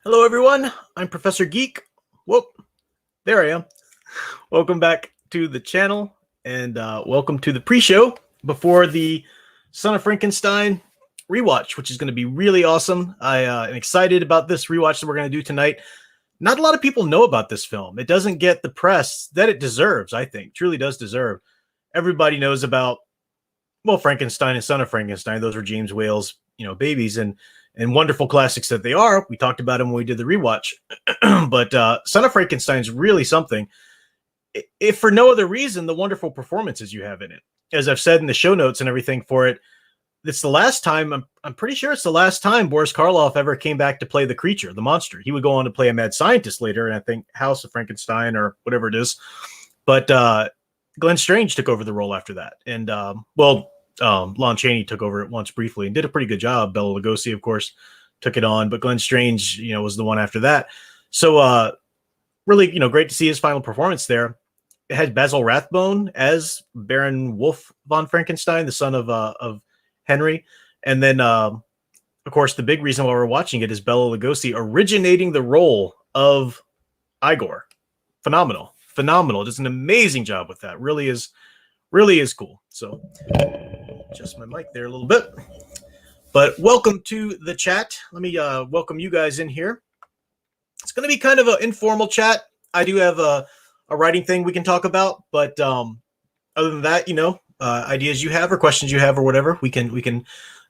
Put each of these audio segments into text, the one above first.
Hello, everyone. I'm Professor Geek. Whoop, there I am. Welcome back to the channel, and welcome to the pre-show before the Son of Frankenstein rewatch, which is going to be really awesome. I am excited about this rewatch that we're going to do tonight. Not a lot of people know about this film. It doesn't get the press that it deserves, I think. Truly does deserve. Everybody knows about, well, Frankenstein and Son of Frankenstein. Those were James Whale's, babies, and wonderful classics that they are. We talked about them when we did the rewatch. But Son of Frankenstein is really something. If for no other reason, the wonderful performances you have in it. As I've said in the show notes and everything for it, it's the last time, I'm pretty sure it's the last time Boris Karloff ever came back to play the creature, the monster. He would go on to play a mad scientist later, and I think House of Frankenstein or whatever it is. But Glenn Strange took over the role after that. And, Lon Chaney took over it once briefly and did a pretty good job. Bela Lugosi, of course, took it on, but Glenn Strange, was the one after that. So really, great to see his final performance there. It had Basil Rathbone as Baron Wolf von Frankenstein, the son of Henry. And then, of course, the big reason why we're watching it is Bela Lugosi originating the role of Igor. Phenomenal. Does an amazing job with that. Really is cool. So adjust my mic there a little bit. But welcome to the chat. Let me welcome you guys in here. It's going to be kind of an informal chat. I do have a writing thing we can talk about, but other than that, ideas you have or questions you have or whatever, we can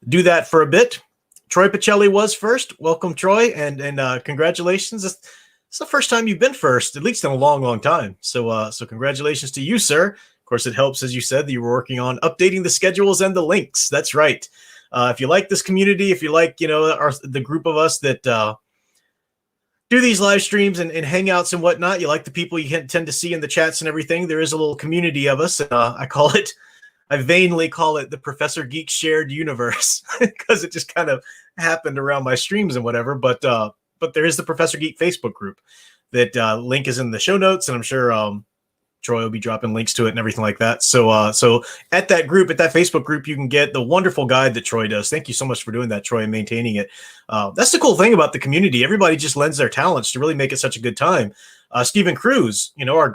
do that for a bit. Troy Pacelli was first. Welcome, Troy, and congratulations. It's the first time you've been first, at least in a long, long time. So congratulations to you, sir. Of course, it helps, as you said, that you were working on updating the schedules and the links. That's right. If you like this community, if you like, the group of us that do these live streams and hangouts and whatnot, you like the people you tend to see in the chats and everything, there is a little community of us. I vainly call it the Professor Geek Shared Universe because it just kind of happened around my streams and whatever. But there is the Professor Geek Facebook group that link is in the show notes, and I'm sure Troy will be dropping links to it and everything like that. So at that Facebook group, you can get the wonderful guide that Troy does. Thank you so much for doing that, Troy, and maintaining it. That's the cool thing about the community. Everybody just lends their talents to really make it such a good time. Stephen Cruz, our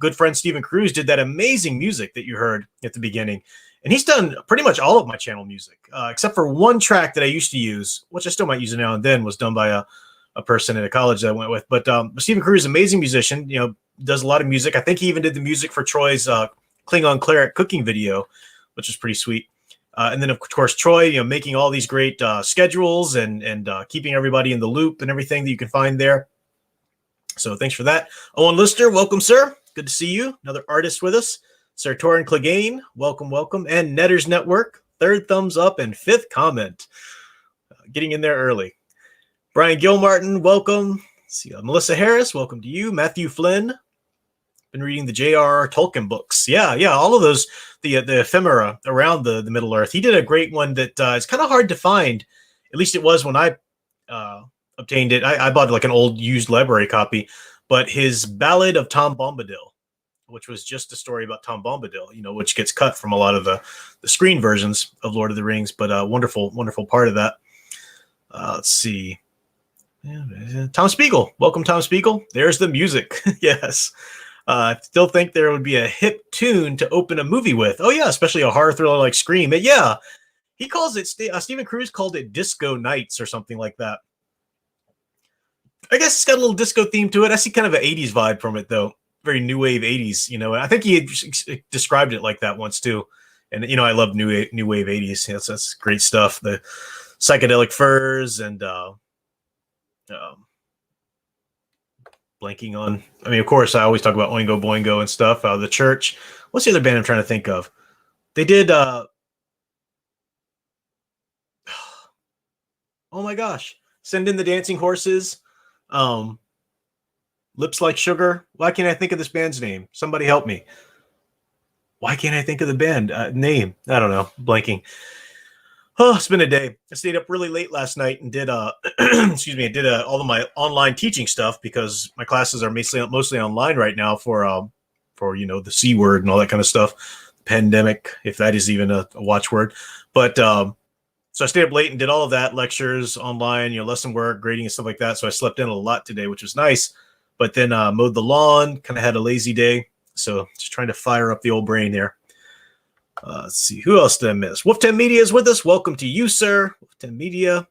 good friend Stephen Cruz did that amazing music that you heard at the beginning. And he's done pretty much all of my channel music, except for one track that I used to use, which I still might use it now and then, was done by a person at a college that I went with. But Stephen Cruz is an amazing musician, does a lot of music. I think he even did the music for Troy's Klingon Cleric cooking video, which is pretty sweet. And then, of course, Troy, making all these great schedules and keeping everybody in the loop and everything that you can find there. So thanks for that. Owen Lister, welcome, sir. Good to see you. Another artist with us. Sir Torin Clegane, welcome. And Netters Network, third thumbs up and fifth comment. Getting in there early. Brian Gilmartin, welcome. See, Melissa Harris, welcome to you. Matthew Flynn, been reading the J.R.R. Tolkien books. Yeah, all of those, the ephemera around the Middle Earth. He did a great one that is kind of hard to find. At least it was when I obtained it. I bought like an old used library copy, but his Ballad of Tom Bombadil, which was just a story about Tom Bombadil, which gets cut from a lot of the screen versions of Lord of the Rings, but a wonderful part of that. Let's see. Yeah, Tom Spiegel. Welcome, Tom Spiegel. There's the music. Yes. I still think there would be a hip tune to open a movie with. Oh, yeah, especially a horror thriller like Scream. But yeah, he calls it, Stephen Cruz called it Disco Nights or something like that. I guess it's got a little disco theme to it. I see kind of an 80s vibe from it, though. Very new wave 80s, I think he had described it like that once, too. And, I love new wave 80s. That's great stuff. The psychedelic furs and blanking on. I mean, of course, I always talk about Oingo Boingo and stuff. The Church. What's the other band I'm trying to think of? They did. Oh my gosh! Send in the Dancing Horses. Lips Like Sugar. Why can't I think of this band's name? Somebody help me. Why can't I think of the band name? I don't know. Blanking. Oh, it's been a day. I stayed up really late last night and did excuse me, I did all of my online teaching stuff because my classes are mostly online right now for the C word and all that kind of stuff. Pandemic, if that is even a watchword. But So I stayed up late and did all of that, lectures online, lesson work, grading and stuff like that. So I slept in a lot today, which was nice. But then mowed the lawn, kind of had a lazy day. So just trying to fire up the old brain there. Let's see. Who else did I miss? Wolf 10 Media is with us. Welcome to you, sir. Wolf 10 Media.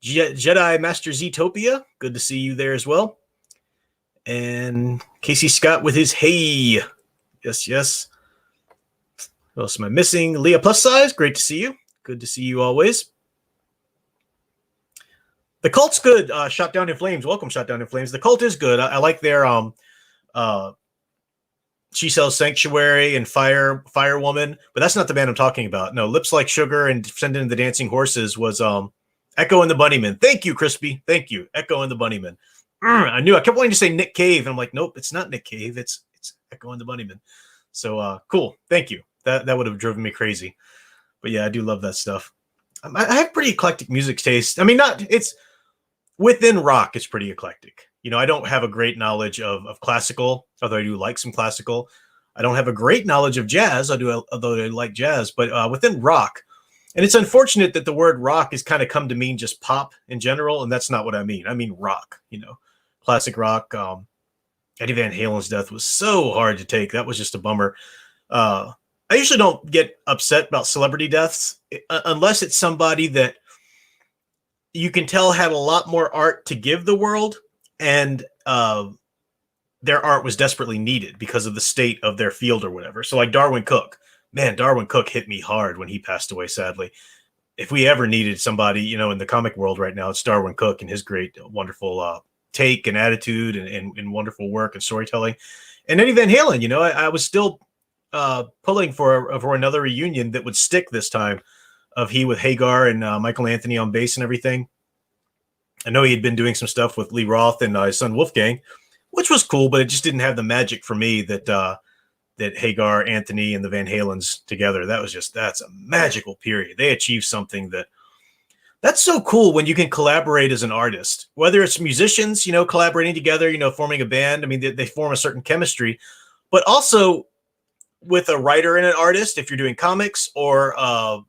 Jedi Master Zootopia. Good to see you there as well. And Casey Scott with his hey. Yes, yes. What else am I missing? Leah Plus Size. Great to see you. Good to see you always. The Cult's good. Shot Down in Flames. Welcome, Shot Down in Flames. The Cult is good. I like their She Sells Sanctuary and Firewoman, but that's not the band I'm talking about. No, Lips Like Sugar and Send in the Dancing Horses was Echo and the Bunnymen. Thank you, Crispy. Thank you. Echo and the Bunnymen. I knew I kept wanting to say Nick Cave, and I'm like, nope, it's not Nick Cave. It's Echo and the Bunnymen. So cool. Thank you. That would have driven me crazy. But yeah, I do love that stuff. I have pretty eclectic music taste. I mean, it's within rock, it's pretty eclectic. I don't have a great knowledge of classical, although I do like some classical. I don't have a great knowledge of jazz, although I like jazz. But within rock, and it's unfortunate that the word rock has kind of come to mean just pop in general, and that's not what I mean. I mean rock, classic rock. Eddie Van Halen's death was so hard to take. That was just a bummer. I usually don't get upset about celebrity deaths unless it's somebody that you can tell had a lot more art to give the world, and their art was desperately needed because of the state of their field or whatever. So like Darwin Cook, man, Darwin Cook hit me hard when he passed away, sadly. If we ever needed somebody, in the comic world right now, it's Darwin Cook and his great, wonderful take and attitude and wonderful work and storytelling. And Eddie Van Halen, I was still pulling for another reunion that would stick this time, of he with Hagar and Michael Anthony on bass and everything. I know he had been doing some stuff with Lee Roth and his son Wolfgang, which was cool, but it just didn't have the magic for me that Hagar, Anthony, and the Van Halens together. That's a magical period. They achieved something that's so cool when you can collaborate as an artist, whether it's musicians, collaborating together, forming a band. I mean, they form a certain chemistry, but also with a writer and an artist, if you're doing comics, or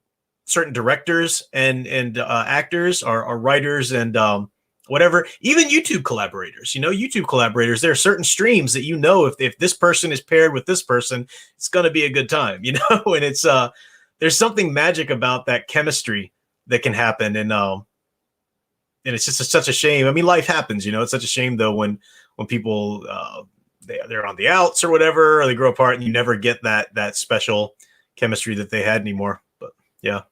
certain directors and actors or writers and whatever, even YouTube collaborators, YouTube collaborators, there are certain streams that, if this person is paired with this person, it's going to be a good time, and it's there's something magic about that chemistry that can happen. And it's just such a shame. I mean, life happens, it's such a shame though, when people, they're on the outs or whatever, or they grow apart and you never get that special chemistry that they had anymore. But yeah.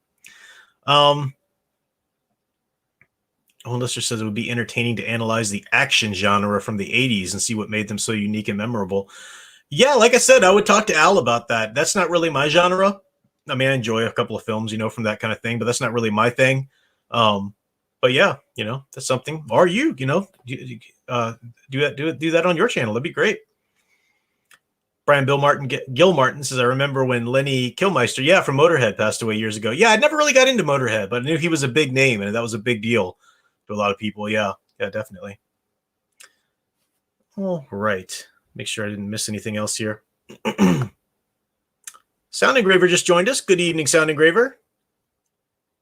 Lister says it would be entertaining to analyze the action genre from the 80s and see what made them so unique and memorable. Yeah, like I said, I would talk to Al about that. That's not really my genre. I mean, I enjoy a couple of films, from that kind of thing, but that's not really my thing. But yeah, that's something. Or do that on your channel. That'd be great. Brian Gil Martin says, I remember when Lenny Kilmister, from Motorhead, passed away years ago. Yeah, I never really got into Motorhead, but I knew he was a big name, and that was a big deal to a lot of people. Yeah, definitely. All right. Make sure I didn't miss anything else here. Sound Engraver just joined us. Good evening, Sound Engraver.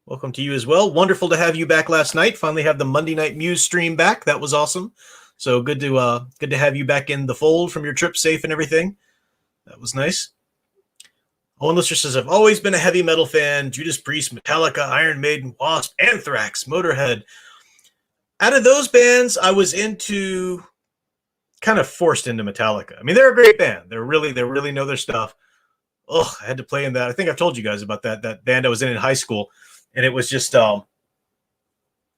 Welcome to you as well. Wonderful to have you back last night. Finally have the Monday Night Muse stream back. That was awesome. So good to have you back in the fold from your trip, safe and everything. That was nice. Owen Lister says, I've always been a heavy metal fan. Judas Priest, Metallica, Iron Maiden, Wasp, Anthrax, Motorhead. Out of those bands, I was kind of forced into Metallica. I mean, they're a great band. They really know their stuff. Oh, I had to play in that. I think I've told you guys about that band I was in high school. And it was just, all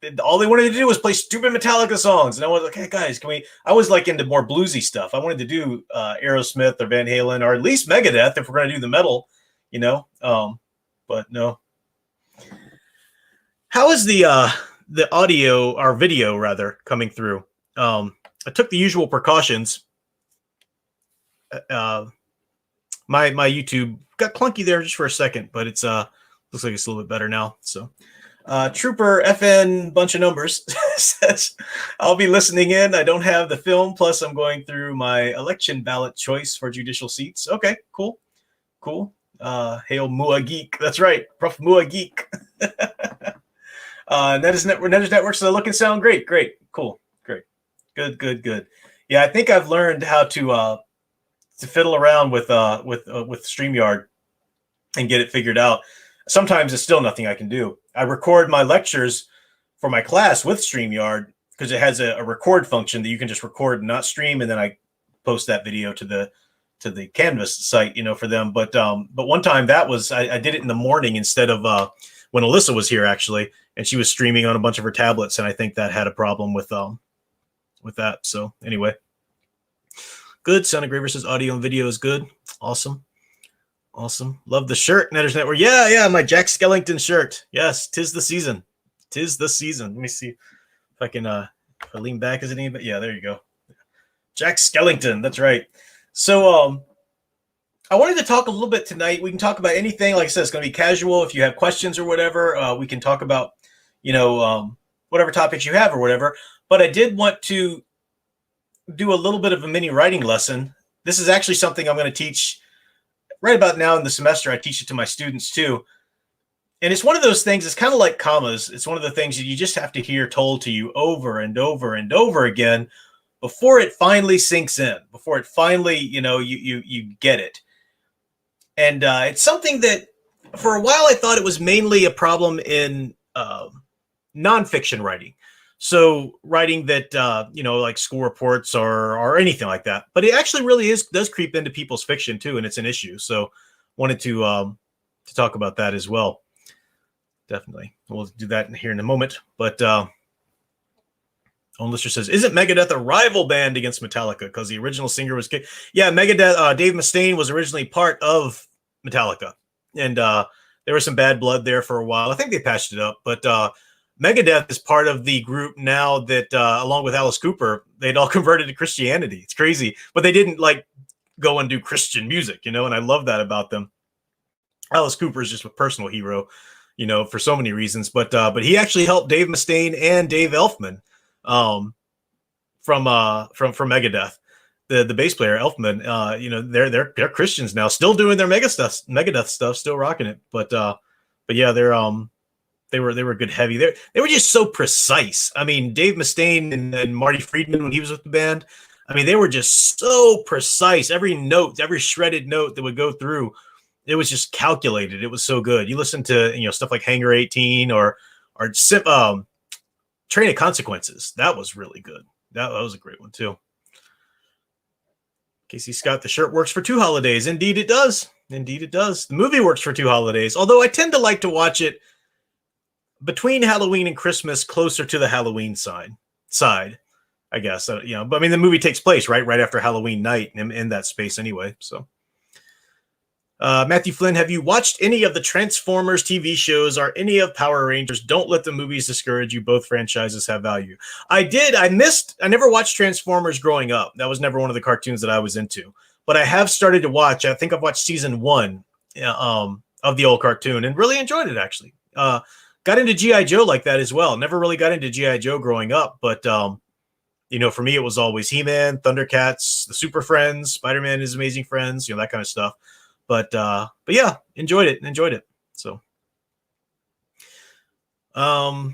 they wanted to do was play stupid Metallica songs. And I was like, hey guys, I was like into more bluesy stuff. I wanted to do Aerosmith or Van Halen, or at least Megadeth if we're going to do the metal, but no. How is the audio, or video rather, coming through? I took the usual precautions. My YouTube got clunky there just for a second, but it's looks like it's a little bit better now. So Trooper FN bunch of numbers says, I'll be listening in. I don't have the film. Plus I'm going through my election ballot choice for judicial seats. Okay, cool. Hail Mua Geek. That's right, Prof. Mua Geek. Netter's Network. So they look and sound great. Great. Cool. Great. Good. Yeah, I think I've learned how to fiddle around with StreamYard and get it figured out. Sometimes it's still nothing I can do. I record my lectures for my class with StreamYard because it has a record function that you can just record and not stream, and then I post that video to the Canvas site, for them. But one time I did it in the morning instead of when Alyssa was here, actually, and she was streaming on a bunch of her tablets, and I think that had a problem with that. So anyway, good. Sound Engraver says audio and video is good. Awesome. Love the shirt, Netter's Network. Yeah, my Jack Skellington shirt. Yes, 'tis the season. Let me see if I can if I lean back. Is it any? Yeah, there you go. Jack Skellington. That's right. So I wanted to talk a little bit tonight. We can talk about anything. Like I said, it's going to be casual. If you have questions or whatever, we can talk about, whatever topics you have or whatever. But I did want to do a little bit of a mini writing lesson. This is actually something I'm going to teach right about now in the semester. I teach it to my students too. And it's one of those things, it's kind of like commas. It's one of the things that you just have to hear told to you over and over and over again before it finally sinks in, before it finally, you get it. And it's something that for a while I thought it was mainly a problem in nonfiction writing. So writing that, like school reports or anything like that. But it actually really does creep into people's fiction too, and it's an issue. So wanted to talk about that as well. Definitely. We'll do that here in a moment. But Lister says, isn't Megadeth a rival band against Metallica? Because the original singer was... Yeah, Megadeth, Dave Mustaine was originally part of Metallica. And there was some bad blood there for a while. I think they patched it up. But Megadeth is part of the group now that, along with Alice Cooper, they'd all converted to Christianity. It's crazy. But they didn't, go and do Christian music, and I love that about them. Alice Cooper is just a personal hero, for so many reasons. But he actually helped Dave Mustaine and Dave Elfman from Megadeth. The bass player Elfman, they're Christians now, still doing their Megadeth stuff, still rocking it. But yeah, they were good heavy. They were just so precise. I mean, Dave Mustaine and Marty Friedman, when he was with the band, I mean, they were just so precise. Every note, every shredded note that would go through, it was just calculated. It was so good. You listen to stuff like Hangar 18 or Train of Consequences. That was really good. That was a great one too. Casey Scott, the shirt works for 2 holidays. Indeed it does. The movie works for 2 holidays. Although I tend to like to watch it between Halloween and Christmas, closer to the Halloween side, I guess. But I mean, the movie takes place right after Halloween night in that space anyway. So. Matthew Flynn, have you watched any of the Transformers TV shows or any of Power Rangers? Don't let the movies discourage you. Both franchises have value. I did. I never watched Transformers growing up. That was never one of the cartoons that I was into. But I have started to watch. I think I've watched season 1 of the old cartoon and really enjoyed it, actually. Got into G.I. Joe like that as well. Never really got into G.I. Joe growing up. But, for me, it was always He-Man, Thundercats, the Super Friends, Spider-Man and His Amazing Friends, that kind of stuff. But yeah, enjoyed it. So, all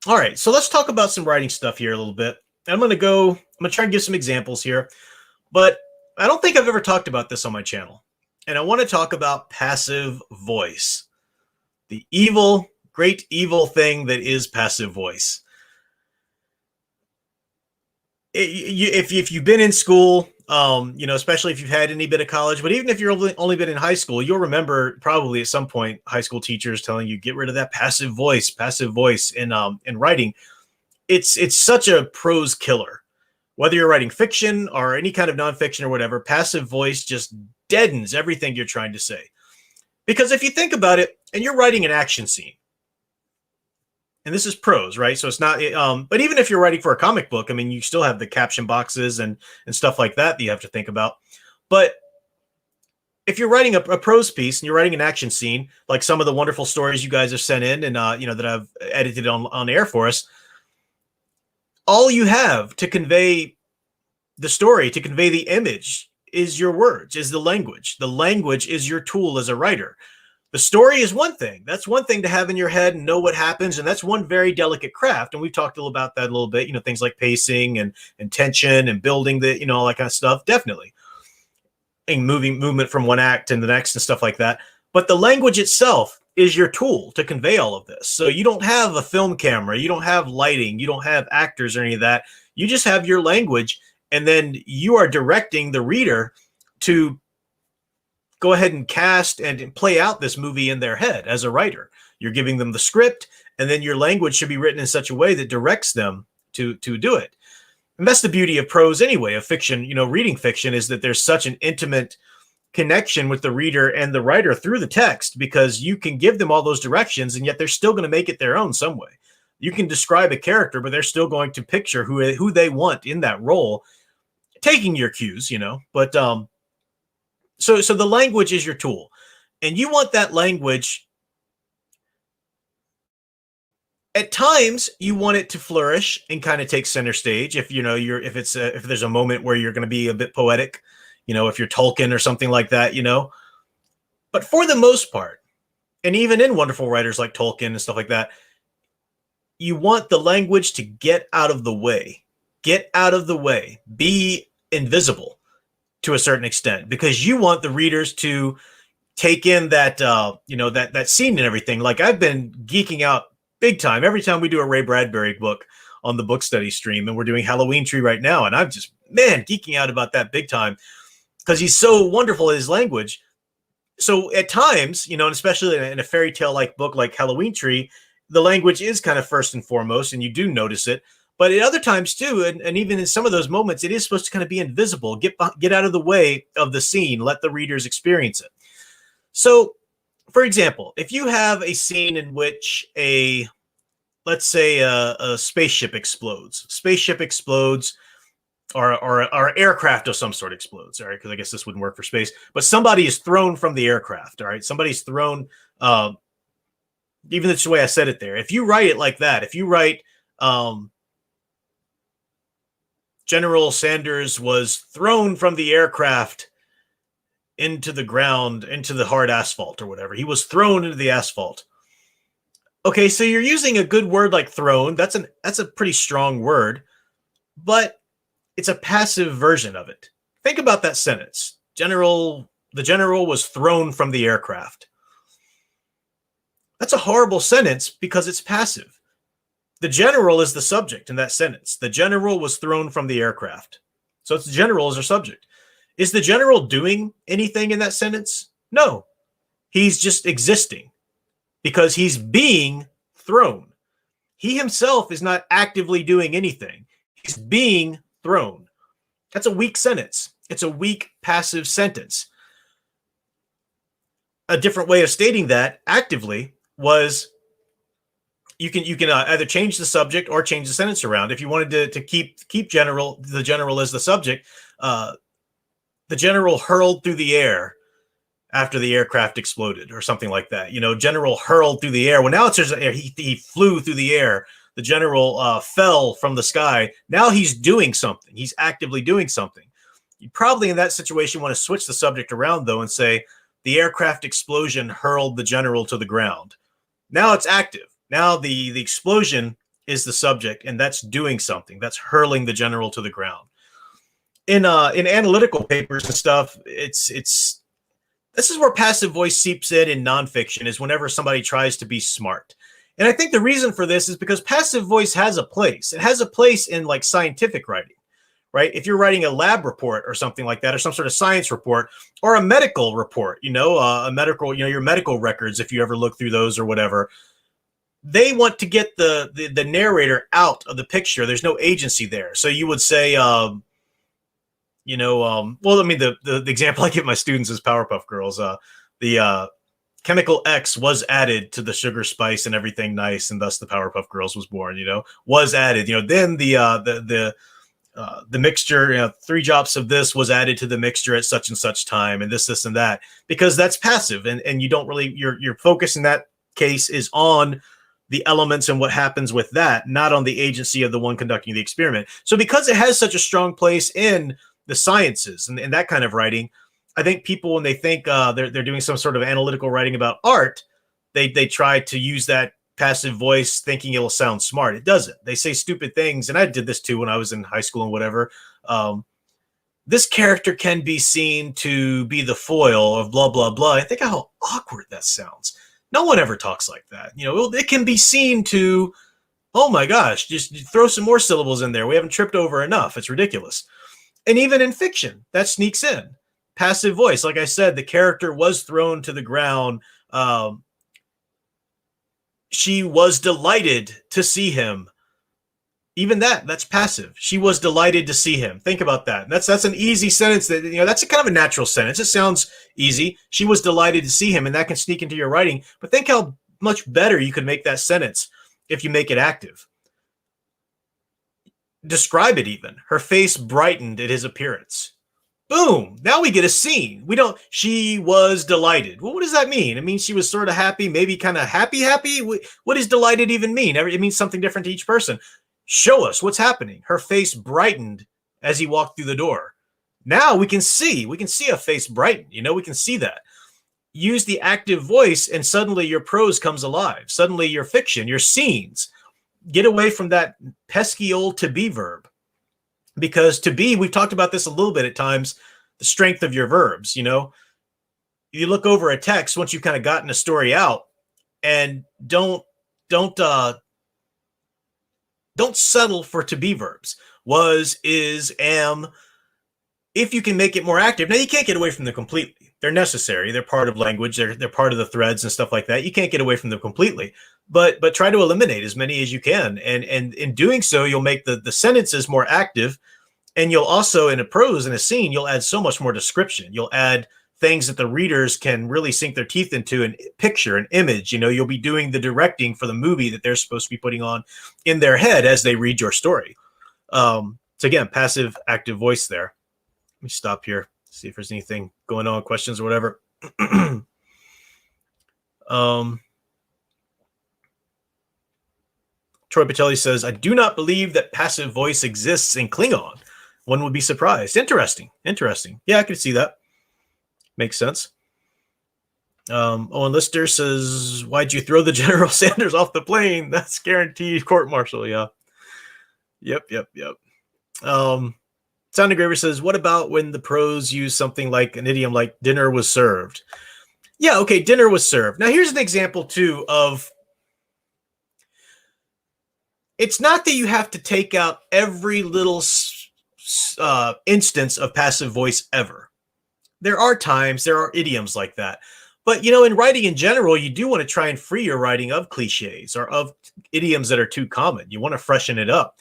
right. So let's talk about some writing stuff here a little bit. I'm going to try and give some examples here, but I don't think I've ever talked about this on my channel. And I want to talk about passive voice, the great evil thing that is passive voice. If you've been in school, especially if you've had any bit of college, but even if you're only been in high school, you'll remember probably at some point high school teachers telling you, get rid of that passive voice in writing. It's such a prose killer. Whether you're writing fiction or any kind of nonfiction or whatever, passive voice just deadens everything you're trying to say. Because if you think about it, and you're writing an action scene, and this is prose, right? So it's not, but even if you're writing for a comic book, I mean, you still have the caption boxes and stuff like that you have to think about. But if you're writing a prose piece and you're writing an action scene, like some of the wonderful stories you guys have sent in and, that I've edited on air for us, all you have to convey the story, to convey the image, is your words, is the language. The language is your tool as a writer. The story is one thing. That's one thing to have in your head and know what happens. And that's one very delicate craft. And we've talked about that a little bit, things like pacing and tension and building all that kind of stuff. Definitely. And movement from one act to the next and stuff like that. But the language itself is your tool to convey all of this. So you don't have a film camera, you don't have lighting, you don't have actors or any of that. You just have your language, and then you are directing the reader to go ahead and cast and play out this movie in their head as a writer. You're giving them the script, and then your language should be written in such a way that directs them to do it. And that's the beauty of prose anyway, of fiction. Reading fiction is that there's such an intimate connection with the reader and the writer through the text, because you can give them all those directions, and yet they're still going to make it their own some way. You can describe a character, but they're still going to picture who they want in that role, taking your cues, But so the language is your tool, and you want that language. At times, you want it to flourish and kind of take center stage. If if there's a moment where you're going to be a bit poetic, if you're Tolkien or something like that, But for the most part, and even in wonderful writers like Tolkien and stuff like that, you want the language to get out of the way. Get out of the way. Be invisible to a certain extent, because you want the readers to take in that, that scene and everything. Like, I've been geeking out big time every time we do a Ray Bradbury book on the book study stream, and we're doing Halloween Tree right now. And I'm just, geeking out about that big time, because he's so wonderful at his language. So at times, and especially in a fairy tale like book like Halloween Tree, the language is kind of first and foremost, and you do notice it. But at other times too, and even in some of those moments, it is supposed to kind of be invisible, get out of the way of the scene, let the readers experience it. So, for example, if you have a scene in which let's say a spaceship explodes, or aircraft of some sort explodes, all right, because I guess this wouldn't work for space, but somebody is thrown from the aircraft, all right, somebody's thrown, even the way I said it there, if you write it like that, if you write, General Sanders was thrown from the aircraft into the ground, into the hard asphalt or whatever. He was thrown into the asphalt. Okay, so you're using a good word like thrown. That's a pretty strong word, but it's a passive version of it. Think about that sentence. The general was thrown from the aircraft. That's a horrible sentence because it's passive. The general is the subject in that sentence. The general was thrown from the aircraft. So it's the general as our subject. Is the general doing anything in that sentence? No. He's just existing because he's being thrown. He himself is not actively doing anything. He's being thrown. That's a weak sentence. It's a weak passive sentence. A different way of stating that actively was you can either change the subject or change the sentence around. If you wanted to keep the general as the subject, the general hurled through the air after the aircraft exploded or something like that. General hurled through the air. Well, now it's just he flew through the air. The general fell from the sky. Now he's doing something. He's actively doing something. You probably in that situation want to switch the subject around though and say the aircraft explosion hurled the general to the ground. Now it's active. Now the explosion is the subject, and that's doing something. That's hurling the general to the ground. In analytical papers and stuff, this is where passive voice seeps in nonfiction, is whenever somebody tries to be smart. And I think the reason for this is because passive voice has a place. It has a place in like scientific writing, right? If you're writing a lab report or something like that, or some sort of science report or a medical report, a medical, your medical records, if you ever look through those or whatever, they want to get the narrator out of the picture. There's no agency there. So you would say, well, I mean, the example I give my students is Powerpuff Girls. The chemical X was added to the sugar, spice, and everything nice, and thus the Powerpuff Girls was born. Was added. Then the mixture, 3 drops of this was added to the mixture at such and such time, and this, and that, because that's passive, and you don't really your focus in that case is on the elements and what happens with that, not on the agency of the one conducting the experiment. So because it has such a strong place in the sciences and that kind of writing. I think people, when they think they're doing some sort of analytical writing about art, they try to use that passive voice thinking it'll sound smart. It doesn't. They say stupid things, and I did this too when I was in high school and whatever. This character can be seen to be the foil of blah, blah, blah. I think how awkward that sounds. No one ever talks like that. You know, it can be seen to, oh my gosh, just throw some more syllables in there. We haven't tripped over enough. It's ridiculous. And even in fiction, that sneaks in. Passive voice. Like I said, the character was thrown to the ground. She was delighted to see him. Even that's passive. She was delighted to see him. Think about that. That's an easy sentence. That, you know, that's a kind of a natural sentence. It sounds easy. She was delighted to see him, and that can sneak into your writing. But think how much better you could make that sentence if you make it active. Describe it even. Her face brightened at his appearance. Boom. Now we get a scene. She was delighted. Well, what does that mean? It means she was sort of happy, maybe kind of happy. What does delighted even mean? It means something different to each person. Show us what's happening. Her face brightened as he walked through the door. Now we can see a face brighten. You know, we can see that. Use the active voice and suddenly your prose comes alive. Suddenly your fiction, your scenes. Get away from that pesky old to be verb. Because to be, we've talked about this a little bit at times, the strength of your verbs, you know. You look over a text once you've kind of gotten a story out, and don't settle for to be verbs. Was, is, am. If you can make it more active. Now, you can't get away from them completely. They're necessary. They're part of language. They're part of the threads and stuff like that. You can't get away from them completely. But try to eliminate as many as you can. And in doing so, you'll make the sentences more active. And you'll also, in a prose, in a scene, you'll add so much more description. You'll add things that the readers can really sink their teeth into, an picture, an image. You know, you'll be doing the directing for the movie that they're supposed to be putting on in their head as they read your story. So again, passive, active voice there. Let me stop here, see if there's anything going on, questions or whatever. Troy Patelli says, I do not believe that passive voice exists in Klingon. One would be surprised. Interesting. Yeah, I could see that. Makes sense. Owen Lister says, why'd you throw the General Sanders off the plane? That's guaranteed court-martial. Yeah. Yep. Sound Engraver says, what about when the pros use something like an idiom like dinner was served? Yeah, okay, dinner was served. Now, here's an example, too, of it's not that you have to take out every little instance of passive voice ever. There are times, there are idioms like that. But, you know, in writing in general, you do want to try and free your writing of cliches or of idioms that are too common. You want to freshen it up.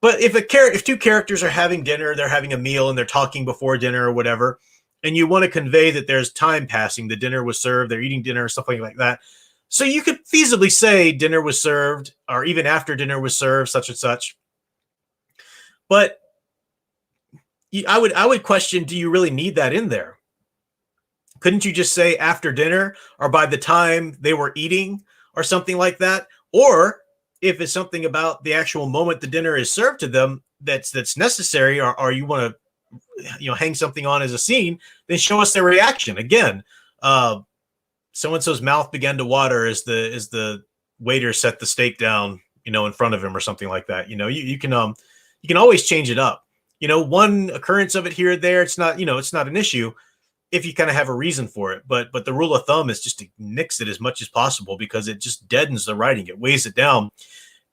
But if two characters are having dinner, they're having a meal and they're talking before dinner or whatever, and you want to convey that there's time passing, the dinner was served, they're eating dinner or something like that. So you could feasibly say dinner was served, or even after dinner was served, such and such. But I would question, do you really need that in there? Couldn't you just say after dinner or by the time they were eating or something like that? Or if it's something about the actual moment the dinner is served to them that's necessary, or you want to hang something on as a scene, then show us their reaction. Again, so-and-so's mouth began to water as the waiter set the steak down, in front of him or something like that. You can always change it up. One occurrence of it here or there, it's not an issue if you kind of have a reason for it. But the rule of thumb is just to nix it as much as possible, because it just deadens the writing. It weighs it down,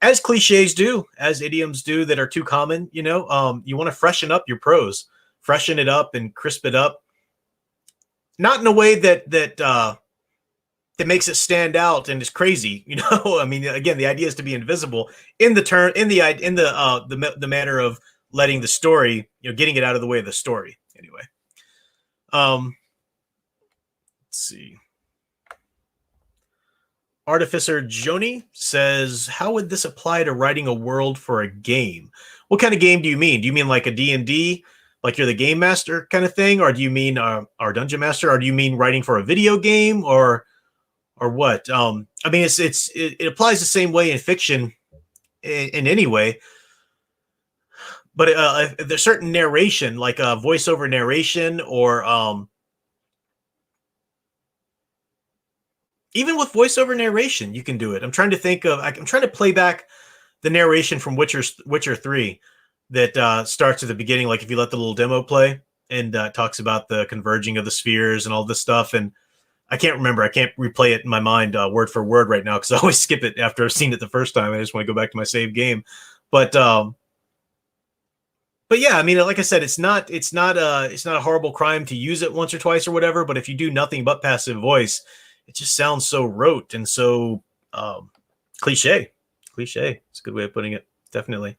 as cliches do, as idioms do that are too common. You want to freshen up your prose, freshen it up and crisp it up, not in a way that makes it stand out and is crazy. I mean, again, the idea is to be invisible in the manner of letting the story, getting it out of the way of the story. Anyway. Let's see. Artificer Joni says, how would this apply to writing a world for a game? What kind of game do you mean? Do you mean like a D&D, like you're the game master kind of thing? Or do you mean our dungeon master? Or do you mean writing for a video game or what? I mean, it applies the same way in fiction in any way. But there's certain narration, like voiceover narration, or even with voiceover narration, you can do it. I'm trying to think of. I'm trying to play back the narration from Witcher 3 that starts at the beginning. Like if you let the little demo play and talks about the converging of the spheres and all this stuff. And I can't remember. I can't replay it in my mind word for word right now because I always skip it after I've seen it the first time. I just want to go back to my save game. But yeah, I mean, like I said, it's not a horrible crime to use it once or twice or whatever. But if you do nothing but passive voice, it just sounds so rote and so cliche. Cliche. It's a good way of putting it. Definitely.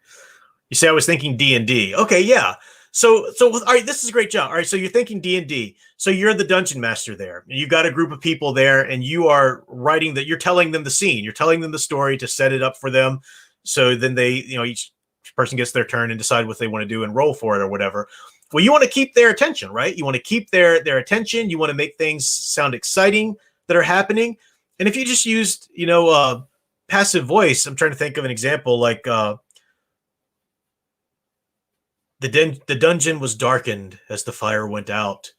You say I was thinking D&D. Okay, yeah. So all right, this is a great job. All right, so you're thinking D&D. So you're the dungeon master there. And you've got a group of people there, and you are writing that. You're telling them the scene. You're telling them the story to set it up for them. So then they, each person gets their turn and decide what they want to do and roll for it or whatever. Well, you want to keep their attention, right? You want to keep their attention. You want to make things sound exciting that are happening. And if you just used, passive voice, I'm trying to think of an example like the dungeon was darkened as the fire went out.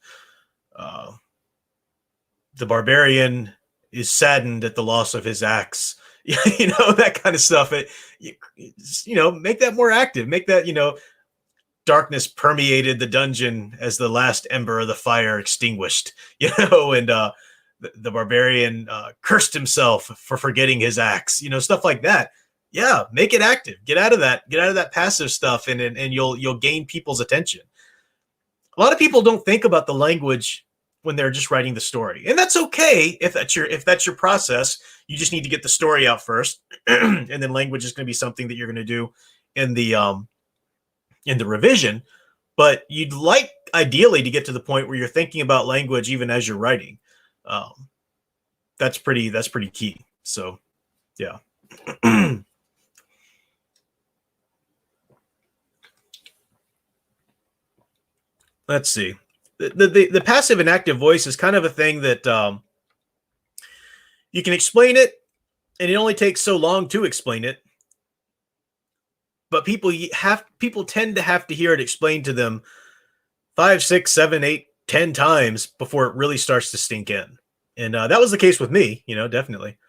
The barbarian is saddened at the loss of his axe. That kind of stuff. Make that more active. Make that, darkness permeated the dungeon as the last ember of the fire extinguished, and the barbarian cursed himself for forgetting his axe, stuff like that. Yeah, make it active. Get out of that passive stuff, and you'll gain people's attention. A lot of people don't think about the language when they're just writing the story, and that's okay if that's your process. You just need to get the story out first, and then language is going to be something that you're going to do in the revision. But you'd like ideally to get to the point where you're thinking about language even as you're writing. That's pretty key. So, yeah. Let's see. The passive and active voice is kind of a thing that you can explain it, and it only takes so long to explain it. But people tend to have to hear it explained to them 5, 6, 7, 8, 10 times before it really starts to sink in. And that was the case with me, definitely.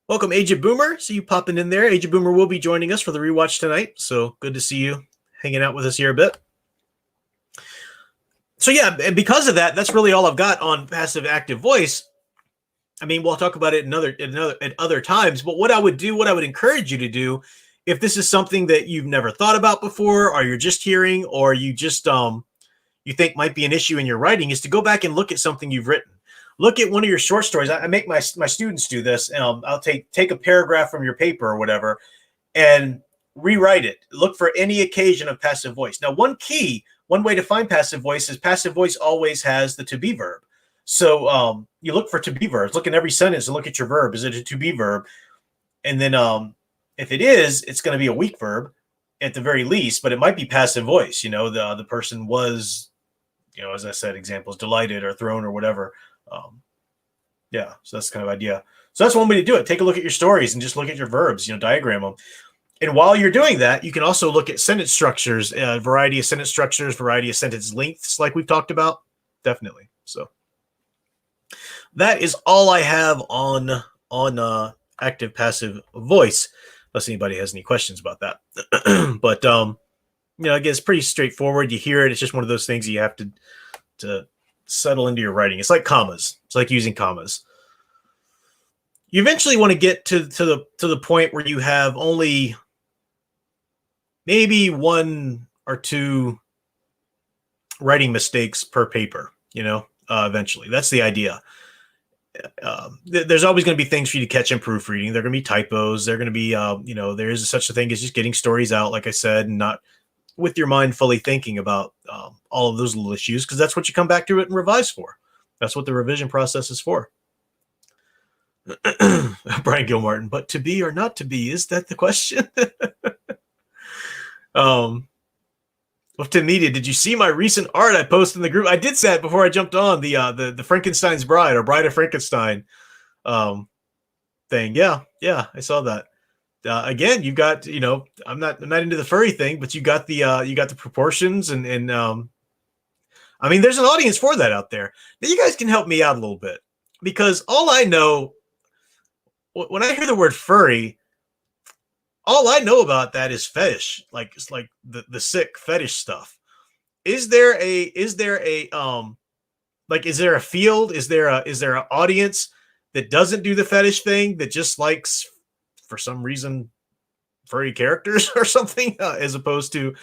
Welcome, Aged Boomer. See you popping in there. Aged Boomer will be joining us for the rewatch tonight. So good to see you hanging out with us here a bit. So yeah, and because of that, that's really all I've got on passive active voice. I mean, we'll talk about it at other times, but what I would encourage you to do, if this is something that you've never thought about before, or you're just hearing, or you just you think might be an issue in your writing, is to go back and look at something you've written. Look at one of your short stories. I make my students do this. I'll take a paragraph from your paper or whatever and rewrite it. Look for any occasion of passive voice. Now, one way to find passive voice is passive voice always has the to be verb. So you look for to be verbs. Look in every sentence and look at your verb. Is it a to be verb? And then if it is, it's going to be a weak verb at the very least, but it might be passive voice. The person was, as I said, examples, delighted or thrown or whatever. Yeah, so that's the kind of idea. So that's one way to do it. Take a look at your stories and just look at your verbs, diagram them. And while you're doing that, you can also look at sentence structures, variety of sentence structures, variety of sentence lengths, like we've talked about. Definitely. So that is all I have on active passive voice, unless anybody has any questions about that. But again, it's pretty straightforward. You hear it. It's just one of those things you have to settle into your writing. It's like commas. It's like using commas. You eventually want to get to the point where you have only maybe 1 or 2 writing mistakes per paper, eventually. That's the idea. There's always going to be things for you to catch in proofreading. There are going to be typos. There are going to be, there is such a thing as just getting stories out, like I said, and not with your mind fully thinking about all of those little issues, because that's what you come back to it and revise for. That's what the revision process is for. Brian Gilmartin, but to be or not to be, is that the question? Well, Tim Media, did you see my recent art I posted in the group? I did say that before I jumped on the Frankenstein's Bride or Bride of Frankenstein thing. Yeah, I saw that. again, you got, I'm not into the furry thing, but you got the proportions and I mean, there's an audience for that out there. Now you guys can help me out a little bit, because all I know when I hear the word furry, all I know about that is fetish, like it's like the sick fetish stuff. Is there a like, is there a field? Is there an audience that doesn't do the fetish thing, that just likes, for some reason, furry characters or something, as opposed to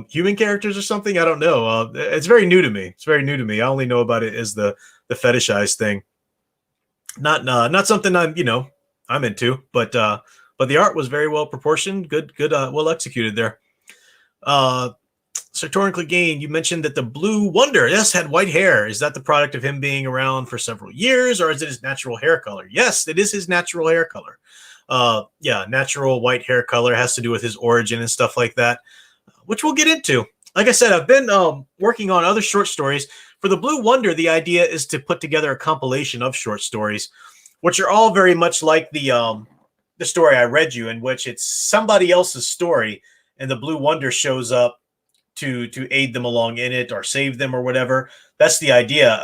human characters or something? I don't know. It's very new to me. It's very new to me. I only know about it as the fetishized thing. Not something I'm into, but the art was very well proportioned, good, well executed there. Sartorian Clegane, you mentioned that the Blue Wonder, yes, had white hair. Is that the product of him being around for several years, or is it his natural hair color? Yes, it is his natural hair color. Yeah, natural white hair color has to do with his origin and stuff like that, which we'll get into. Like I said, I've been working on other short stories. For the Blue Wonder, the idea is to put together a compilation of short stories, which are all very much like the story I read you, in which it's somebody else's story, and the Blue Wonder shows up to aid them along in it or save them or whatever. That's the idea.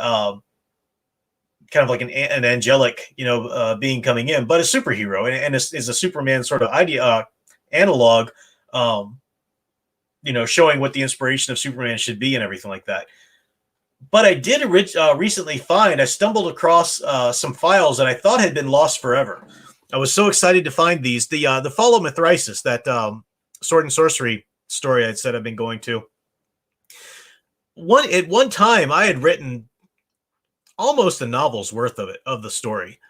Kind of like an angelic, being coming in, but a superhero, and is a Superman sort of idea analog, showing what the inspiration of Superman should be and everything like that. But I did recently I stumbled across some files that I thought had been lost forever. I was so excited to find these. The Fall of Mithridates, that sword and sorcery story I'd said I've been going to. At one time, I had written almost a novel's worth of the story,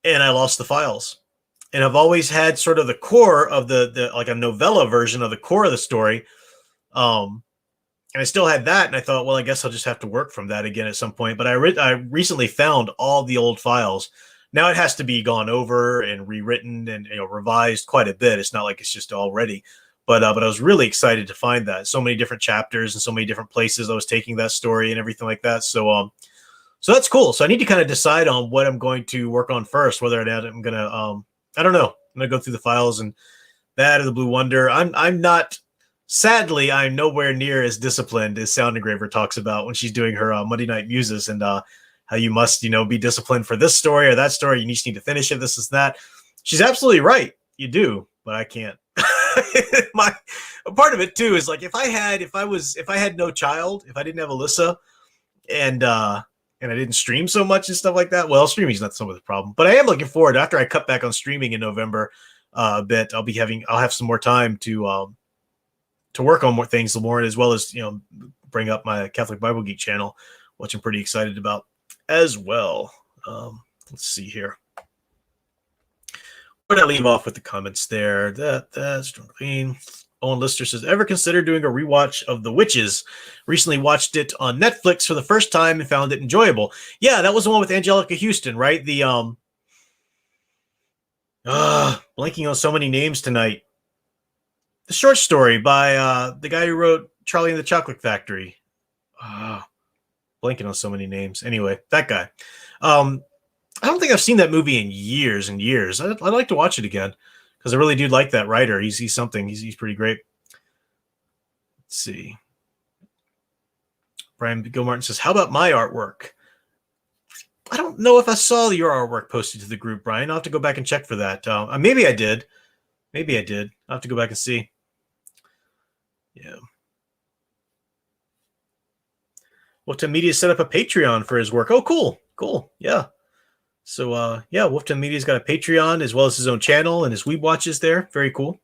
and I lost the files. And I've always had sort of the core of the like a novella version of the core of the story. And I still had that, and I thought, well, I guess I'll just have to work from that again at some point. But I recently found all the old files. Now it has to be gone over and rewritten and revised quite a bit. It's not like it's just all ready. But I was really excited to find that. So many different chapters and so many different places I was taking that story and everything like that. So that's cool. So I need to kind of decide on what I'm going to work on first, whether I'm going to, I don't know. I'm going to go through the files, and that or the Blue Wonder. Sadly, I'm nowhere near as disciplined as Sound Engraver talks about when she's doing her Monday Night Muses, and how you must, be disciplined for this story or that story. You just need to finish it. This is that. She's absolutely right. You do, but I can't. A part of it too is like, if I had no child, if I didn't have Alyssa, and I didn't stream so much and stuff like that. Well, streaming is not some of the problem, but I am looking forward, after I cut back on streaming in November a bit. I'll have some more time to work on more things, as well as bring up my Catholic Bible Geek channel, which I'm pretty excited about as well. Let's see here. Where did I leave off with the comments there? That's Owen Lister says, ever consider doing a rewatch of The Witches? Recently watched it on Netflix for the first time and found it enjoyable. Yeah, that was the one with Angelica Houston, right? The blanking on so many names tonight. The short story by the guy who wrote Charlie and the Chocolate Factory. Blanking on so many names. Anyway, that guy. I don't think I've seen that movie in years and years. I'd like to watch it again, because I really do like that writer. He's something. He's pretty great. Let's see. Brian Gilmartin says, how about my artwork? I don't know if I saw your artwork posted to the group, Brian. I'll have to go back and check for that. Maybe I did. I'll have to go back and see. Yeah. Wolfton Media set up a Patreon for his work. Oh, cool. Yeah. So, Wolfton Media's got a Patreon as well as his own channel and his Weeb Watches there. Very cool.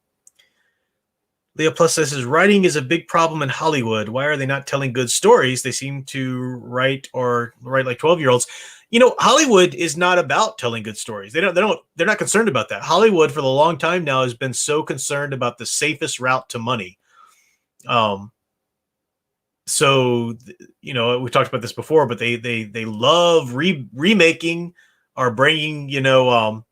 Leo Plus says, his writing is a big problem in Hollywood. Why are they not telling good stories? They seem to write like 12-year-olds. Hollywood is not about telling good stories. They're not concerned about that. Hollywood for the long time now has been so concerned about the safest route to money. So, we talked about this before, but they love remaking or bringing new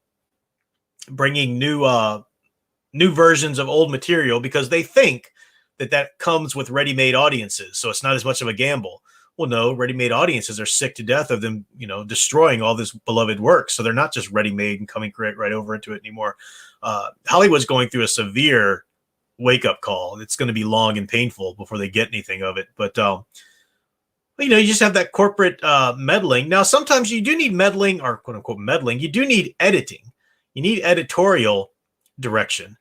versions of old material, because they think that comes with ready-made audiences. So it's not as much of a gamble. Well, no, ready-made audiences are sick to death of them, destroying all this beloved work. So they're not just ready-made and coming right over into it anymore. Hollywood's going through a severe wake-up call. It's going to be long and painful before they get anything of it. But you know, you just have that corporate meddling. Now, sometimes you do need meddling, or quote unquote meddling. You do need editing. You need editorial direction,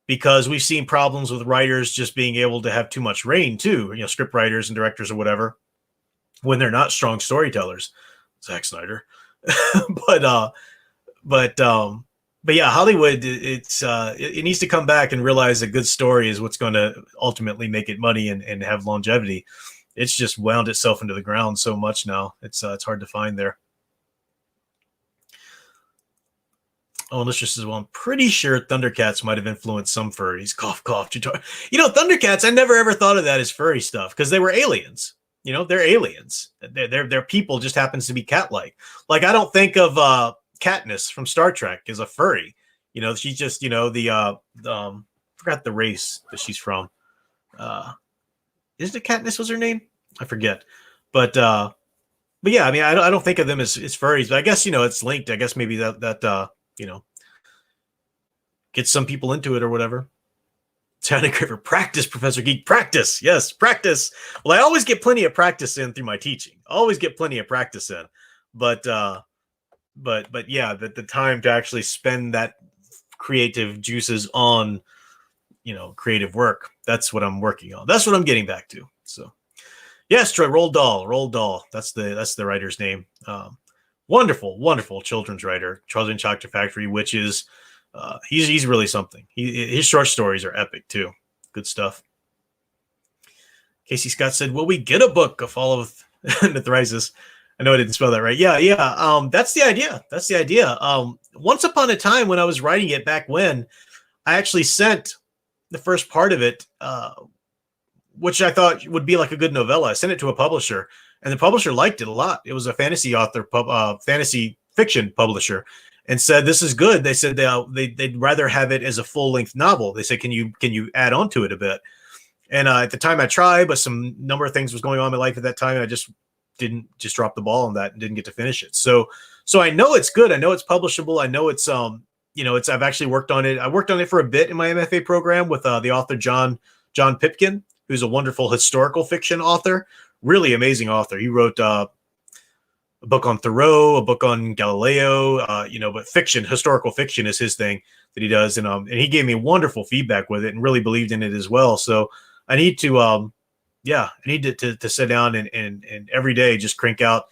because we've seen problems with writers just being able to have too much reign too. You know, script writers and directors or whatever, when they're not strong storytellers. Zack Snyder. but yeah, Hollywood, it needs to come back and realize a good story is what's going to ultimately make it money and have longevity. It's just wound itself into the ground so much now. It's hard to find there. Oh, and let's just as well. I'm pretty sure Thundercats might have influenced some furries. Cough, cough. You know, Thundercats, I never ever thought of that as furry stuff, because they were aliens. You know, they're aliens. Their people just happens to be cat-like. Like, I don't think of Katniss from Star Trek as a furry. You know, she's just, you know, forgot the race that she's from. Isn't it Katniss was her name? I forget. But yeah, I mean, I don't think of them as furries, but I guess, you know, it's linked. I guess maybe that you know, gets some people into it or whatever. Sounding great for practice, Professor Geek. Practice. Yes, practice. Well, I always get plenty of practice in through my teaching. Always get plenty of practice in. But yeah, the time to actually spend that creative juices on, you know, creative work. That's what I'm working on. That's what I'm getting back to. So yes, Troy, Roald Dahl. That's the writer's name. Wonderful children's writer. Charlie and Chocolate Factory, which is he's really something. His short stories are epic too. Good stuff. Casey Scott said, "Will we get a book of Fall of Mithrisis?" I know I didn't spell that right. Yeah. That's the idea. Once upon a time, when I was writing it back when, I actually sent the first part of it, which I thought would be like a good novella. I sent it to a publisher, and the publisher liked it a lot. It was a fantasy fantasy fiction publisher, and said, "This is good." They said they'd rather have it as a full-length novel. They said, "Can you add on to it a bit?" And at the time I tried, but some number of things was going on in my life at that time, and I just dropped the ball on that and didn't get to finish it. So I know it's good. I know it's publishable. I know it's you know, I've actually worked on it. I worked on it for a bit in my MFA program with the author John Pipkin, who's a wonderful historical fiction author, really amazing author. He wrote a book on Thoreau, a book on Galileo, you know, but historical fiction is his thing that he does. And he gave me wonderful feedback with it and really believed in it as well. So I need to, to sit down and every day just crank out.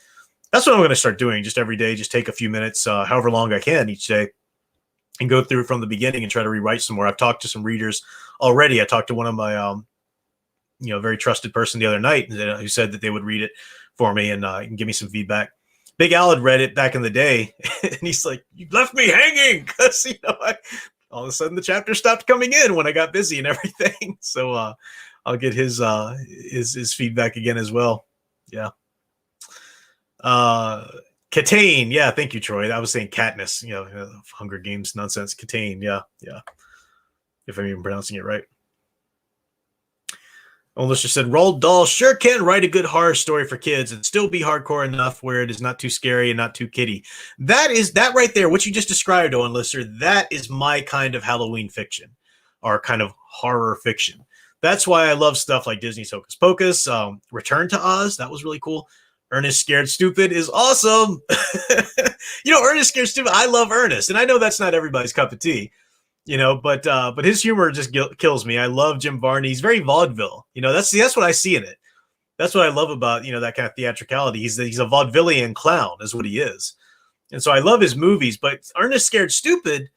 That's what I'm going to start doing. Just every day, just take a few minutes, however long I can each day, and go through from the beginning and try to rewrite some more. I've talked to some readers already. I talked to one of my, you know, very trusted person the other night who said that they would read it for me and give me some feedback. Big Al had read it back in the day, and he's like, "You left me hanging," because, you know, all of a sudden the chapter stopped coming in when I got busy and everything. So I'll get his feedback again as well. Yeah. Catane. Yeah. Thank you, Troy. I was saying Katniss, you know, Hunger Games nonsense. Catane. Yeah. If I'm even pronouncing it right. Olus just said, Roald Dahl sure can write a good horror story for kids and still be hardcore enough where it is not too scary and not too kiddie. That right there, what you just described, Owen Lister, that is my kind of Halloween fiction, or kind of horror fiction. That's why I love stuff like Disney's Hocus Pocus, Return to Oz. That was really cool. Ernest Scared Stupid is awesome. You know, Ernest Scared Stupid, I love Ernest, and I know that's not everybody's cup of tea. You know, but his humor just kills me. I love Jim Varney. He's very vaudeville. You know, that's what I see in it. That's what I love about, you know, that kind of theatricality. He's a vaudevillian clown is what he is. And so I love his movies, but Ernest Scared Stupid,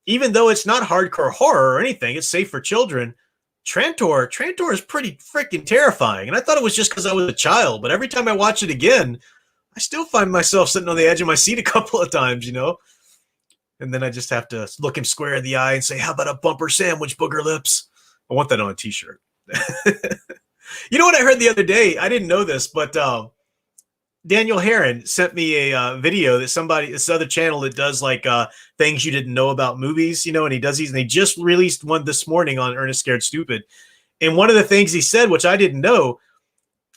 even though it's not hardcore horror or anything, it's safe for children. Trantor is pretty freaking terrifying. And I thought it was just because I was a child, but every time I watch it again, I still find myself sitting on the edge of my seat a couple of times, you know. And then I just have to look him square in the eye and say, "How about a bumper sandwich, booger lips?" I want that on a t-shirt. You know what I heard the other day? I didn't know this, but Daniel Herron sent me a video that this other channel that does like things you didn't know about movies, you know, and he does these, and they just released one this morning on Ernest Scared Stupid. And one of the things he said, which I didn't know,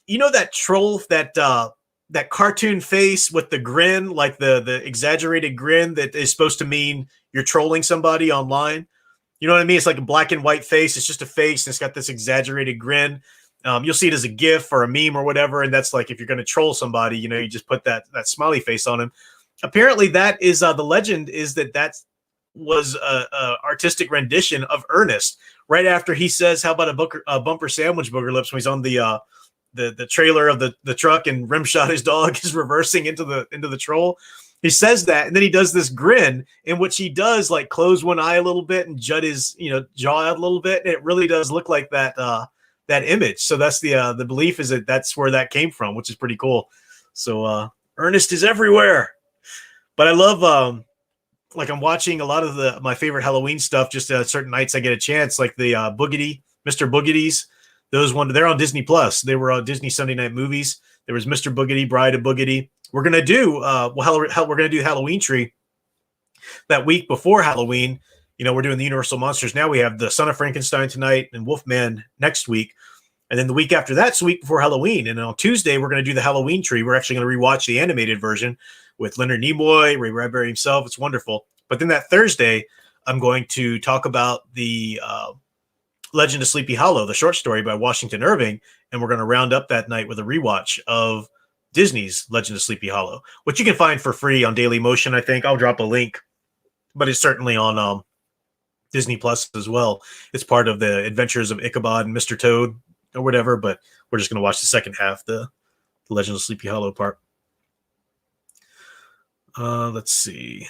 you know, that troll, that cartoon face with the grin, like the exaggerated grin that is supposed to mean you're trolling somebody online. You know what I mean? It's like a black and white face. It's just a face, and it's got this exaggerated grin. You'll see it as a GIF or a meme or whatever, and that's like if you're going to troll somebody, you know, you just put that smiley face on him. Apparently, that is the legend is that was a artistic rendition of Ernest. Right after he says, "How about a bumper sandwich, Booger Lips?" when he's on the trailer of the truck and Rimshot, his dog, is reversing into the troll. He says that, and then he does this grin in which he does like close one eye a little bit and jut his jaw out a little bit, and it really does look like that image. So that's the belief is that that's where that came from, which is pretty cool. So Ernest is everywhere. But I love like I'm watching a lot of my favorite Halloween stuff just certain nights I get a chance, like the Boogedy, Mr. Boogedy's. They're on Disney Plus. They were on Disney Sunday Night Movies. There was Mr. Boogedy, Bride of Boogedy. We're gonna do we're gonna do Halloween Tree that week before Halloween. You know, we're doing the Universal Monsters. Now we have the Son of Frankenstein tonight and Wolfman next week. And then the week after that's the week before Halloween. And on Tuesday, we're going to do the Halloween Tree. We're actually going to rewatch the animated version with Leonard Nimoy, Ray Bradbury himself. It's wonderful. But then that Thursday, I'm going to talk about the Legend of Sleepy Hollow, the short story by Washington Irving. And we're going to round up that night with a rewatch of Disney's Legend of Sleepy Hollow, which you can find for free on Daily Motion, I think. I'll drop a link. But it's certainly on Disney Plus as well. It's part of the Adventures of Ichabod and Mr. Toad or whatever, but we're just going to watch the second half, the Legend of Sleepy Hollow part. Let's see.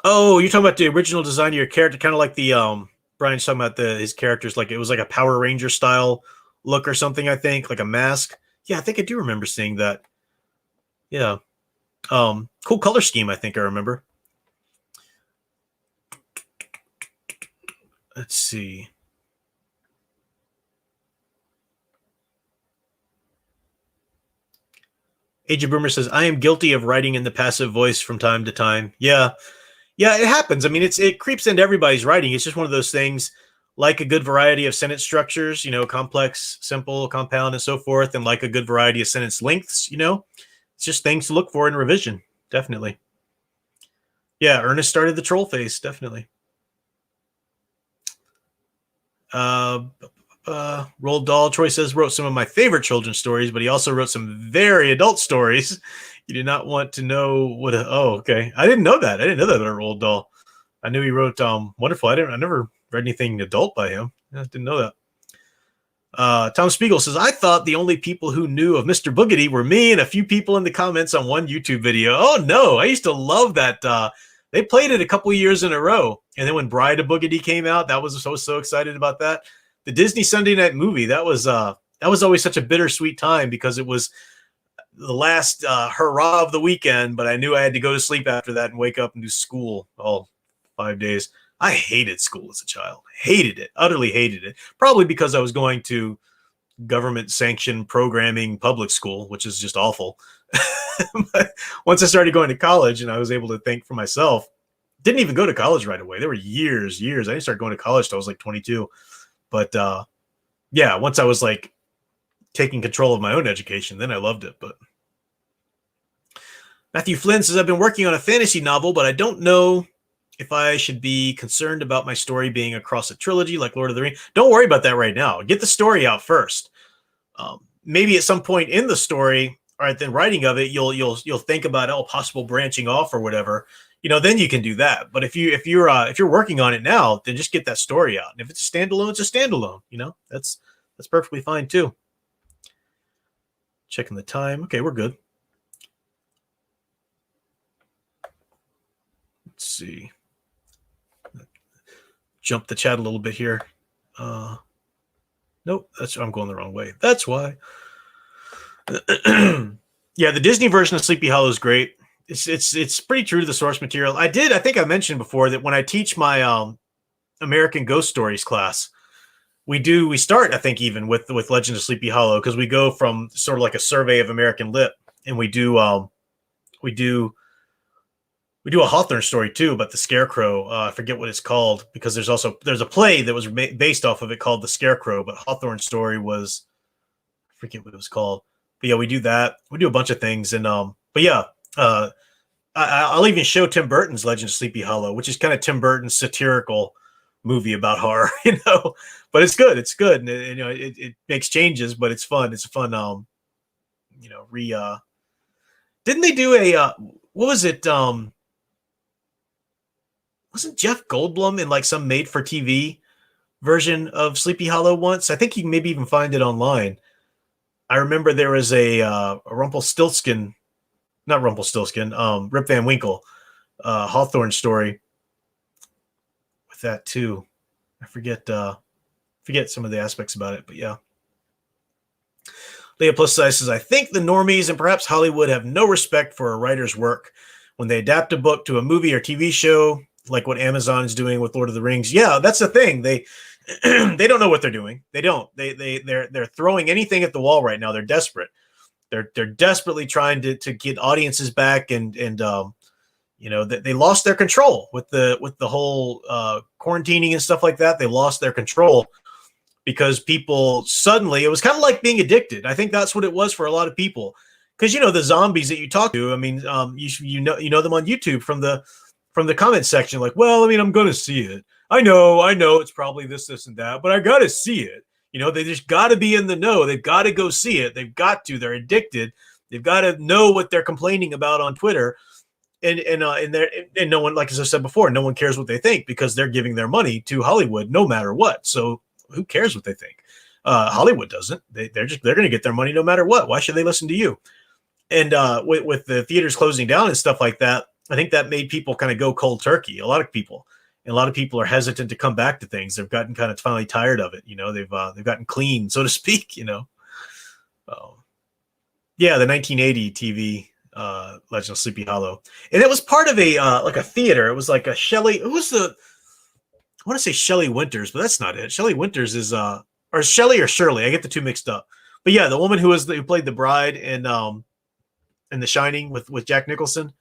Oh, you're talking about the original design of your character, kind of like the Brian's talking about his characters, like it was like a Power Ranger style look or something, I think, like a mask. Yeah, I think I do remember seeing that. Yeah. Cool color scheme, I think I remember. Let's see. Age of Boomer says, I am guilty of writing in the passive voice from time to time. Yeah. Yeah, it happens. I mean, it creeps into everybody's writing. It's just one of those things, like a good variety of sentence structures, you know, complex, simple, compound, and so forth, and like a good variety of sentence lengths, you know. It's just things to look for in revision. Definitely. Yeah, Ernest started the troll face, definitely. Roald Dahl, Troy says, wrote some of my favorite children's stories, but he also wrote some very adult stories. You do not want to know what. Okay. I didn't know that. I didn't know that about Roald Dahl. I knew he wrote wonderful. I never read anything adult by him. I didn't know that. Tom Spiegel says, I thought the only people who knew of Mr. Boogedy were me and a few people in the comments on one YouTube video. Oh no, I used to love that. They played it a couple of years in a row. And then when Bride of Boogedy came out, I was so excited about that. The Disney Sunday Night Movie, that was always such a bittersweet time because it was the last hurrah of the weekend, but I knew I had to go to sleep after that and wake up and do school all 5 days. I hated school as a child. Hated it. Utterly hated it. Probably because I was going to government-sanctioned programming public school, which is just awful. But once I started going to college and I was able to think for myself, didn't even go to college right away. There were years. I didn't start going to college till I was like 22. But yeah, once I was like taking control of my own education, then I loved it. But Matthew Flynn says, I've been working on a fantasy novel, but I don't know if I should be concerned about my story being across a trilogy like Lord of the Rings. Don't worry about that right now. Get the story out first. Maybe at some point in the story or at the writing of it, you'll think about possible branching off or whatever. You know, then you can do that. But if you're working on it now, then just get that story out. And if it's a standalone, it's a standalone. You know, that's perfectly fine too. Checking the time. Okay, we're good. Let's see. Jump the chat a little bit here. Nope, I'm going the wrong way. That's why. Yeah, the Disney version of Sleepy Hollow is great. It's pretty true to the source material. I think I mentioned before that when I teach my American Ghost Stories class, we start, I think, even with Legend of Sleepy Hollow, because we go from sort of like a survey of American lit, and we do a Hawthorne story too, but the Scarecrow. I forget what it's called because there's a play that was based off of it called The Scarecrow, but Hawthorne story was, I forget what it was called. But yeah, we do that. We do a bunch of things, and but yeah, I'll even show Tim Burton's Legend of Sleepy Hollow, which is kind of Tim Burton's satirical movie about horror, but it's good. It's good. And it makes changes, but it's fun. It's a fun, didn't they do what was it? Wasn't Jeff Goldblum in like some made for TV version of Sleepy Hollow once? I think you can maybe even find it online. I remember there was a Rumpelstiltskin, not Rumpelstiltskin, Rip Van Winkle, Hawthorne story with that too. I forget some of the aspects about it, but yeah. Leah Plus Size says, I think the normies and perhaps Hollywood have no respect for a writer's work when they adapt a book to a movie or TV show, like what Amazon is doing with Lord of the Rings. Yeah, that's the thing. They they don't know what they're doing. They don't. They're throwing anything at the wall right now. They're desperate. They're desperately trying to get audiences back, and they lost their control with the whole quarantining and stuff like that. They lost their control because people suddenly, it was kind of like being addicted. I think that's what it was for a lot of people. Because the zombies that you talk to, I mean, you know them on YouTube from the comment section, like, well, I mean, I'm gonna see it. I know it's probably this and that, but I gotta see it. They just gotta be in the know. They've got to go see it. They've got to. They're addicted. They've got to know what they're complaining about on Twitter. And no one, like as I said before, no one cares what they think because they're giving their money to Hollywood no matter what. So who cares what they think? Hollywood doesn't. They're going to get their money no matter what. Why should they listen to you? And with the theaters closing down and stuff like that, I think that made people kind of go cold turkey. A lot of people are hesitant to come back to things. They've gotten kind of finally tired of it. They've gotten clean, so to speak. Yeah, the 1980 TV. Legend of Sleepy Hollow, and it was part of a like a theater. It was like a Shelley. Who was the? I want to say Shelley Winters, but that's not it. Shelley Winters is or Shelley or Shirley. I get the two mixed up. But yeah, the woman who played the bride in The Shining with Jack Nicholson.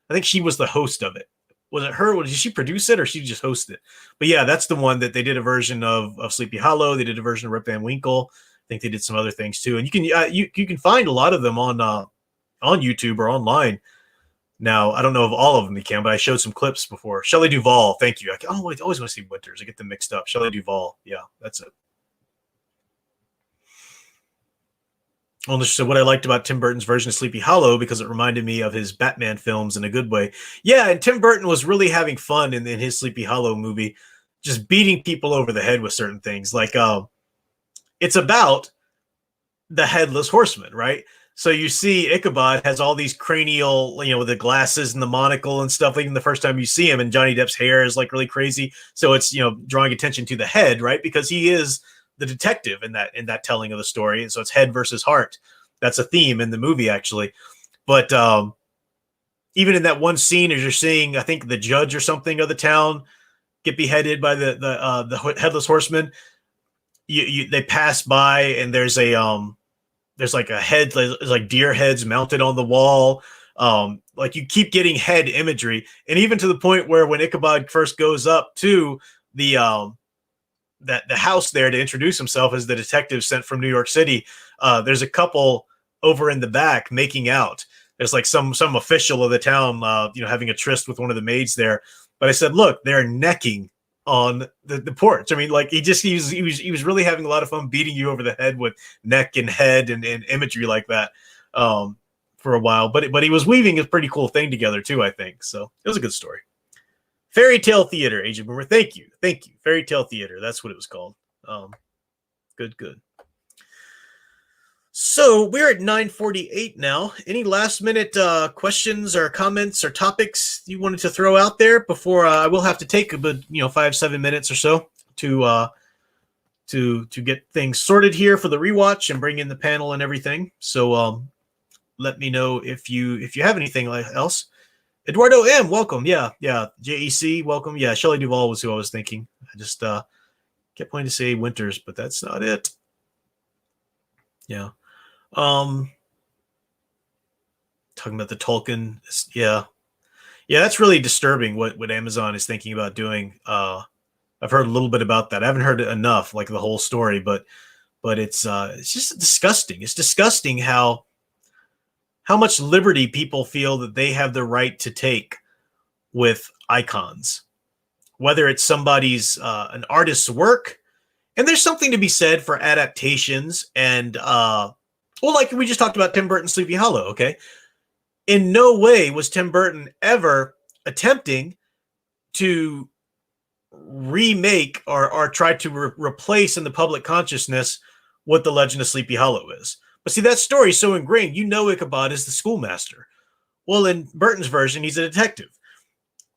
I think she was the host of it. Was it her? Did she produce it or she just host it? But yeah, that's the one that they did a version of Sleepy Hollow. They did a version of Rip Van Winkle. I think they did some other things too. And you can find a lot of them on YouTube or online. Now, I don't know if all of them you can, but I showed some clips before. Shelley Duvall, thank you. I always want to see Winters. I get them mixed up. Shelley Duvall, yeah, that's it. So what I liked about Tim Burton's version of Sleepy Hollow, because it reminded me of his Batman films in a good way. Yeah, and Tim Burton was really having fun in his Sleepy Hollow movie, just beating people over the head with certain things. Like, it's about the Headless Horseman, right? So you see Ichabod has all these cranial, with the glasses and the monocle and stuff, even the first time you see him, and Johnny Depp's hair is like really crazy. So it's, drawing attention to the head, right? Because he is the detective in that telling of the story. And so it's head versus heart. That's a theme in the movie, actually. But even in that one scene, as you're seeing, I think the judge or something of the town get beheaded by the Headless Horseman, they pass by and there's like a head, there's like deer heads mounted on the wall. Like you keep getting head imagery. And even to the point where when Ichabod first goes up to the house there to introduce himself as the detective sent from New York City, there's a couple over in the back making out. There's like some official of the town, having a tryst with one of the maids there. But I said, look, they're necking on the porch. I mean, like he was really having a lot of fun beating you over the head with neck and head and imagery like that for a while. But he was weaving a pretty cool thing together too, I think. So it was a good story. Fairy Tale Theater, Agent Boomer. Thank you. Fairy Tale Theater. That's what it was called. Good. So we're at 9:48 now. Any last minute questions or comments or topics you wanted to throw out there before I will have to take about 5-7 minutes or so to get things sorted here for the rewatch and bring in the panel and everything. So let me know if you have anything else. Eduardo M, welcome. Yeah. JEC, welcome. Yeah, Shelley Duvall was who I was thinking. I just kept wanting to say Winters, but that's not it. Yeah. Talking about the Tolkien. Yeah, that's really disturbing what Amazon is thinking about doing. I've heard a little bit about that. I haven't heard enough, like the whole story, but it's just disgusting. It's disgusting how how much liberty people feel that they have the right to take with icons, whether it's somebody's an artist's work. And there's something to be said for adaptations and well, like we just talked about Tim Burton's Sleepy Hollow. Okay, in no way was Tim Burton ever attempting to remake or try to replace in the public consciousness what the Legend of Sleepy Hollow is. But see, that story is so ingrained. You know, Ichabod is the schoolmaster. Well, in Burton's version, he's a detective.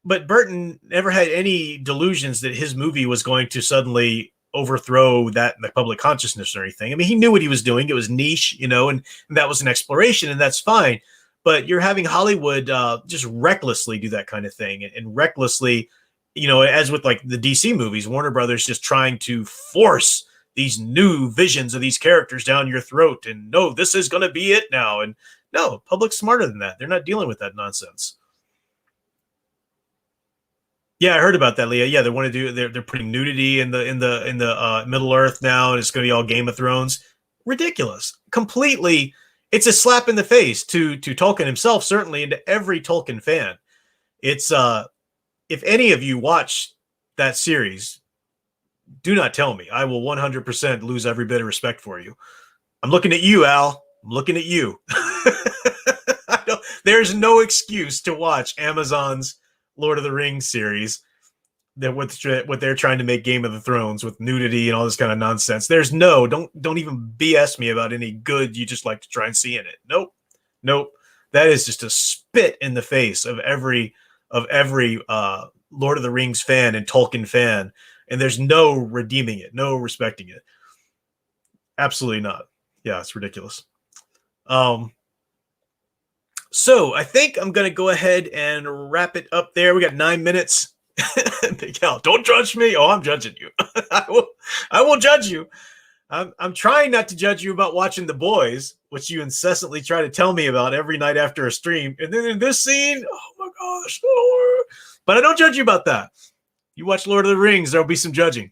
But Burton never had any delusions that his movie was going to suddenly overthrow that in the public consciousness or anything. I mean, he knew what he was doing. It was niche, you know, and that was an exploration, and that's fine. But you're having Hollywood just recklessly do that kind of thing, and recklessly, you know, as with like the DC movies, Warner Brothers just trying to force these new visions of these characters down your throat, and no, this is going to be it now. And no, public's smarter than that. They're not dealing with that nonsense. Yeah, I heard about that, Leah. Yeah, they want to do. They're putting nudity in the Middle Earth now, and it's going to be all Game of Thrones. Ridiculous, completely. It's a slap in the face to Tolkien himself, certainly, and to every Tolkien fan. It's if any of you watch that series, do not tell me. I will 100% lose every bit of respect for you. I'm looking at you, Al. I'm looking at you. There's no excuse to watch Amazon's Lord of the Rings series that what they're trying to make Game of the Thrones with nudity and all this kind of nonsense. There's no don't even BS me about any good you just like to try and see in it. Nope, nope. That is just a spit in the face of every Lord of the Rings fan and Tolkien fan, and there's no redeeming it, no respecting it. Absolutely not. Yeah, it's ridiculous. Um, so I think I'm gonna go ahead and wrap it up there. We got 9 minutes. Big Al, don't judge me. Oh, I'm judging you. I will judge you. I'm trying not to judge you about watching The Boys, which you incessantly try to tell me about every night after a stream. And then in this scene, oh my gosh, Lord. But I don't judge you about that. You watch Lord of the Rings, there'll be some judging,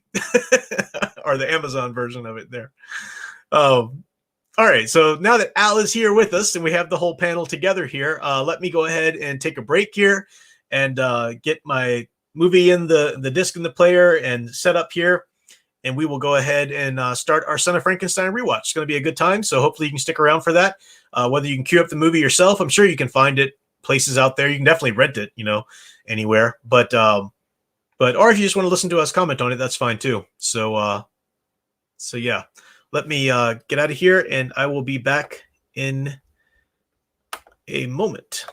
or the Amazon version of it there. Um, all right, so now that Al is here with us and we have the whole panel together here, let me go ahead and take a break here and get my movie in the disc in the player and set up here. And we will go ahead and start our Son of Frankenstein rewatch. It's going to be a good time, so hopefully you can stick around for that. Whether you can queue up the movie yourself, I'm sure you can find it places out there. You can definitely rent it, you know, anywhere. But or if you just want to listen to us comment on it, that's fine too. So yeah, let me get out of here, and I will be back in a moment.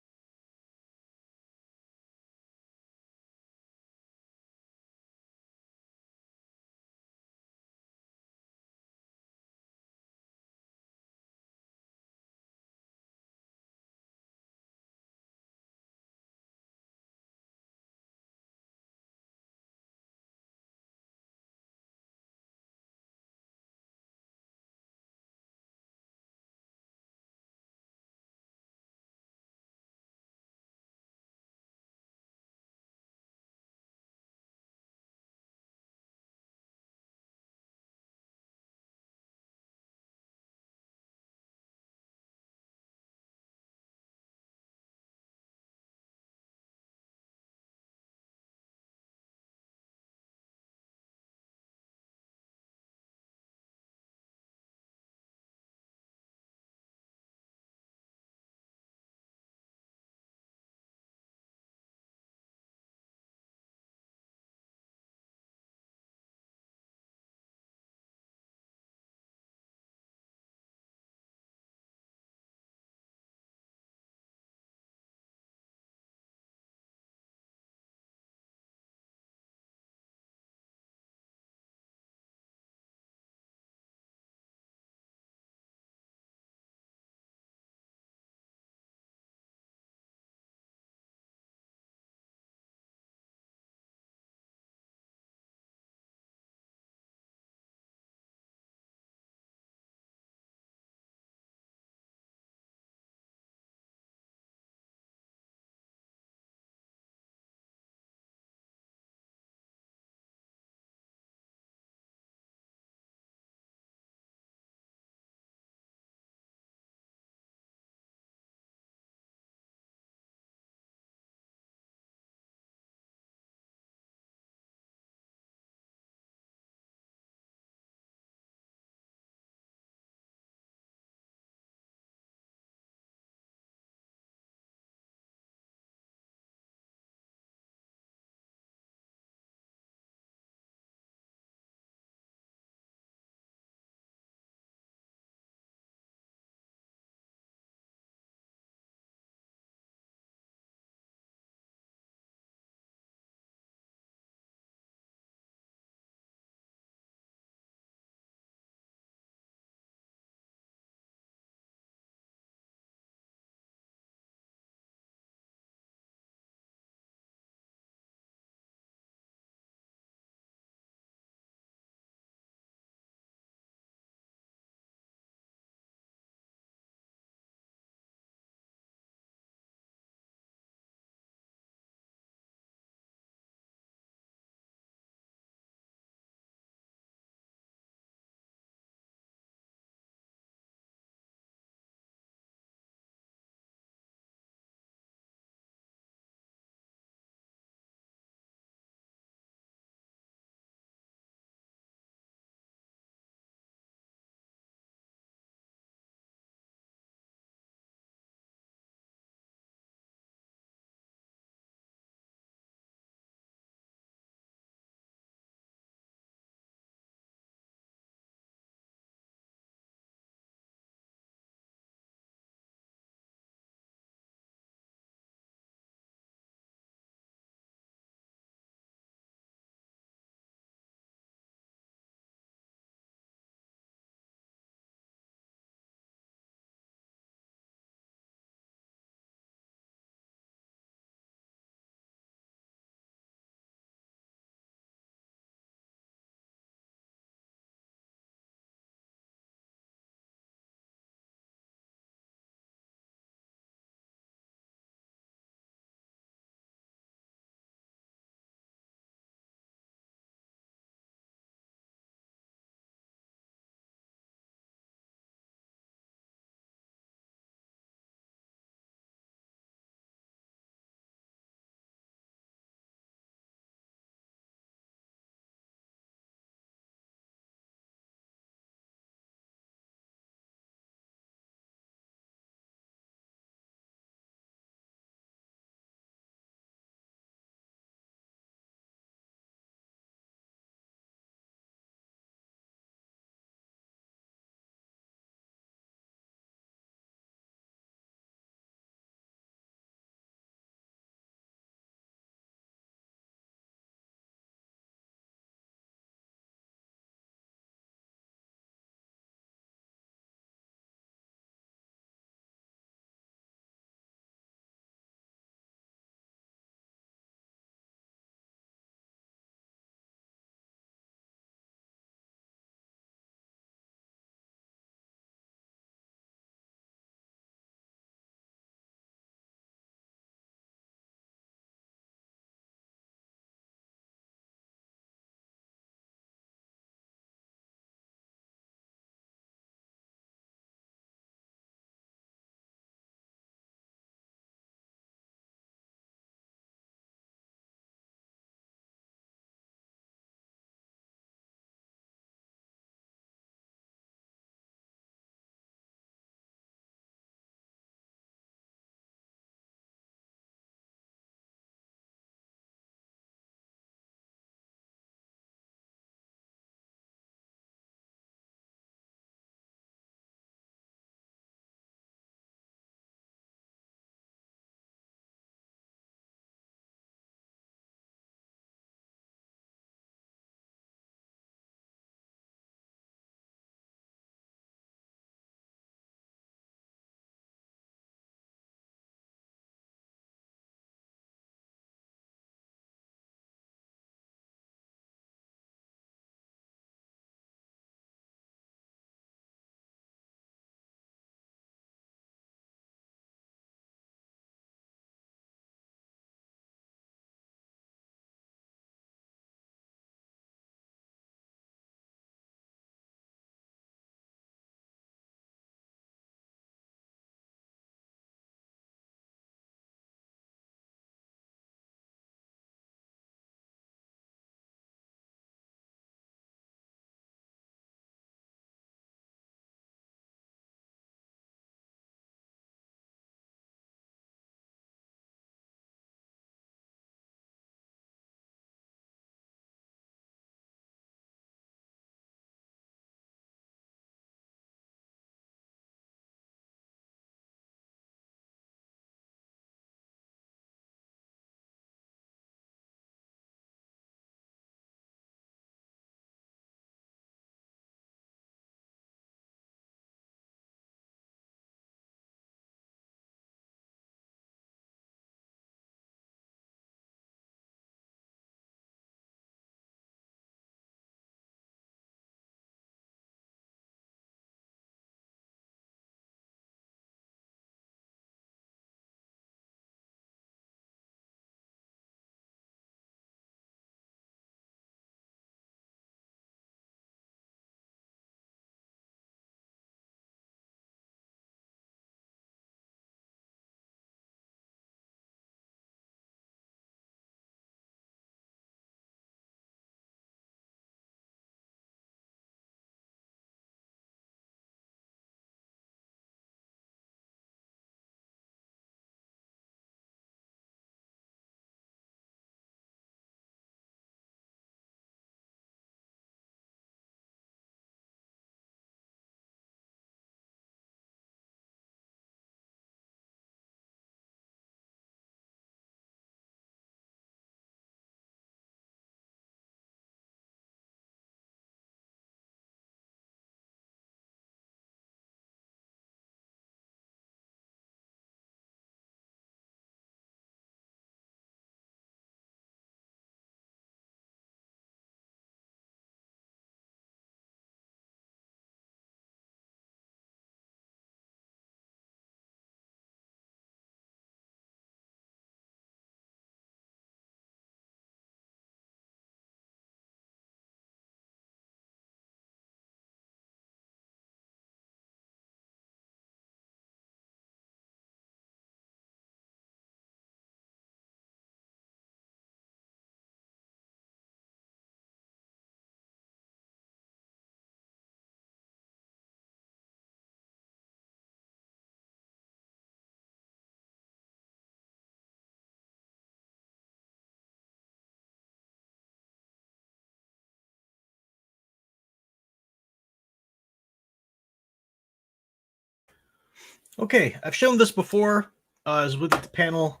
Okay, I've shown this before as with the panel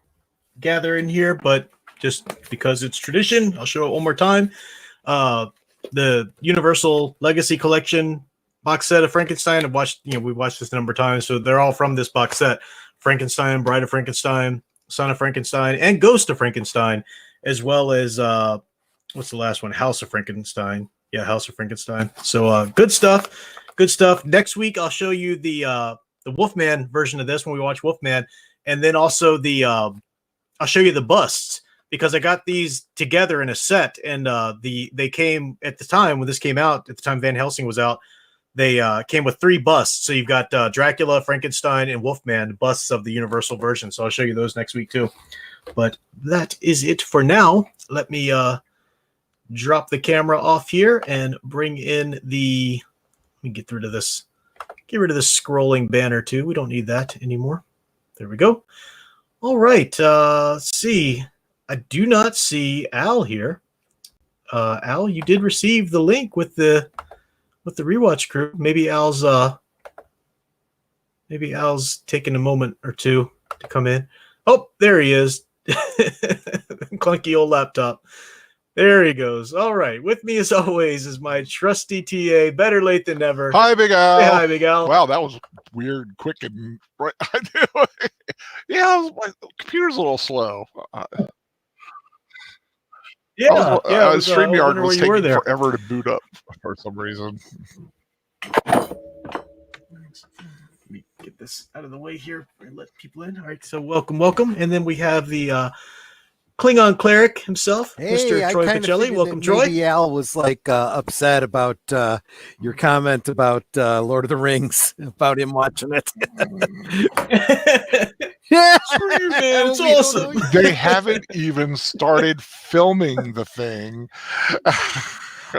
gathering here, but just because it's tradition, I'll show it one more time. The Universal Legacy Collection box set of Frankenstein. We've watched this a number of times, so they're all from this box set. Frankenstein, Bride of Frankenstein, Son of Frankenstein, and Ghost of Frankenstein, as well as what's the last one? House of Frankenstein. Yeah, House of Frankenstein. So good stuff. Good stuff. Next week I'll show you the Wolfman version of this when we watch Wolfman, and then also I'll show you the busts, because I got these together in a set, and they came at the time when this came out. At the time Van Helsing was out, they came with 3 busts. So you've got Dracula, Frankenstein, and Wolfman busts of the Universal version. So I'll show you those next week too. But that is it for now. Let me drop the camera off here and bring in the. Let me get rid of this. Get rid of this scrolling banner too. We don't need that anymore. There we go. All right. Let's see. I do not see Al here. Al, you did receive the link with the rewatch crew. Maybe Al's taking a moment or two to come in. Oh, there he is. Clunky old laptop. There he goes. All right. With me, as always, is my trusty TA. Better late than never. Hi, Big Al. Say hi, Big Al. Wow, that was weird, quick, and right. My computer's a little slow. I StreamYard was taking forever to boot up for some reason. Let me get this out of the way here and let people in. All right, so welcome. And then we have the Klingon cleric himself, Mr. Troy Pacelli. Welcome, Troy. Maybe Al was upset about your comment about Lord of the Rings, about him watching it. Yeah, man, it's awesome. They haven't even started filming the thing.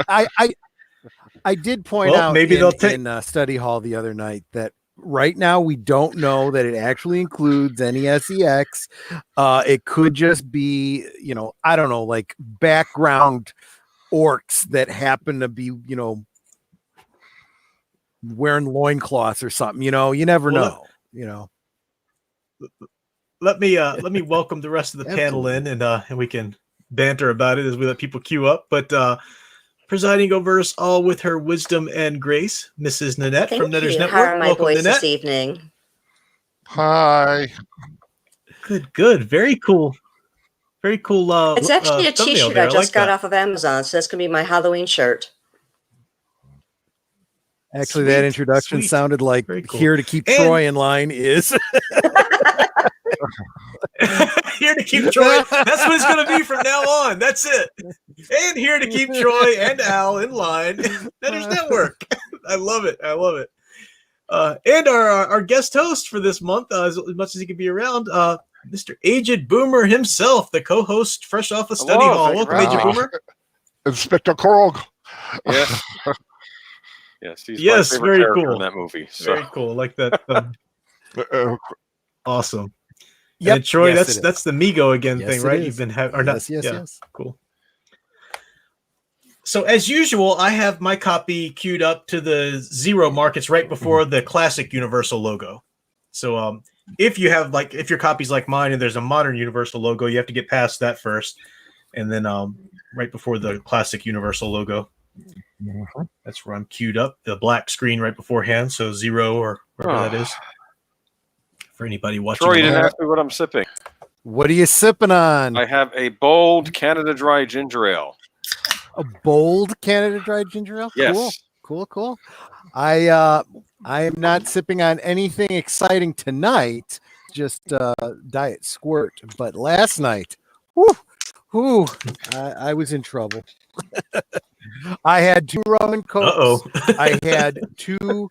I did point out maybe in study hall the other night that right now we don't know that it actually includes any SEX. It could just be, I don't know, like background orcs that happen to be, wearing loincloths or something. You never know. Let me welcome the rest of the panel in, and we can banter about it as we let people queue up. But presiding over us all with her wisdom and grace, Mrs. Nanette from Netter's Network. How are my boys this evening? Hi. Good. Very cool. Very cool. It's actually a T-shirt I just got off of Amazon, so that's going to be my Halloween shirt. Actually, that introduction sounded like cool. Here to keep Troy in line is. Here to keep Troy. That's what it's going to be from now on. That's it. And here to keep Troy and Al in line. Netter's Network. I love it. And our guest host for this month, as much as he can be around, Mr. Aged Boomer himself, the co-host fresh off of study hall. Welcome, Aged Boomer. Inspector Korg. Yes. Yes, very cool in that movie. So. Very cool. Like that. Awesome. Yep. And Troy, that's the Migo again thing, right? You've been having, or not? Yes. Cool. So as usual, I have my copy queued up to the 0 markets right before the classic Universal logo. So if your copy's like mine and there's a modern Universal logo, you have to get past that first, and then right before the classic Universal logo. That's where I'm queued up. The black screen right beforehand, so 0 or whatever that is. For anybody watching. Troy, you didn't ask me what I'm sipping. What are you sipping on? I have a bold Canada Dry ginger ale. A bold Canada Dry ginger ale? Yes. Cool. I am not sipping on anything exciting tonight, just Diet Squirt. But last night, I was in trouble. I had 2 rum and cokes. I had 2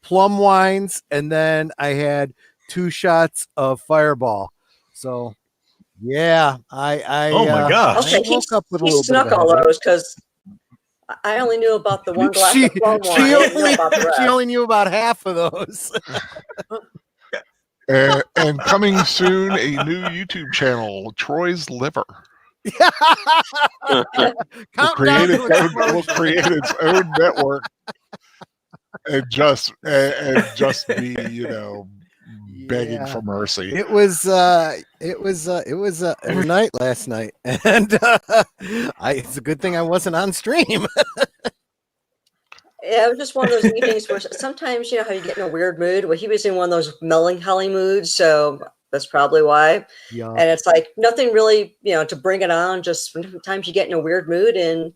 plum wines, and then I had 2 shots of Fireball. So, yeah, I oh my gosh! Okay, he snuck all those because I only knew about the one glass of plum wine. She only knew about half of those. And coming soon, a new YouTube channel, Troy's Liver. Will create its own network and just be, begging for mercy. It was a night last night, and it's a good thing I wasn't on stream. Yeah, it was just one of those evenings where sometimes, you know how you get in a weird mood? Well, he was in one of those melancholy moods, so that's probably why. Yeah. And it's like nothing really, to bring it on. Just sometimes you get in a weird mood, and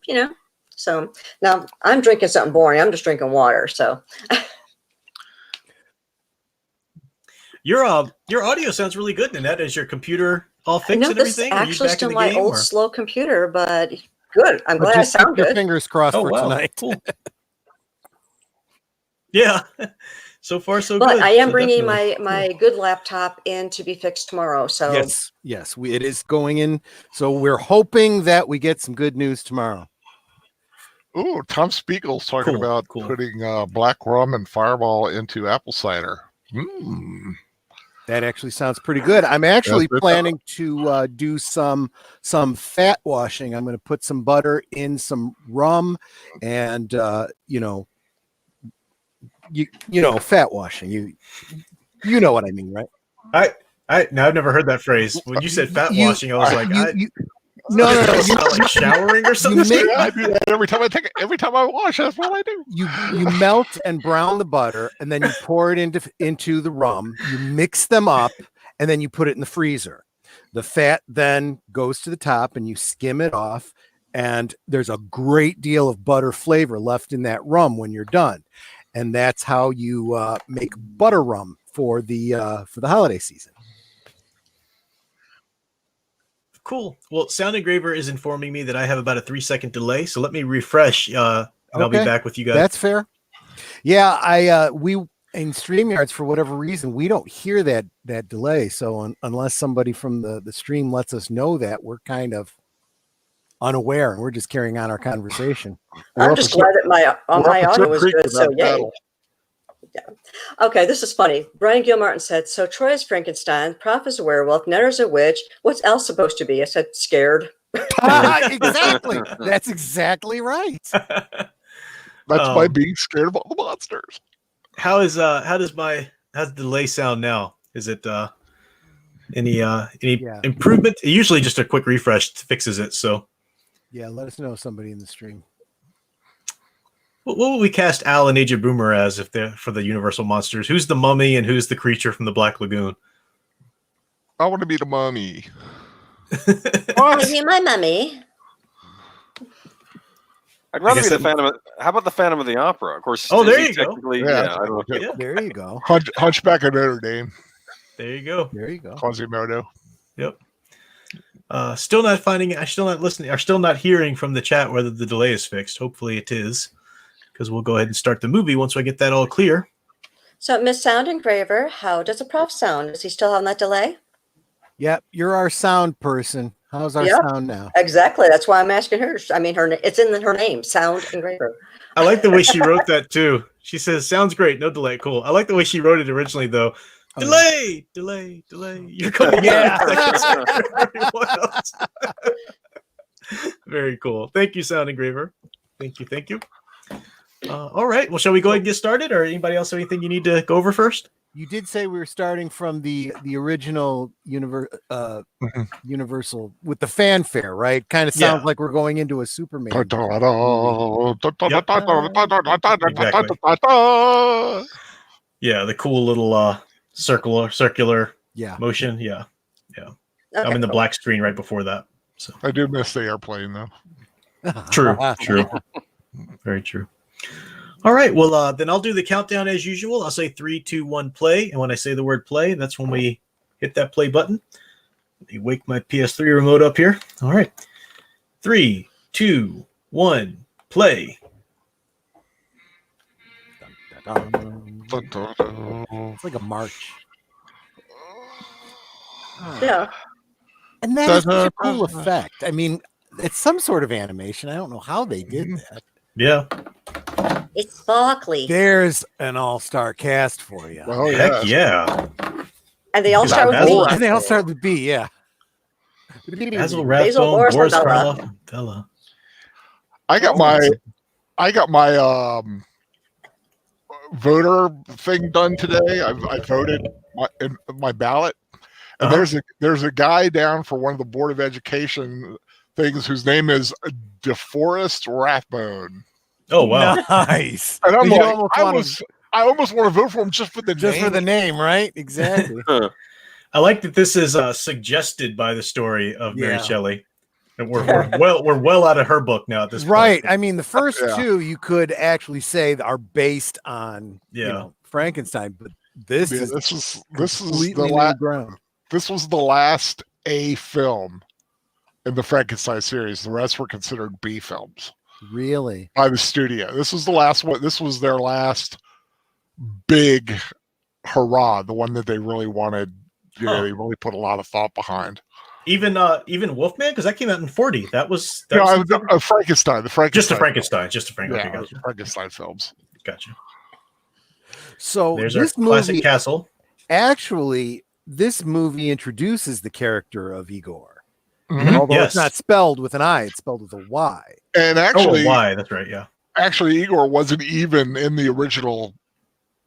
so now I'm drinking something boring. I'm just drinking water. So your audio sounds really good, Nanette. Is your computer all fixed and everything? This is actually still my old slow computer, but good. I'm glad I sound good. Fingers crossed for tonight. Cool. Yeah, so far so good. But I am so bringing my good laptop in to be fixed tomorrow. So yes, it is going in. So we're hoping that we get some good news tomorrow. Ooh, Tom Spiegel's talking about putting black rum and Fireball into apple cider. That actually sounds pretty good. I'm actually planning to do some fat washing. I'm going to put some butter in some rum, and fat washing. You know what I mean, right? Now I've never heard that phrase. When you said fat washing, I was like, no, like showering or something. I do that every time I wash. That's what I do. You melt and brown the butter, and then you pour it into the rum. You mix them up, and then you put it in the freezer. The fat then goes to the top, and you skim it off. And there's a great deal of butter flavor left in that rum when you're done. And that's how you make butter rum for the holiday season. Cool. Well, Sound Engraver is informing me that I have about a 3-second delay, so let me refresh. And I'll be back with you guys. That's fair. Yeah, we in StreamYards, for whatever reason, we don't hear that delay. So unless somebody from the stream lets us know that, we're kind of unaware, and we're just carrying on our conversation. I'm just glad that my audio was good. So yay. Yeah. Okay, this is funny. Brian Gilmartin said, so Troy is Frankenstein, Prof is a werewolf, Netter's a witch. What's else supposed to be? I said, scared. Exactly. That's exactly right. That's by being scared of all the monsters. How's the delay sound now? Is it any improvement? Usually just a quick refresh fixes it. So yeah, let us know, somebody in the stream. What would we cast Al and Agent Boomer as if they're for the Universal monsters? Who's the mummy and who's the creature from the Black Lagoon? I want to be the mummy. Want to be my mummy? I'd rather be the Phantom. How about the Phantom of the Opera? Of course. Oh, there you go. Yeah, there you go. Hunchback of Notre Dame. There you go. Quasimodo. Yep. Still not finding. I'm still not listening. I'm still not hearing from the chat whether the delay is fixed. Hopefully it is, because we'll go ahead and start the movie once I get that all clear. So, Miss Sound Engraver, how does a prof sound? Is he still having that delay? Yep, you're our sound person. How's our sound now? Exactly. That's why I'm asking her. I mean, it's in her name, Sound Engraver. I like the way she wrote that too. She says, "Sounds great, no delay." Cool. I like the way she wrote it originally, though. Delay. You're coming in. Very cool. Thank you, Sound Engraver. Thank you. All right. Well, shall we go ahead and get started, or anybody else have anything you need to go over first? You did say we were starting from the original Universal with the fanfare, right? Kind of sounds like we're going into a Superman. Yeah, the cool little circular motion. Yeah. Okay, I'm in the black screen right before that. So I do miss the airplane though. True. Very true. All right. Well, then I'll do the countdown as usual. I'll say 3, 2, 1, play. And when I say the word play, that's when we hit that play button. Let me wake my PS3 remote up here. All right. 3, 2, 1, play. It's like a march. Yeah. And that is such a cool effect. I mean, it's some sort of animation. I don't know how they did that. Yeah. It's sparkly. There's an all-star cast for you. Oh, heck yeah. And they all start with B. And they all start with B, yeah. Basil Rathbone, Boris Karloff, and Bela. I got my voter thing done today. I voted in my ballot, and there's a guy down for one of the Board of Education things whose name is DeForest Rathbone. Oh wow, nice! And I'm like, I almost want to vote for him just for the name, right? Exactly. I like that this is suggested by the story of Mary Shelley. And we're well out of her book now at this point. Right. I mean, the first two you could actually say are based on Frankenstein, but this is the last ground. This was the last A film in the Frankenstein series. The rest were considered B films. Really? By the studio. This was the last one. This was their last big hurrah, the one that they really wanted. They really put a lot of thought behind. Even Wolfman, because that came out in 40. That was Frankenstein. Just a Frankenstein. Yeah, gotcha. Frankenstein films. Gotcha. So there's this our classic movie, castle. Actually, this movie introduces the character of Igor. Mm-hmm. Although it's not spelled with an I, it's spelled with a Y. And actually, Y. That's right. Yeah. Actually, Igor wasn't even in the original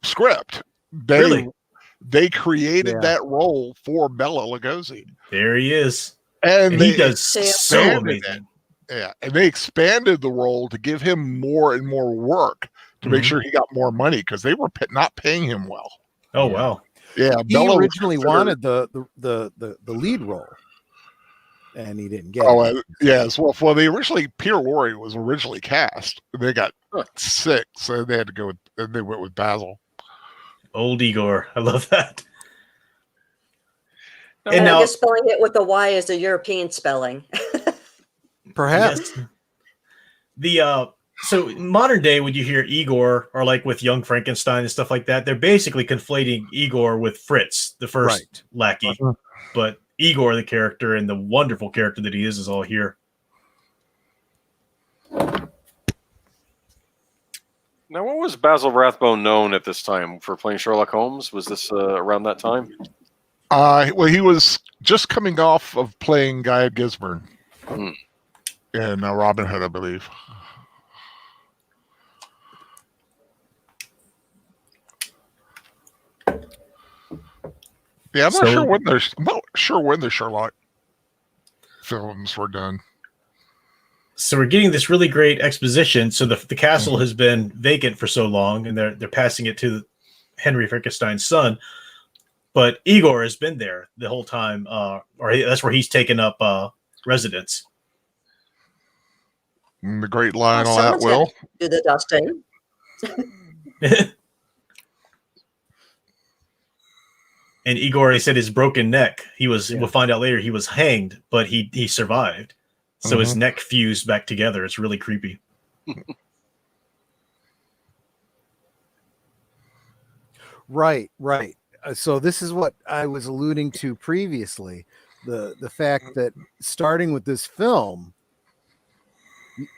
script. They created that role for Bela Lugosi. There he is. And he does so amazing. Yeah. And they expanded the role to give him more and more work to make sure he got more money because they were not paying him well. Oh, wow. Yeah. He originally wanted the lead role. And he didn't get it. Yes. Well, Peter Lorre was originally cast. They got sick, so they had to they went with Basil. Old Igor. I love that. And I guess spelling it with the Y is the European spelling. Perhaps. Yes. So modern day, when you hear Igor or like with Young Frankenstein and stuff like that, they're basically conflating Igor with Fritz, the first lackey. But Igor, the character and the wonderful character that he is all here. Now, what was Basil Rathbone known at this time for playing Sherlock Holmes? Was this around that time? Well, he was just coming off of playing Guy Gisborne in Robin Hood, I believe. Yeah, I'm not sure when the Sherlock films were done. So we're getting this really great exposition. So the castle has been vacant for so long, and they're passing it to Henry Frankenstein's son. But Igor has been there the whole time, or that's where he's taken up residence. And the great Lionel Atwill. Do the dusting. And Igor, he said his broken neck. We'll find out later, he was hanged, but he survived. So his neck fused back together. It's really creepy. Right. So this is what I was alluding to previously. The fact that starting with this film,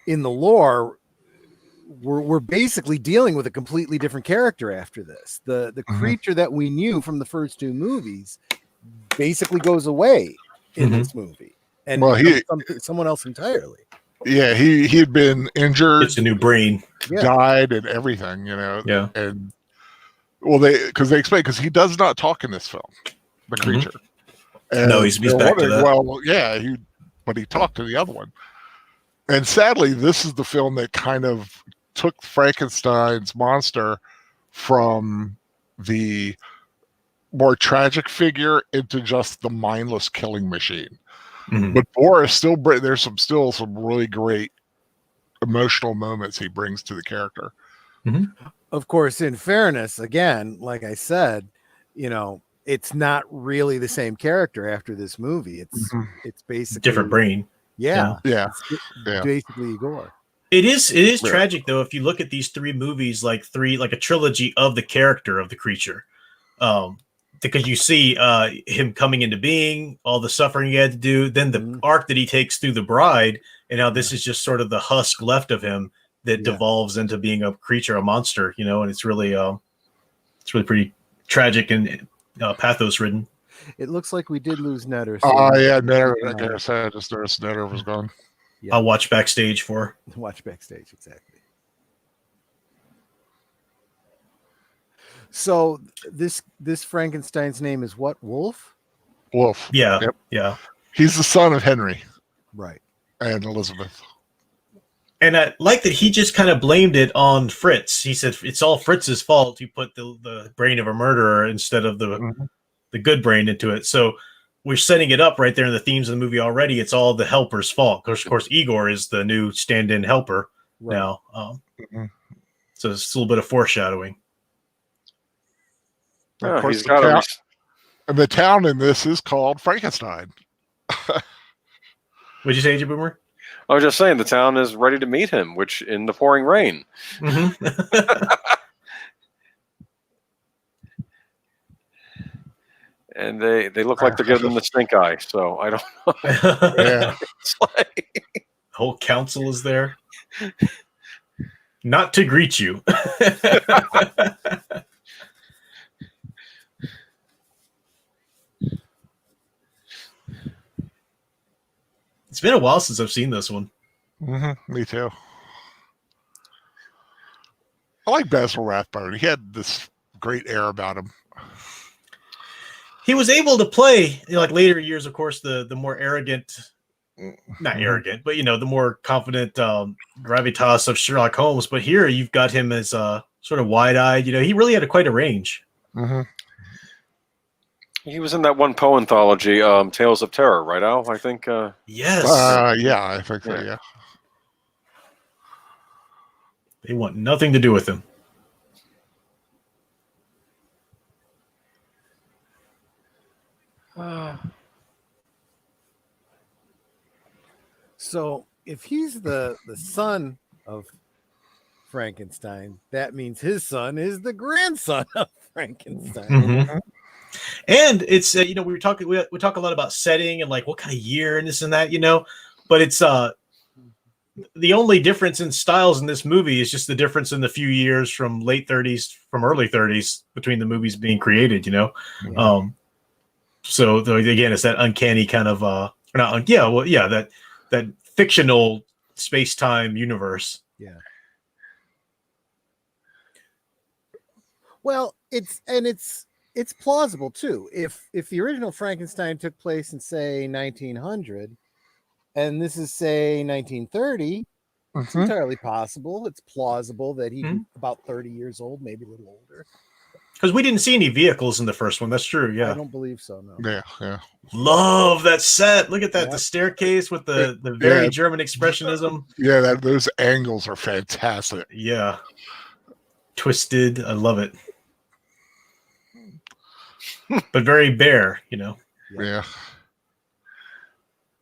in the lore, we're basically dealing with a completely different character after this. The creature that we knew from the first two movies basically goes away in this movie. And someone else entirely. Yeah, he had been injured. It's a new brain. Died and everything, Yeah. And they explain because he does not talk in this film, the creature. And no, he's back to that. Well, yeah, but he talked to the other one. And sadly, this is the film that kind of took Frankenstein's monster from the more tragic figure into just the mindless killing machine. But Boris there's still some really great emotional moments he brings to the character. Of course, in fairness, again, like I said, it's not really the same character after this movie. It's basically different brain. Yeah. It's basically Igor. It is tragic though if you look at these three movies like a trilogy of the character of the creature. Because you see him coming into being, all the suffering he had to do, then the arc that he takes through the bride, and now this is just sort of the husk left of him that devolves into being a creature, a monster, and it's really pretty tragic and pathos ridden. It looks like we did lose Netter. Netter. I guess I just noticed Netter was gone. I'll watch backstage Watch backstage, exactly. So this Frankenstein's name is what? Wolf? Wolf. Yeah. Yep. Yeah. He's the son of Henry. Right. And Elizabeth. And I like that he just kind of blamed it on Fritz. He said it's all Fritz's fault. He put the brain of a murderer instead of the good brain into it. So we're setting it up right there in the themes of the movie already. It's all the helper's fault. Of course, Igor is the new stand-in helper now. So it's a little bit of foreshadowing. Of course, he's got and the town in this is called Frankenstein. What'd you say, Agent Boomer? I was just saying the town is ready to meet him, which in the pouring rain. And they look like they're giving him the stink eye, so I don't know. Yeah. It's like... Whole council is there. Not to greet you. It's been a while since I've seen this one. Me too. I like Basil Rathbone. He had this great air about him. He was able to play, like later years, of course, the more arrogant, not arrogant, but the more confident gravitas of Sherlock Holmes. But here you've got him as sort of wide-eyed. He really had quite a range. He was in that one Poe anthology, Tales of Terror, right, Al? I think. Yes. Yeah, I think so. Yeah. They want nothing to do with him. So if he's the son of Frankenstein, that means his son is the grandson of Frankenstein. And it's we talk a lot about setting and like what kind of year and this and that, but it's the only difference in styles in this movie is just the difference in the few years from late 30s from early 30s between the movies being created, so again, it's that uncanny kind of that fictional space-time universe. Yeah. Well, it's plausible too. If the original Frankenstein took place in say 1900, and this is say 1930, it's entirely possible. It's plausible that he's about 30 years old, maybe a little older. Because we didn't see any vehicles in the first one. That's true. Yeah, I don't believe so. No. Yeah. Love that set. Look at that. The staircase with the very German expressionism. Yeah, those angles are fantastic. Yeah. Twisted. I love it. But very bare, Yeah.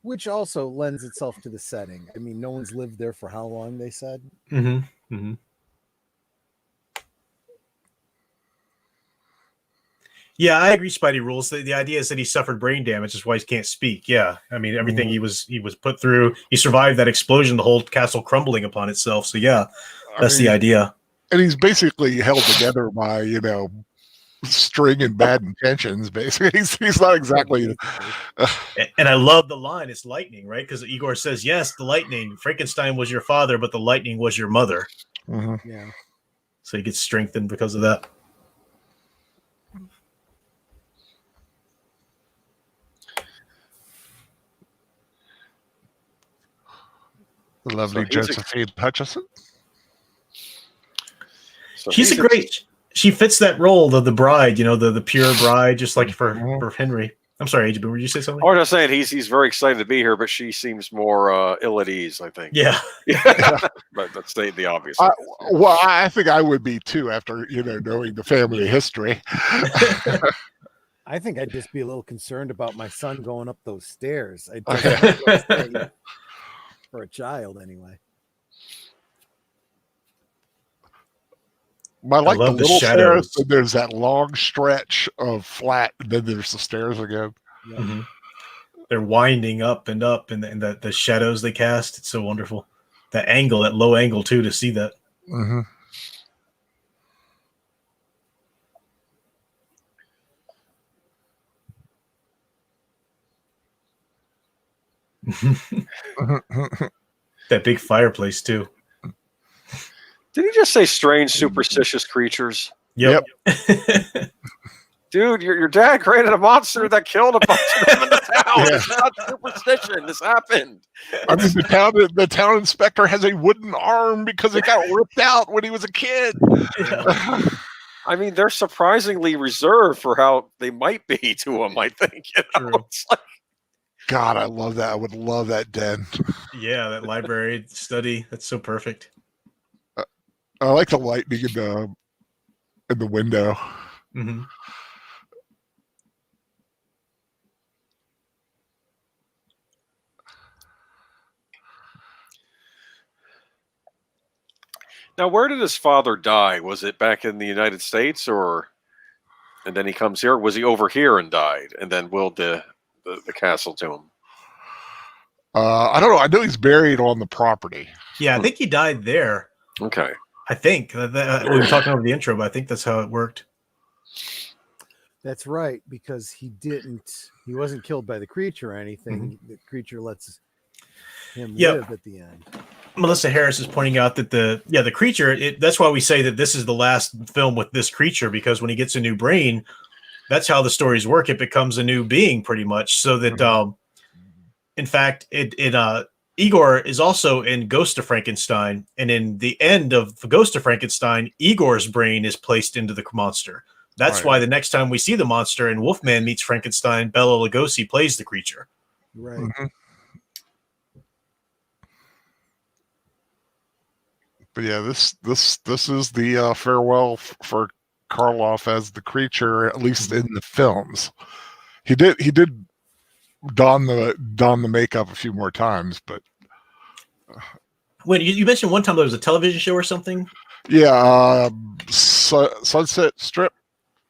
Which also lends itself to the setting. I mean, no one's lived there for how long, they said? Yeah, I agree. Spidey rules. The idea is that he suffered brain damage, is why he can't speak. Yeah, I mean everything he was put through. He survived that explosion, the whole castle crumbling upon itself. So yeah, that's the idea. And he's basically held together by string and bad intentions. Basically, he's not exactly. And I love the line. It's lightning, right? Because Igor says, "Yes, the lightning. Frankenstein was your father, but the lightning was your mother." Yeah. So he gets strengthened because of that. The lovely Josephine Hutchison. So she's a great. She fits that role of the bride, the pure bride, just like for Henry. I'm sorry, Agent, would you say something? I was just saying he's very excited to be here, but she seems more ill at ease, I think. Yeah. But that's the obvious. Well, I think I would be too after knowing the family history. I think I'd just be a little concerned about my son going up those stairs. For a child, anyway. I like the little shadows. stairs, and there's that long stretch of flat, and then there's the stairs again. They're winding up and up, and the shadows they cast. It's so wonderful. That angle, that low angle too, to see that. That big fireplace too. Did he just say strange, superstitious creatures? Yep. Dude, your dad created a monster that killed a bunch of them in the town. Yeah. It's not superstition. This happened. I mean, the town inspector has a wooden arm because it got ripped out when he was a kid. Yeah. I mean, they're surprisingly reserved for how they might be to him, I think. True. It's like, God, I love that. I would love that den. Yeah, that library study. That's so perfect. I like the lightning in the window. Mm-hmm. now, where did his father die? Was it back in the United States, and then he comes here? Was he over here and died, and then willed the castle to him? I don't know. I know he's buried on the property. Yeah, I think he died there. Okay. I think we were talking over the intro, but I think that's how it worked. That's right, because he wasn't killed by the creature or anything. Mm-hmm. The creature lets him Yep. live at the end. Melissa Harris is pointing out that the creature, that's why we say that this is the last film with this creature, because when he gets a new brain, that's how the stories work. It becomes a new being pretty much. So that, in fact, Igor is also in Ghost of Frankenstein. And in the end of Ghost of Frankenstein, Igor's brain is placed into the monster. That's why the next time we see the monster in Wolfman Meets Frankenstein, Bela Lugosi plays the creature. Right. Mm-hmm. But yeah, this is the farewell for Karloff as the creature, at least in the films. He did don the makeup a few more times, but Wait, you mentioned one time there was a television show or something? yeah, Sunset Strip,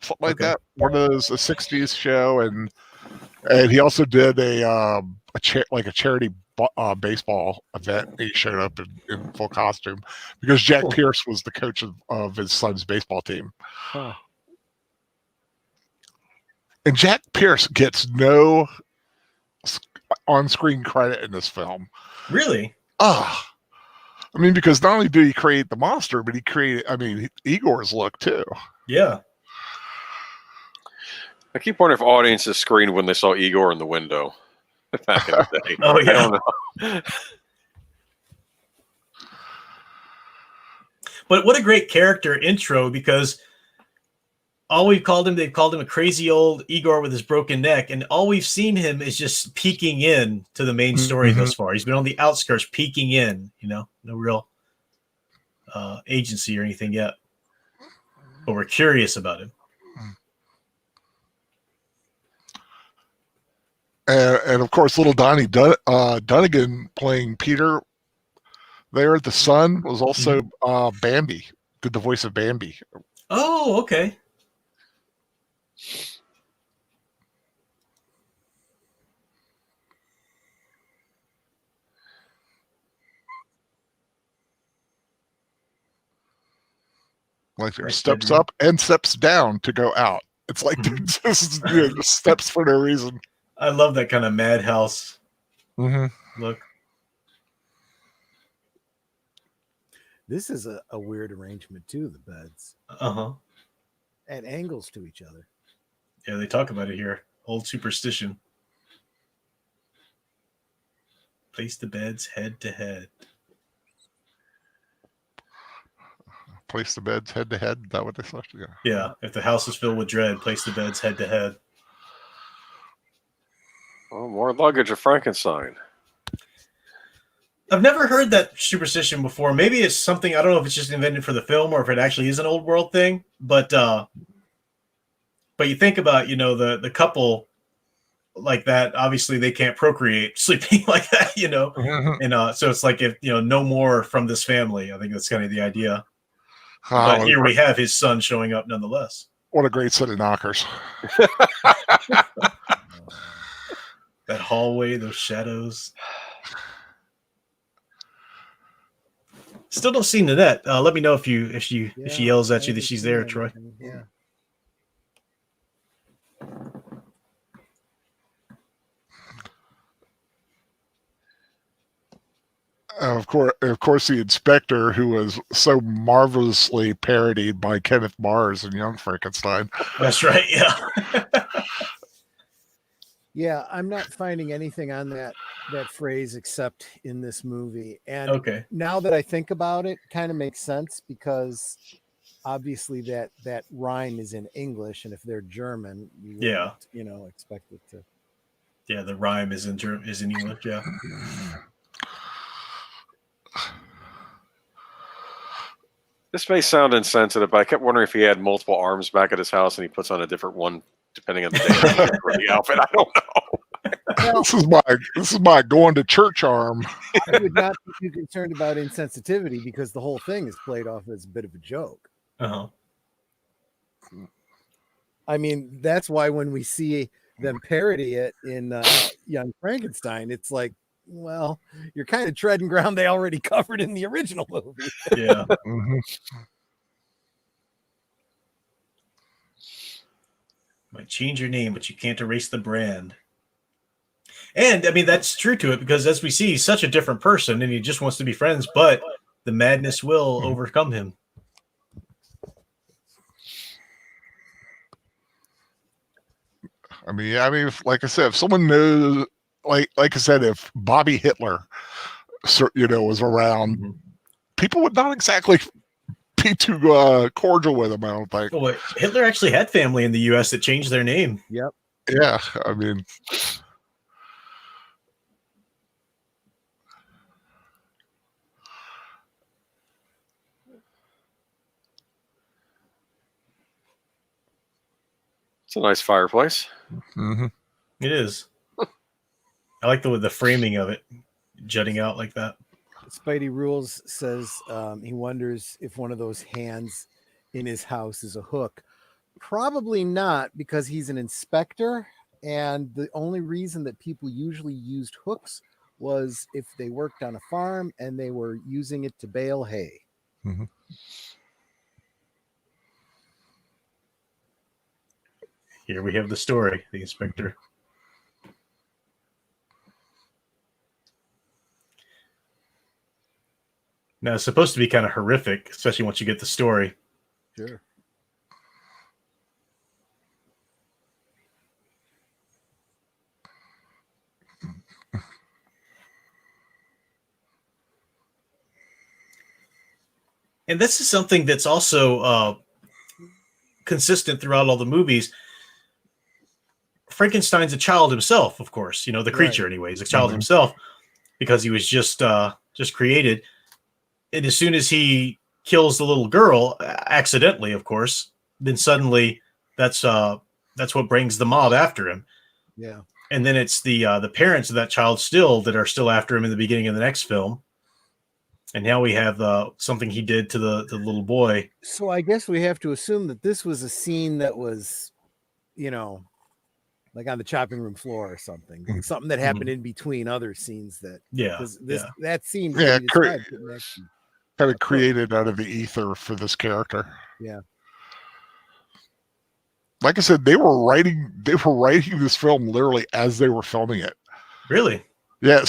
something like Okay. that. One of those, a '60s show, and he also did a charity baseball event. He showed up in full costume because Jack Pierce was the coach of his son's baseball team. Huh. And Jack Pierce gets no on-screen credit in this film. Really? I mean, because not only did he create the monster, but he created, Igor's look too. Yeah. I keep wondering if audiences screamed when they saw Igor in the window back in the day. Oh, yeah. I don't know. But what a great character intro, because they've called him a crazy old Igor with his broken neck, and all we've seen him is just peeking in to the main story thus far. He's been on the outskirts peeking in, no real agency or anything yet. But we're curious about him. And of course, little Donnie Dunnigan playing Peter there, the son, was also Bambi, did the voice of Bambi. Oh, okay. Like there steps up and steps down to go out. It's like just steps for no reason. I love that kind of madhouse look. This is a weird arrangement too, the beds. At angles to each other. Yeah, they talk about it here. Old superstition. Place the beds head to head. Place the beds head to head. Is that what they said? Yeah. If the house is filled with dread, place the beds head to head. Oh, more luggage of Frankenstein. I've never heard that superstition before. Maybe it's something, I don't know if it's just invented for the film or if it actually is an old world thing. But you think about, the couple like that, obviously they can't procreate sleeping like that, And so it's like, if, no more from this family. I think that's kind of the idea. But here we have his son showing up nonetheless. What a great set of knockers. That hallway, those shadows. Still don't see Nanette. Let me know if she yells at you that she's there, Troy. Yeah. Of course, the inspector, who was so marvelously parodied by Kenneth Mars in Young Frankenstein. That's right. Yeah. Yeah, I'm not finding anything on that phrase except in this movie. And Okay. now that I think about it, kind of makes sense because obviously that rhyme is in English, and if they're German, you wouldn't, expect it to. Yeah, the rhyme is in English. Yeah. This may sound insensitive, but I kept wondering if he had multiple arms back at his house and he puts on a different one depending on the day or the outfit. I don't know. This is my going to church arm. I would not be too concerned about insensitivity because the whole thing is played off as a bit of a joke. Uh-huh. I mean, that's why when we see them parody it in Young Frankenstein, it's like, well, you're kind of treading ground they already covered in the original movie. Yeah. Mm-hmm. Might change your name, but you can't erase the brand. And I mean, that's true to it because as we see, he's such a different person and he just wants to be friends, but the madness will overcome him. I mean, like I said, if someone knows, like I said, if Bobby Hitler, was around, people would not exactly be too cordial with him. I don't think. Oh, Hitler actually had family in the U.S. that changed their name. Yep. Yeah, I mean. It's a nice fireplace. Mm-hmm. It is. I like the framing of it, jutting out like that. Spidey Rules says he wonders if one of those hands in his house is a hook. Probably not, because he's an inspector, and the only reason that people usually used hooks was if they worked on a farm and they were using it to bale hay. Mm-hmm. Here we have the story, the inspector. Now, it's supposed to be kind of horrific, especially once you get the story. Sure. And this is something that's also consistent throughout all the movies. Frankenstein's a child himself, of course. The creature, anyway. He's a child himself because he was just created. And as soon as he kills the little girl, accidentally, of course, then suddenly that's what brings the mob after him. Yeah. And then it's the parents of that child still that are still after him in the beginning of the next film. And now we have something he did to the little boy. So I guess we have to assume that this was a scene that was, like on the chopping room floor or something. Mm-hmm. Something that happened in between other scenes that. That scene. Yeah, kind of created out of the ether for this character. Yeah. Like I said, they were writing this film literally as they were filming it. Really? Yeah.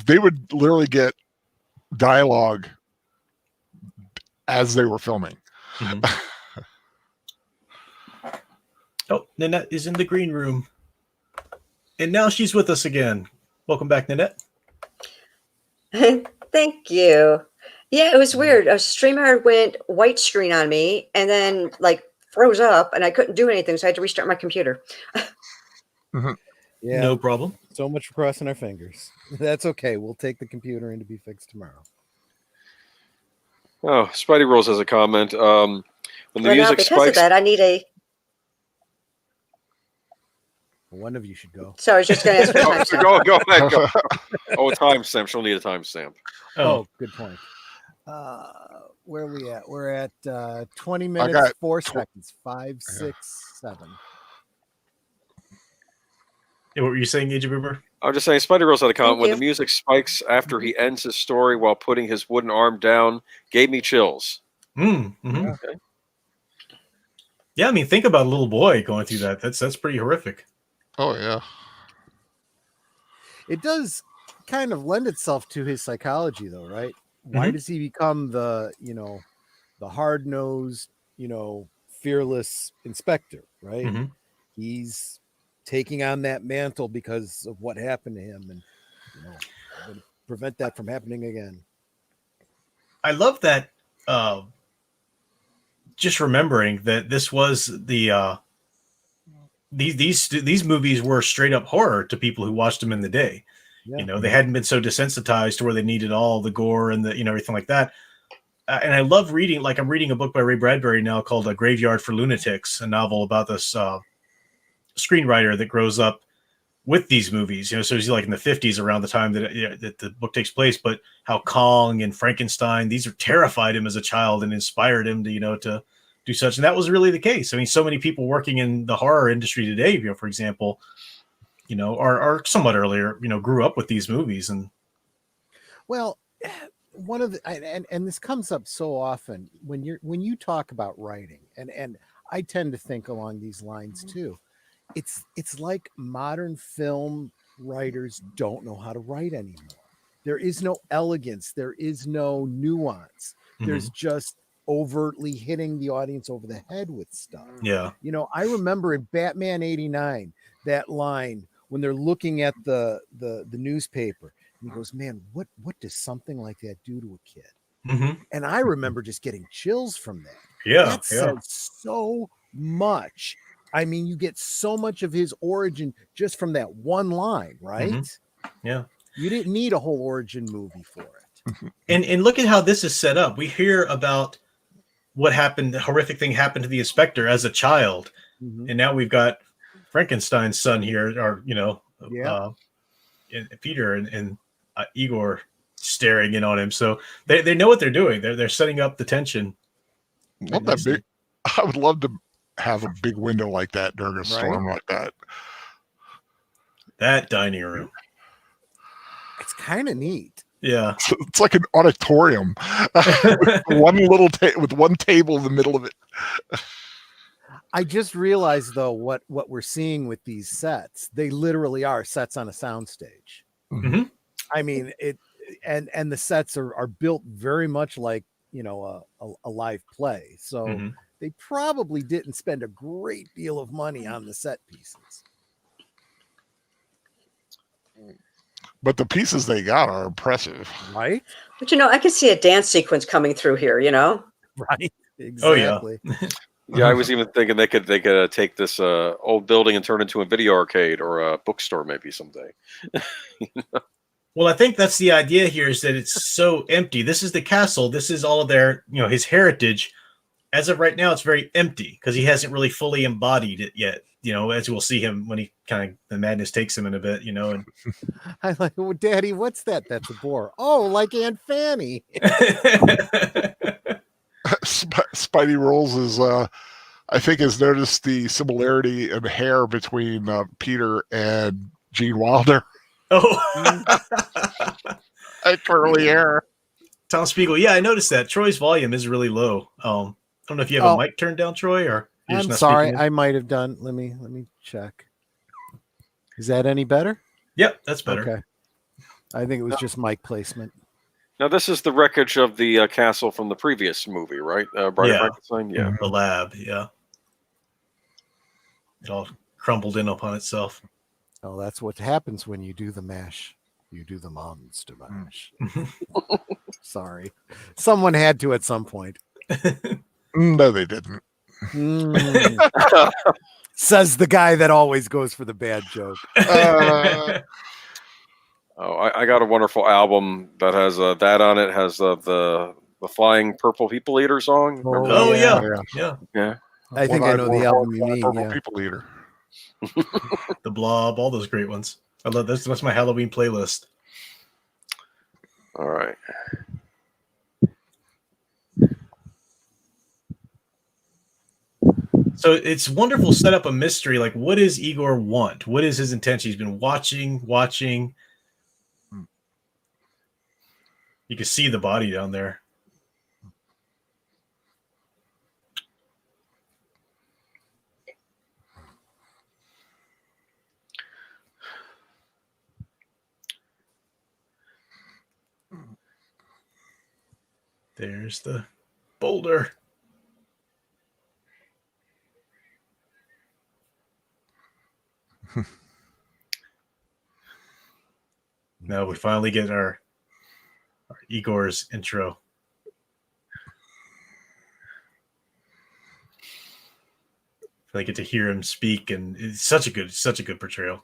They would literally get dialogue as they were filming. Mm-hmm. Oh, Nanette is in the green room. And now she's with us again. Welcome back, Nanette. Thank you. Yeah, it was weird. StreamYard went white screen on me and then froze up and I couldn't do anything. So I had to restart my computer. Yeah. No problem. So much for crossing our fingers. That's okay. We'll take the computer in to be fixed tomorrow. Oh, Spidey Rules has a comment. When the music because spikes, of that, I need a. One of you should go. So I was just going to ask for time. Go ahead. Go. Oh, a timestamp. She'll need a timestamp. Oh, good point. Where are we at? We're at 20 minutes, 4 seconds. 5, 6, 7. Yeah, what were you saying, Agent Boomer? I was just saying, Spidey Rules had a comment. When the music spikes after he ends his story while putting his wooden arm down, gave me chills. Mm-hmm. Yeah. Okay. Yeah, I mean, think about a little boy going through that. That's pretty horrific. Oh yeah. It does kind of lend itself to his psychology, though, right? Why does he become the hard-nosed, fearless inspector, right? He's taking on that mantle because of what happened to him, and I'm going to prevent that from happening again. I love that. Just remembering that this was the these movies were straight up horror to people who watched them in the day. Yeah. They hadn't been so desensitized to where they needed all the gore and the everything like that. And I love reading. Like, I'm reading a book by Ray Bradbury now called "A Graveyard for Lunatics," a novel about this screenwriter that grows up with these movies. So he's like in the 50s, around the time that the book takes place. But how Kong and Frankenstein, these are terrified him as a child and inspired him to to do such. And that was really the case. I mean, so many people working in the horror industry today, for example, are somewhat earlier, grew up with these movies. And well, one of the and this comes up so often when you talk about writing, and I tend to think along these lines too. It's like modern film writers don't know how to write anymore. There is no elegance, there is no nuance. There's just overtly hitting the audience over the head with stuff. Yeah. I remember in Batman 89, that line when they're looking at the newspaper, and he goes, "Man, what does something like that do to a kid?" And I remember just getting chills from that. That says so much. I mean, you get so much of his origin just from that one line, right? Yeah. You didn't need a whole origin movie for it. And look at how this is set up. We hear about what happened, the horrific thing happened to the inspector as a child. And now we've got Frankenstein's son here, or, Peter and Igor staring in on him. So they know what they're doing. They're setting up the tension. Not that big. I would love to have a big window like that during a storm like that. That dining room. It's kind of neat. Yeah. It's like an auditorium with one table in the middle of it. I just realized, though, what we're seeing with these sets. They literally are sets on a soundstage. I mean, and the sets are built very much like, a live play. So they probably didn't spend a great deal of money on the set pieces. But the pieces they got are impressive. Right? But, I can see a dance sequence coming through here, Right. Exactly. Oh, yeah. Yeah, I was even thinking they could take this old building and turn it into a video arcade or a bookstore maybe someday. Well, I think that's the idea here, is that it's so empty. This is the castle. This is all of their, his heritage. As of right now, it's very empty because he hasn't really fully embodied it yet. As we'll see him when the madness takes him in a bit, and I like, well, Daddy, what's that? That's a boar. Oh, like Aunt Fanny. Spidey Rolls I think has noticed the similarity in hair between Peter and Gene Wilder. Oh, curly hair. Tom Spiegel. Yeah, I noticed that. Troy's volume is really low. I don't know if you have a mic turned down, Troy, or I'm sorry, I might have done. Let me check. Is that any better? Yep, that's better. Okay. I think it was just mic placement. Now, this is the wreckage of the castle from the previous movie, right? Bride of Frankenstein? Yeah. The lab, yeah. It all crumbled in upon itself. Oh, that's what happens when you do the mash. You do the monster mash. Sorry. Someone had to at some point. No, they didn't. Says the guy that always goes for the bad joke. I got a wonderful album that has that on it. Has the Flying Purple People Eater song. Oh yeah. I think I know the album you mean. Purple People Eater. The Blob, all those great ones. I love this. That's my Halloween playlist. All right. So it's wonderful. Set up a mystery. Like, what does Igor want? What is his intention? He's been watching. You can see the body down there. There's the boulder. Now we finally get our Igor's intro. I get to hear him speak, and it's such a good portrayal.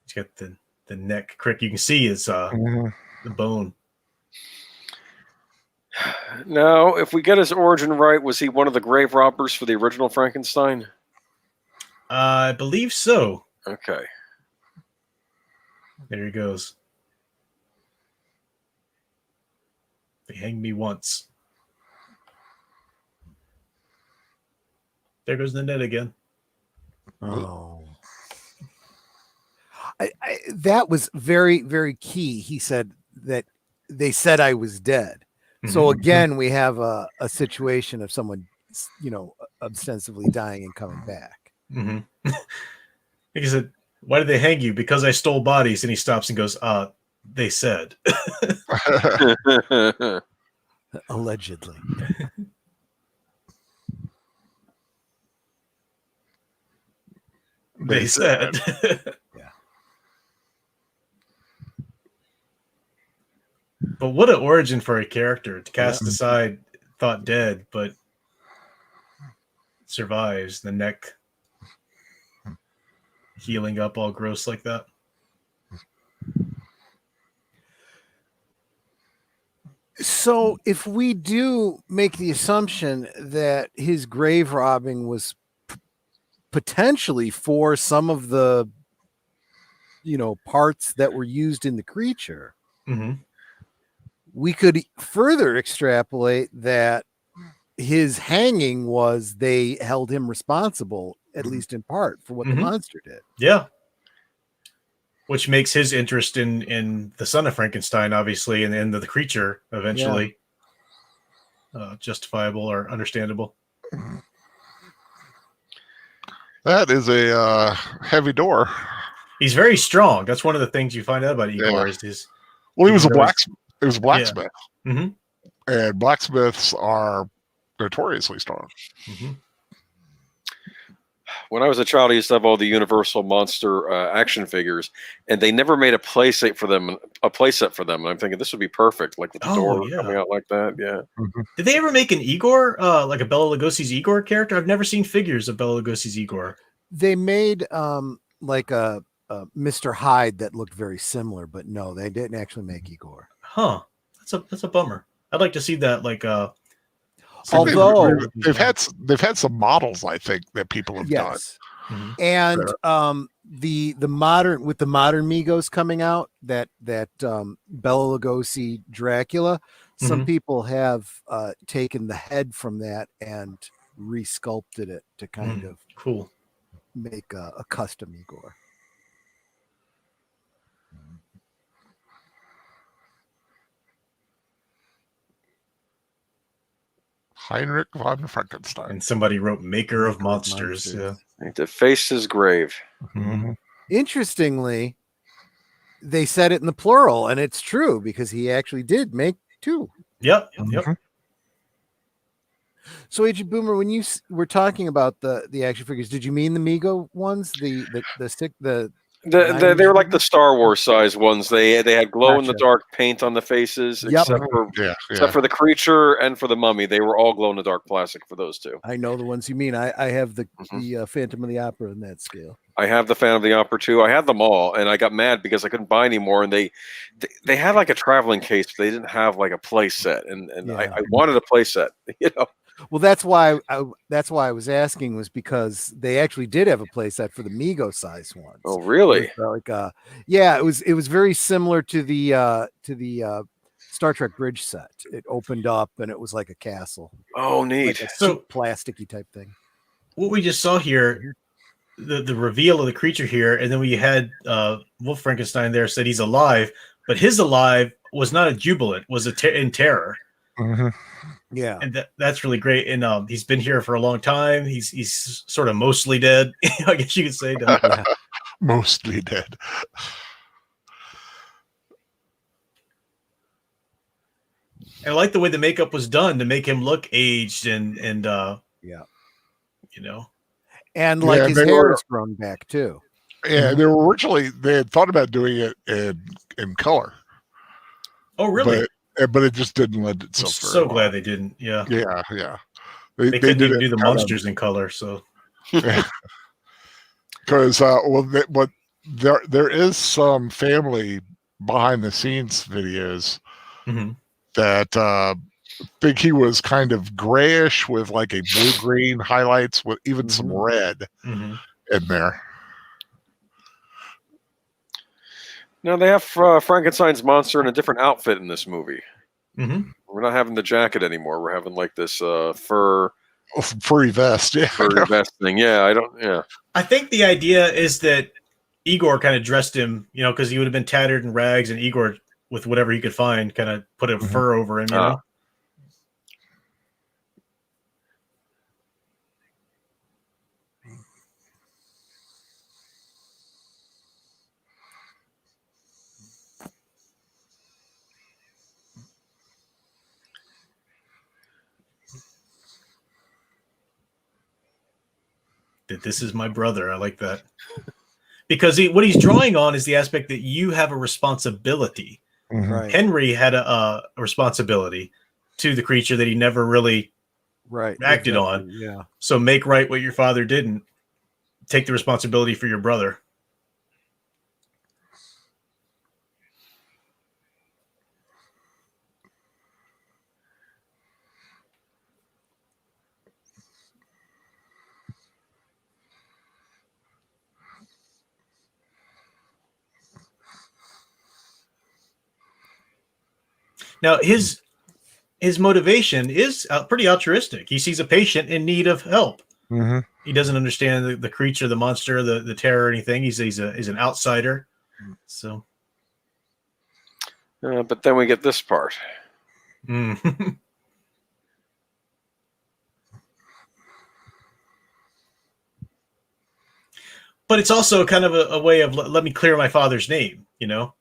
He's got the neck crick. You can see is the bone. Now, if we get his origin right, was he one of the grave robbers for the original Frankenstein? I believe so. Okay. There he goes. They hanged me once. There goes the net again. Oh. That was very, very key. He said that they said I was dead. So again, we have a situation of someone, ostensibly dying and coming back. Mm-hmm. He said, "Why did they hang you? Because I stole bodies." And he stops and goes, they said. Allegedly. They said. Yeah. But what an origin for a character to cast aside, thought dead, but survives. The neck healing up all gross like that. So if we do make the assumption that his grave robbing was potentially for some of the, parts that were used in the creature, we could further extrapolate that his hanging was they held him responsible, at least in part, for what the monster did. Yeah. Which makes his interest in the Son of Frankenstein, obviously, and in the creature eventually justifiable or understandable. That is a heavy door. He's very strong. That's one of the things you find out about Igor is his. Well, he was a blacksmith. He was a blacksmith, and blacksmiths are notoriously strong. When I was a child, I used to have all the Universal monster action figures, and they never made a playset for them. And I'm thinking this would be perfect, like with the door coming out like that. Yeah. Did they ever make an Igor, like a Bela Lugosi's Igor character? I've never seen figures of Bela Lugosi's Igor. They made like a Mr. Hyde that looked very similar, but no, they didn't actually make Igor. Huh? That's a bummer. I'd like to see that. Like, although they've had some models, I think, that people have done. And the modern Migos coming out, that Bela Lugosi Dracula, some people have taken the head from that and resculpted it to kind of cool make a custom Igor. Heinrich von Frankenstein. And somebody wrote Maker of Monsters. Yeah. To face his grave. Interestingly, they said it in the plural, and it's true because he actually did make two. Yep. So, Agent Boomer, when you were talking about the action figures, did you mean the Mego ones? They were like the Star Wars size ones. They had glow in the dark paint on the faces, except for the creature and for the mummy. They were all glow in the dark plastic for those two. I know the ones you mean. I have the Phantom of the Opera in that scale. I have the Phantom of the Opera too. I had them all, and I got mad because I couldn't buy any more. And they had like a traveling case, but they didn't have like a play set. And I wanted a play set, Well, that's why I was asking, was because they actually did have a play set for the Mego size ones. Oh, really? It was very similar to the Star Trek bridge set. It opened up and it was like a castle. Oh, neat. Like a plasticky type thing. What we just saw here, the reveal of the creature here, and then we had Wolf Frankenstein there said he's alive. but his alive was not a jubilant, was in terror. Mm-hmm. Yeah, and that's really great. And he's been here for a long time. He's sort of mostly dead, I guess you could say. yeah. Mostly dead. I like the way the makeup was done to make him look aged and Yeah. you know, And like his hair is grown back too. Yeah, they had thought about doing it in color. Oh, really? But it just didn't lend itself. I'm so glad they didn't. Yeah. Yeah. They couldn't did even do the monsters in color, so. Because there is some family behind the scenes videos that think he was kind of grayish with like a blue green highlights with even some red in there. Now they have Frankenstein's monster in a different outfit in this movie. We're not having the jacket anymore. We're having like this furry vest. Yeah, furry vest thing. Yeah, I think the idea is that Igor kind of dressed him, because he would have been tattered in rags, and Igor, with whatever he could find, kind of put a fur over him. You know. That this is my brother. I like that. Because what he's drawing on is the aspect that you have a responsibility. Right. Henry had a responsibility to the creature that he never really acted on. Yeah. So make right what your father didn't. Take the responsibility for your brother. Now, his motivation is pretty altruistic. He sees a patient in need of help. He doesn't understand the creature, the monster, the terror, or anything. He's an outsider. So, but then we get this part. But it's also kind of a way of let me clear my father's name,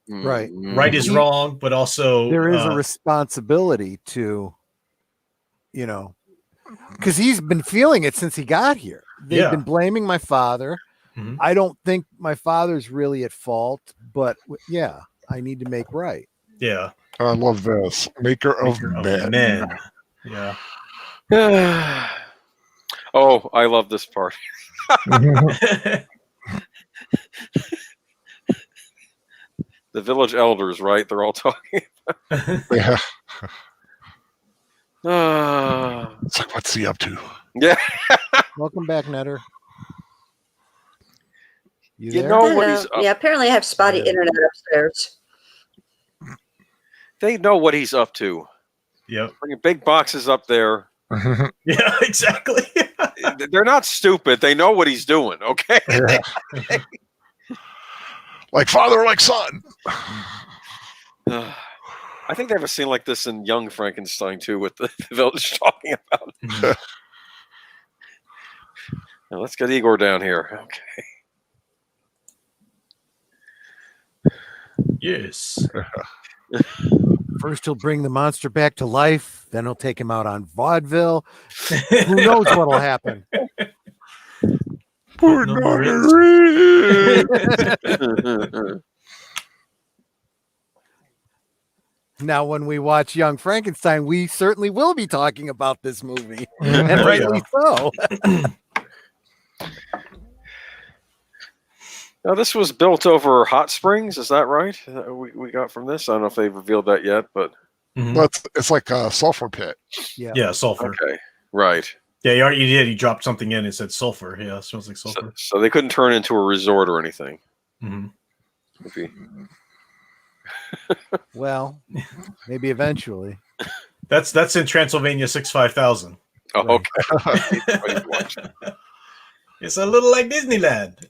Right. Right is wrong, but also there is a responsibility to, because he's been feeling it since he got here. They've been blaming my father. I don't think my father's really at fault, but I need to make right. Yeah. I love this. Maker of men. Yeah. Oh, I love this part. The village elders, right? They're all talking. Yeah. It's like, what's he up to? Yeah. Welcome back, Netter. You know what he's up to. Yeah, apparently I have spotty internet upstairs. They know what he's up to. Yep. Bringing big boxes up there. Yeah, exactly. They're not stupid. They know what he's doing, okay? Yeah. Like father, like son. I think they have a scene like this in Young Frankenstein too, with the village talking about it. Now let's get Igor down here. Okay. Yes. First, he'll bring the monster back to life. Then he'll take him out on vaudeville. Who knows what'll happen? Now, when we watch Young Frankenstein, we certainly will be talking about this movie, and rightly so. Now, this was built over hot springs. Is that right? We got from this. I don't know if they've revealed that yet, but it's like a sulfur pit. Yeah, sulfur. Okay, right. Yeah, you did. You dropped something in and said sulfur. Yeah, it smells like sulfur. So they couldn't turn it into a resort or anything. Maybe. Well, maybe eventually. That's in Transylvania 65000. Oh, okay. It's a little like Disneyland.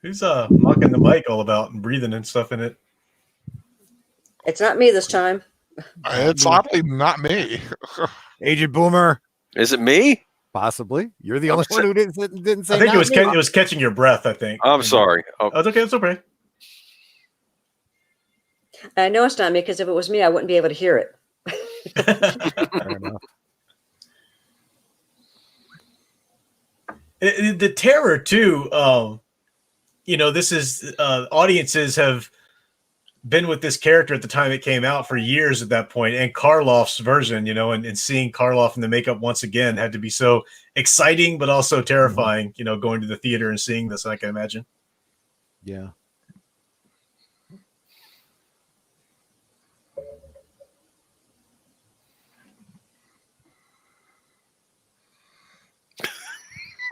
Who's knocking the mic all about and breathing and stuff in it? It's not me this time. It's oddly not me. Agent Boomer. Is it me? Possibly. You're the only one who didn't say. I think it was catching your breath. I think. I'm sorry. Oh, it's okay. It's okay. I know it's not me because if it was me, I wouldn't be able to hear it. Fair enough. The terror too. This is audiences have been with this character at the time it came out for years at that point, and Karloff's version, and seeing Karloff in the makeup once again had to be so exciting, but also terrifying. Going to the theater and seeing this, I can imagine. Yeah.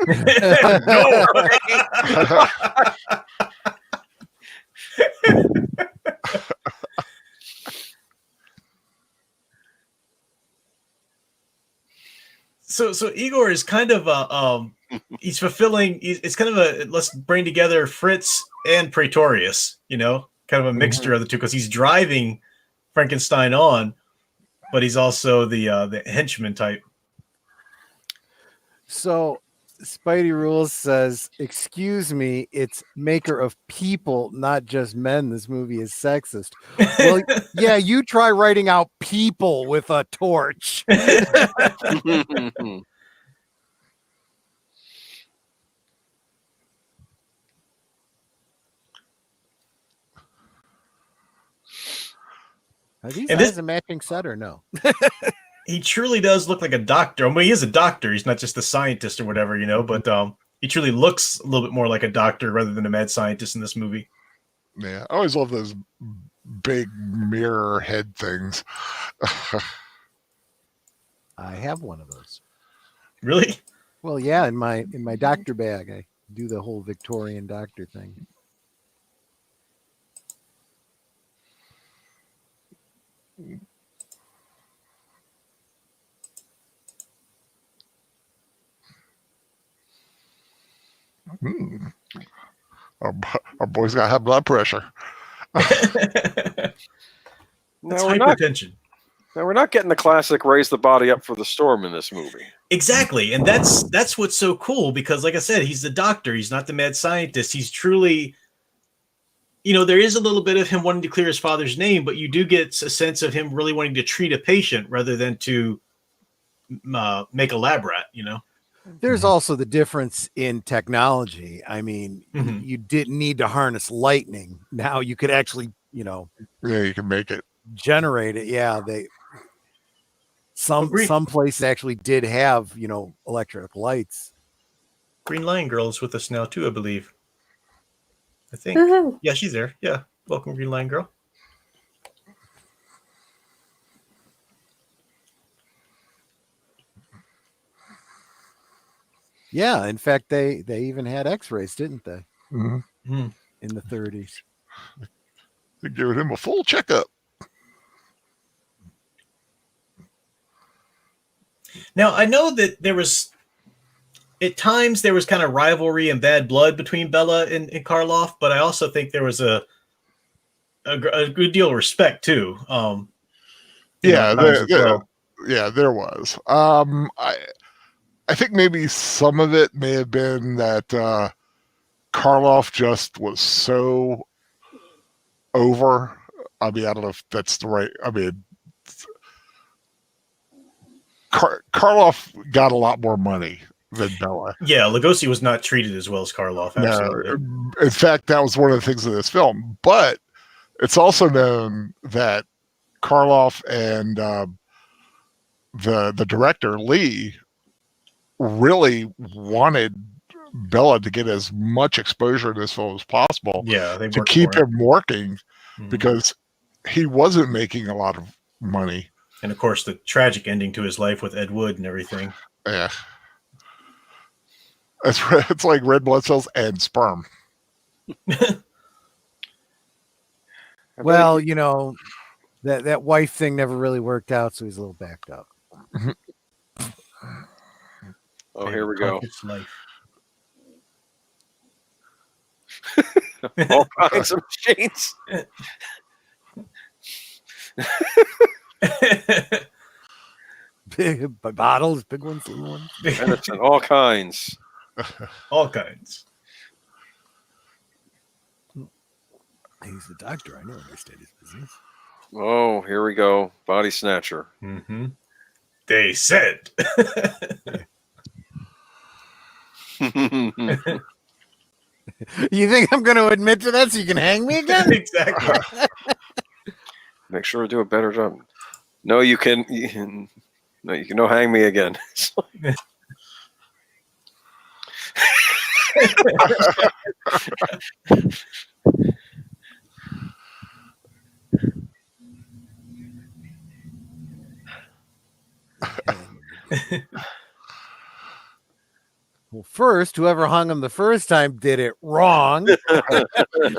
No. So Igor is kind of he's fulfilling. It's kind of let's bring together Fritz and Praetorius. Kind of a mixture of the two, because he's driving Frankenstein on, but he's also the henchman type. So Spidey Rules says, "Excuse me, it's maker of people, not just men. This movie is sexist." Well, yeah, you try writing out people with a torch. Are these guys a matching set or no? He truly does look like a doctor. I mean, he is a doctor. He's not just a scientist or whatever, but he truly looks a little bit more like a doctor rather than a mad scientist in this movie. Yeah, I always love those big mirror head things. I have one of those. Really? Well, yeah, in my doctor bag, I do the whole Victorian doctor thing. Our boy's got high blood pressure. That's hypertension. Now we're not getting the classic raise the body up for the storm in this movie. Exactly. And that's what's so cool, because like I said, he's the doctor. He's not the mad scientist. He's truly, there is a little bit of him wanting to clear his father's name, but you do get a sense of him really wanting to treat a patient rather than to make a lab rat, There's also the difference in technology. I mean, you didn't need to harness lightning. Now you could actually, yeah, you can make it, generate it. Yeah, some places actually did have, electric lights. Green Line Girl is with us now too, I believe. I think. Yeah, she's there. Yeah, welcome, Green Line Girl. Yeah, in fact, they even had X-rays, didn't they? Mm-hmm. In the 30s. They gave him a full checkup. Now, I know that at times there was kind of rivalry and bad blood between Bela and Karloff, but I also think there was a good deal of respect too. There was. I think maybe some of it may have been that Karloff just was so over. I mean, I don't know if that's the right. I mean, Karloff got a lot more money than Bela. Yeah, Lugosi was not treated as well as Karloff. Absolutely. No, in fact, that was one of the things of this film. But it's also known that Karloff and the director Lee really wanted Bela to get as much exposure in this film as possible. Yeah, to keep him working, because he wasn't making a lot of money. And of course, the tragic ending to his life with Ed Wood and everything. Yeah, it's like red blood cells and sperm. Well, that wife thing never really worked out, so he's a little backed up. Oh, here we go. Life. All kinds of machines. Big bottles, big ones, little ones. Medicine, all kinds. All kinds. He's the doctor. I know understand his business. Oh, here we go. Body snatcher. Mm-hmm. They said. You think I'm going to admit to that so you can hang me again? Exactly. Make sure to do a better job. No, you can. No, you can no hang me again. Well, first, whoever hung him the first time did it wrong,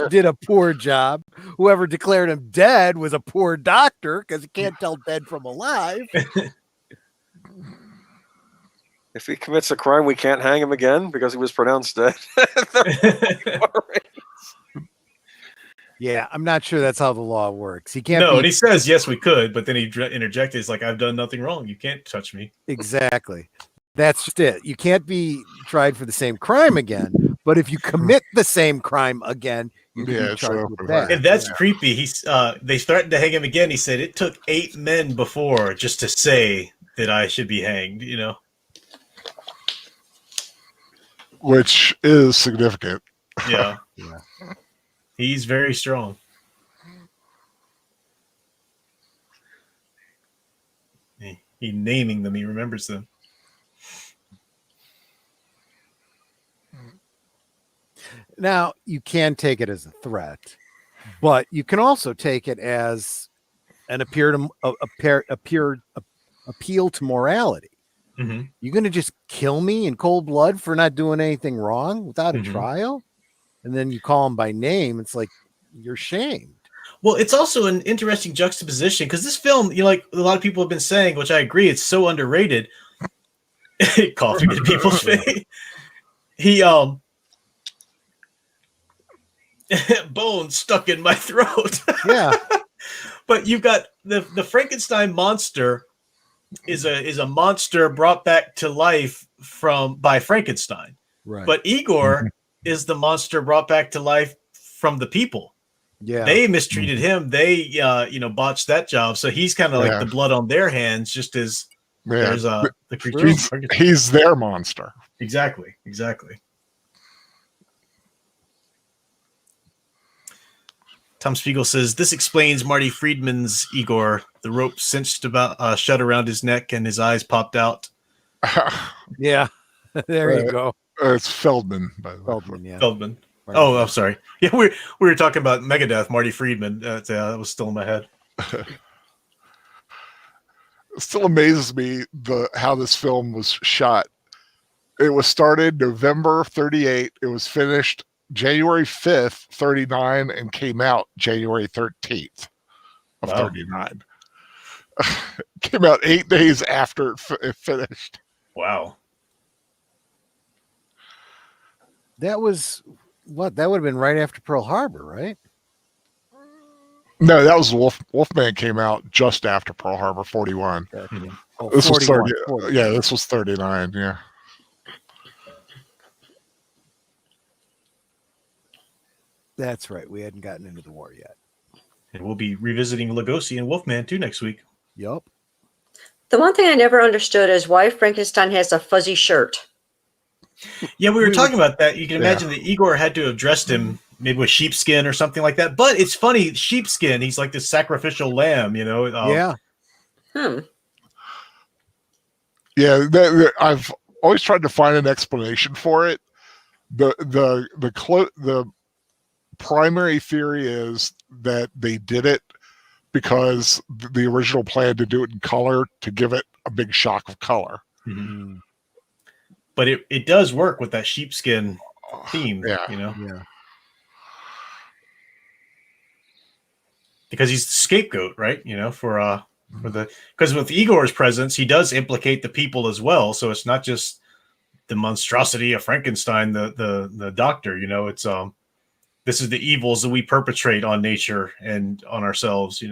did a poor job. Whoever declared him dead was a poor doctor because he can't tell dead from alive. If he commits a crime, we can't hang him again because he was pronounced dead. Yeah, I'm not sure that's how the law works. He can't. No, and he says, yes, we could, but then he interjected. He's like, I've done nothing wrong. You can't touch me. Exactly. That's just it. You can't be tried for the same crime again, but if you commit the same crime again, you can be charged with that. And that's creepy. They started to hang him again. He said it took 8 men before just to say that I should be hanged, you know? Which is significant. Yeah. Yeah. He's very strong. He naming them, he remembers them. Now, you can take it as a threat, but you can also take it as an appeal to morality. Mm-hmm. You're going to just kill me in cold blood for not doing anything wrong without a trial? And then you call him by name. It's like, you're shamed. Well, it's also an interesting juxtaposition because this film, you know, like a lot of people have been saying, which I agree, it's so underrated. Coughing in people's face. He bone stuck in my throat. Yeah. But you've got the Frankenstein monster is a monster brought back to life by Frankenstein. Right. But Igor is the monster brought back to life from the people. Yeah. They mistreated him. They botched that job. So he's kind of like the blood on their hands, just as there's the creature. He's their monster. Exactly. Tom Spiegel says this explains Marty Friedman's Igor. The rope cinched about shut around his neck and his eyes popped out. Yeah, there you go. It's Feldman, by the way. Feldman, yeah. Feldman. Oh, I'm sorry. Yeah, we were talking about Megadeth, Marty Friedman. That was still in my head. It still amazes me how this film was shot. It was started November 38. It was finished January 5th, 39, and came out January 13th of 39. Came out 8 days after it finished. Wow. That was what? That would have been right after Pearl Harbor, right? No, that was Wolfman came out just after Pearl Harbor, 41. Oh, this 41, was 40. Yeah, this was 39. Yeah. That's right. We hadn't gotten into the war yet. And we'll be revisiting Lugosi and Wolfman too next week. Yep. The one thing I never understood is why Frankenstein has a fuzzy shirt. Yeah, we were talking about that. You can imagine that Igor had to have dressed him maybe with sheepskin or something like that. But it's funny, sheepskin, he's like this sacrificial lamb, you know? Yeah. Yeah, I've always tried to find an explanation for it. The primary theory is that they did it because the original plan to do it in color to give it a big shock of color. Mm-hmm. But it does work with that sheepskin theme, you know? Yeah. Because he's the scapegoat, right? You know, because with Igor's presence, he does implicate the people as well. So it's not just the monstrosity of Frankenstein, the doctor, you know, it's this is the evils that we perpetrate on nature and on ourselves,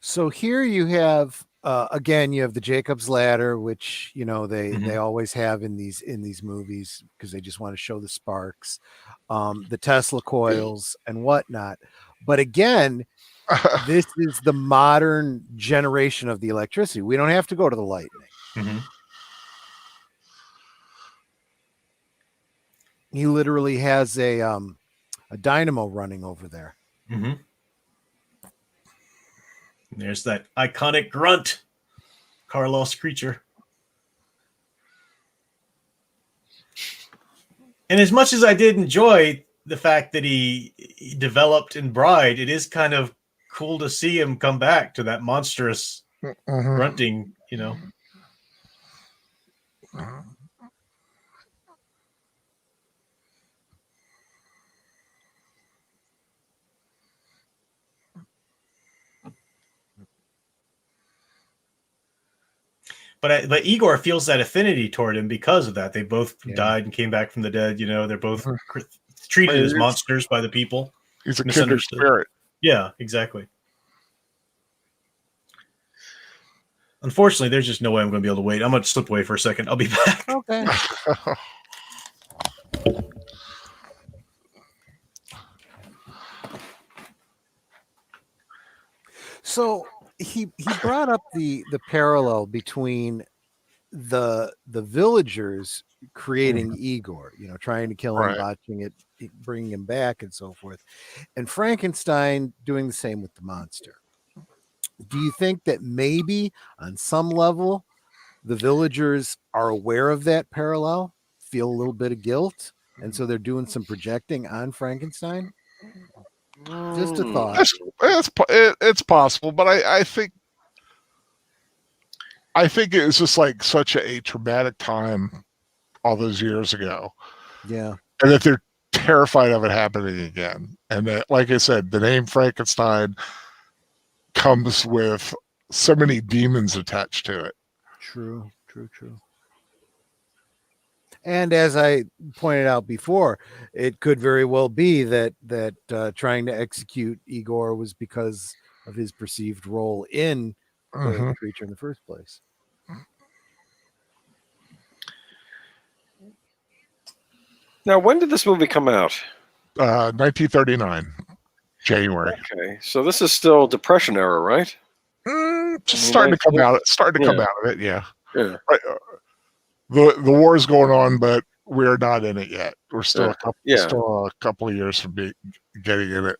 So here you have again, you have the Jacob's ladder, which they always have in these movies because they just want to show the sparks, the Tesla coils and whatnot. But again, this is the modern generation of the electricity. We don't have to go to the lightning. Mm-hmm. He literally has a dynamo running over there. Mm-hmm. There's that iconic grunt, Karloff's creature. And as much as I did enjoy the fact that he developed in Bride, it is kind of cool to see him come back to that monstrous grunting, But Igor feels that affinity toward him because of that. They both died and came back from the dead. They're both treated as monsters by the people. He's a kindred spirit. Yeah, exactly. Unfortunately, there's just no way I'm going to be able to wait. I'm going to slip away for a second. I'll be back. Okay. So he brought up the parallel between the villagers creating Igor, trying to kill him, botching it, bringing him back, and so forth, and Frankenstein doing the same with the monster. Do you think that maybe on some level the villagers are aware of that parallel, feel a little bit of guilt, and so they're doing some projecting on Frankenstein? Just a thought. It's possible, but I think it was just like such a traumatic time all those years ago. Yeah. And that they're terrified of it happening again. And that, like I said, the name Frankenstein comes with so many demons attached to it. True. And as I pointed out before, it could very well be that trying to execute Igor was because of his perceived role in the creature in the first place. Now, when did this movie come out? 1939, January. Okay, so this is still Depression era, right? Just starting to come out. Come out of it. Yeah. Yeah. Right. The war is going on, but we're not in it yet. We're still a couple of years from getting in it.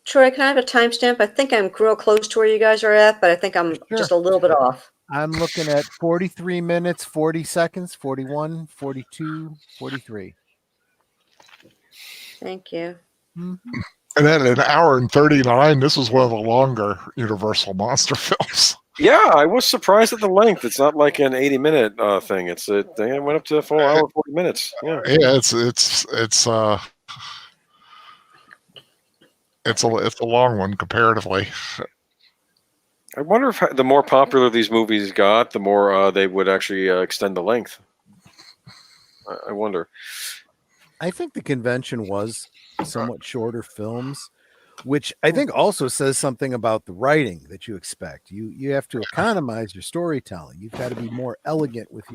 Troy, can I have a timestamp? I think I'm real close to where you guys are at, but I think I'm just a little bit off. I'm looking at 43 minutes, 40 seconds, 41, 42, 43. Thank you. Mm-hmm. And then an hour and 39, this was one of the longer Universal monster films. Yeah, I was surprised at the length. It's not like an 80-minute thing. They went up to a full hour, 40 minutes. Yeah, it's a long one comparatively. I wonder if the more popular these movies got, the more they would actually extend the length. I wonder. I think the convention was somewhat shorter films, which I think also says something about the writing that you expect. You have to economize your storytelling. You've got to be more elegant with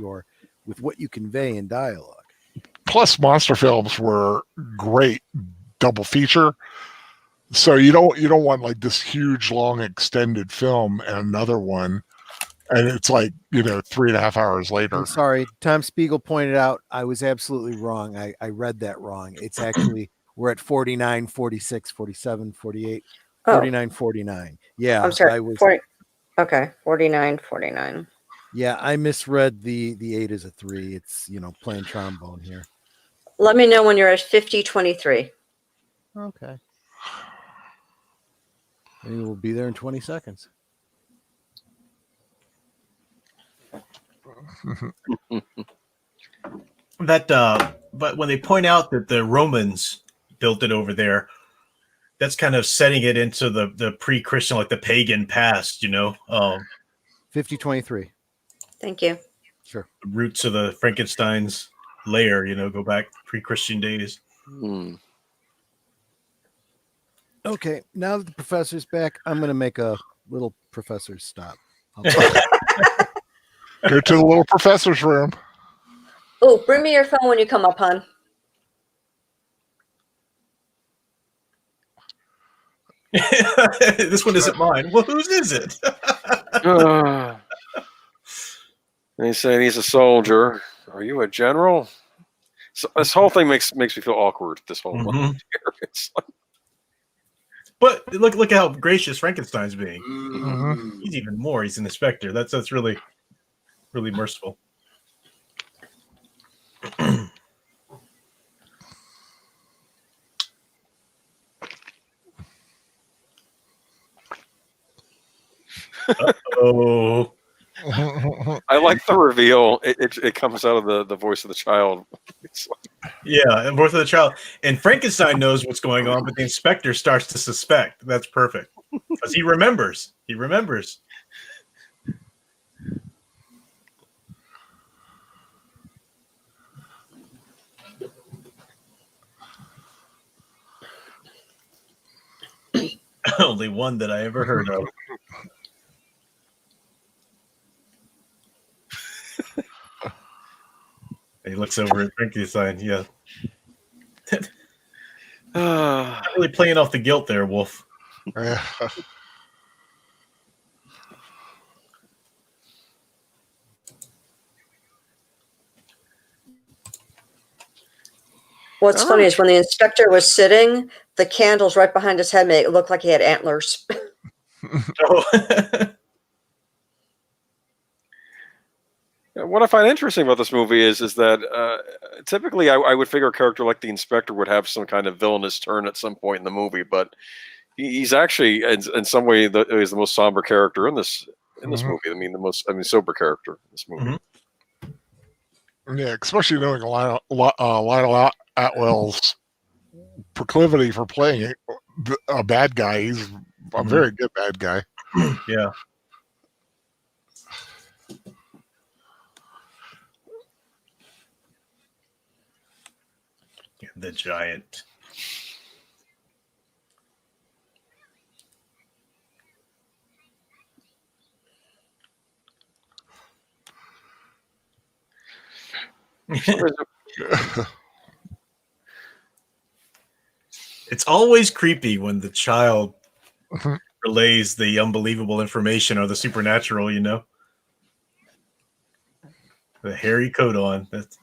what you convey in dialogue. Plus, monster films were great double feature. So you don't want like this huge, long, extended film and another one, and it's like 3.5 hours later. I'm sorry, Tom Spiegel pointed out I was absolutely wrong. I read that wrong. It's actually we're at 49, 46, 47, 48, 49, 49. Yeah, I'm sorry. 49, 49. Yeah, I misread the 8 as a 3. It's playing trombone here. Let me know when you're at 50-23. Okay. Maybe we'll be there in 20 seconds. But when they point out that the Romans built it over there, that's kind of setting it into the pre-Christian, like the pagan past, 50-23. Thank you. Sure. The roots of the Frankenstein's lair, go back pre-Christian days. Okay, now that the professor's back, I'm going to make a little professor's stop. Go to the little professor's room. Oh, bring me your phone when you come up, hon. This one isn't mine. Well, whose is it? And he's saying he's a soldier. Are you a general? So this whole thing makes me feel awkward. This whole it's like, but look how gracious Frankenstein's being. Mm-hmm. He's even more. He's an inspector. That's really, really merciful. Oh. I like the reveal. It comes out of the voice of the child. Yeah, and voice of the child. And Frankenstein knows what's going on, but the inspector starts to suspect. That's perfect. Because he remembers. He remembers. Only one that I ever heard of. He looks over at Frankenstein. Yeah. Not really playing off the guilt there, Wolf. What's funny is when the inspector was sitting, the candles right behind his head made it look like he had antlers. What I find interesting about this movie is that typically I would figure a character like the inspector would have some kind of villainous turn at some point in the movie, but he's actually in some way he's the most somber character in this movie. I mean, sober character in this movie. Yeah, especially knowing Lionel Atwell's proclivity for playing a bad guy. He's a very good bad guy. Yeah. The giant. It's always creepy when the child relays the unbelievable information or the supernatural, you know? The hairy coat on. That's...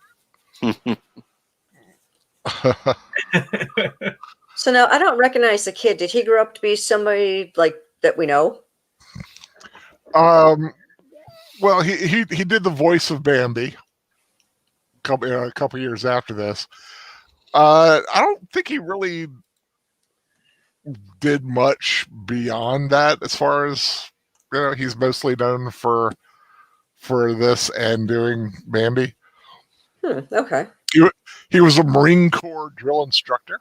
So now I don't recognize the kid. Did he grow up to be somebody like that we know? Well, he did the voice of Bambi a couple years after this. I don't think he really did much beyond that. As far as he's mostly known for this and doing Bambi. Okay. He was a Marine Corps drill instructor.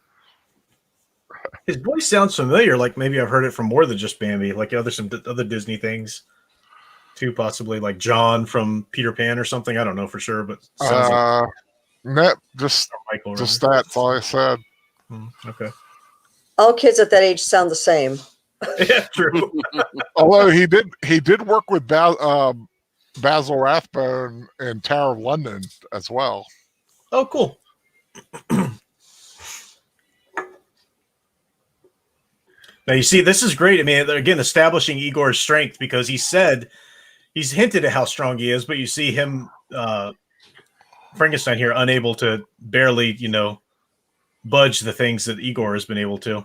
His voice sounds familiar. Like maybe I've heard it from more than just Bambi. Like some other Disney things too, possibly like John from Peter Pan or something. I don't know for sure, but sounds like just Michael. That's all I said. Okay. All kids at that age sound the same. Yeah, true. Although he did work with Basil Rathbone in Tower of London as well. Oh, cool. Now, you see, this is great. I mean, again, establishing Igor's strength, because he's hinted at how strong he is, but you see him, Frankenstein here, unable to barely, budge the things that Igor has been able to.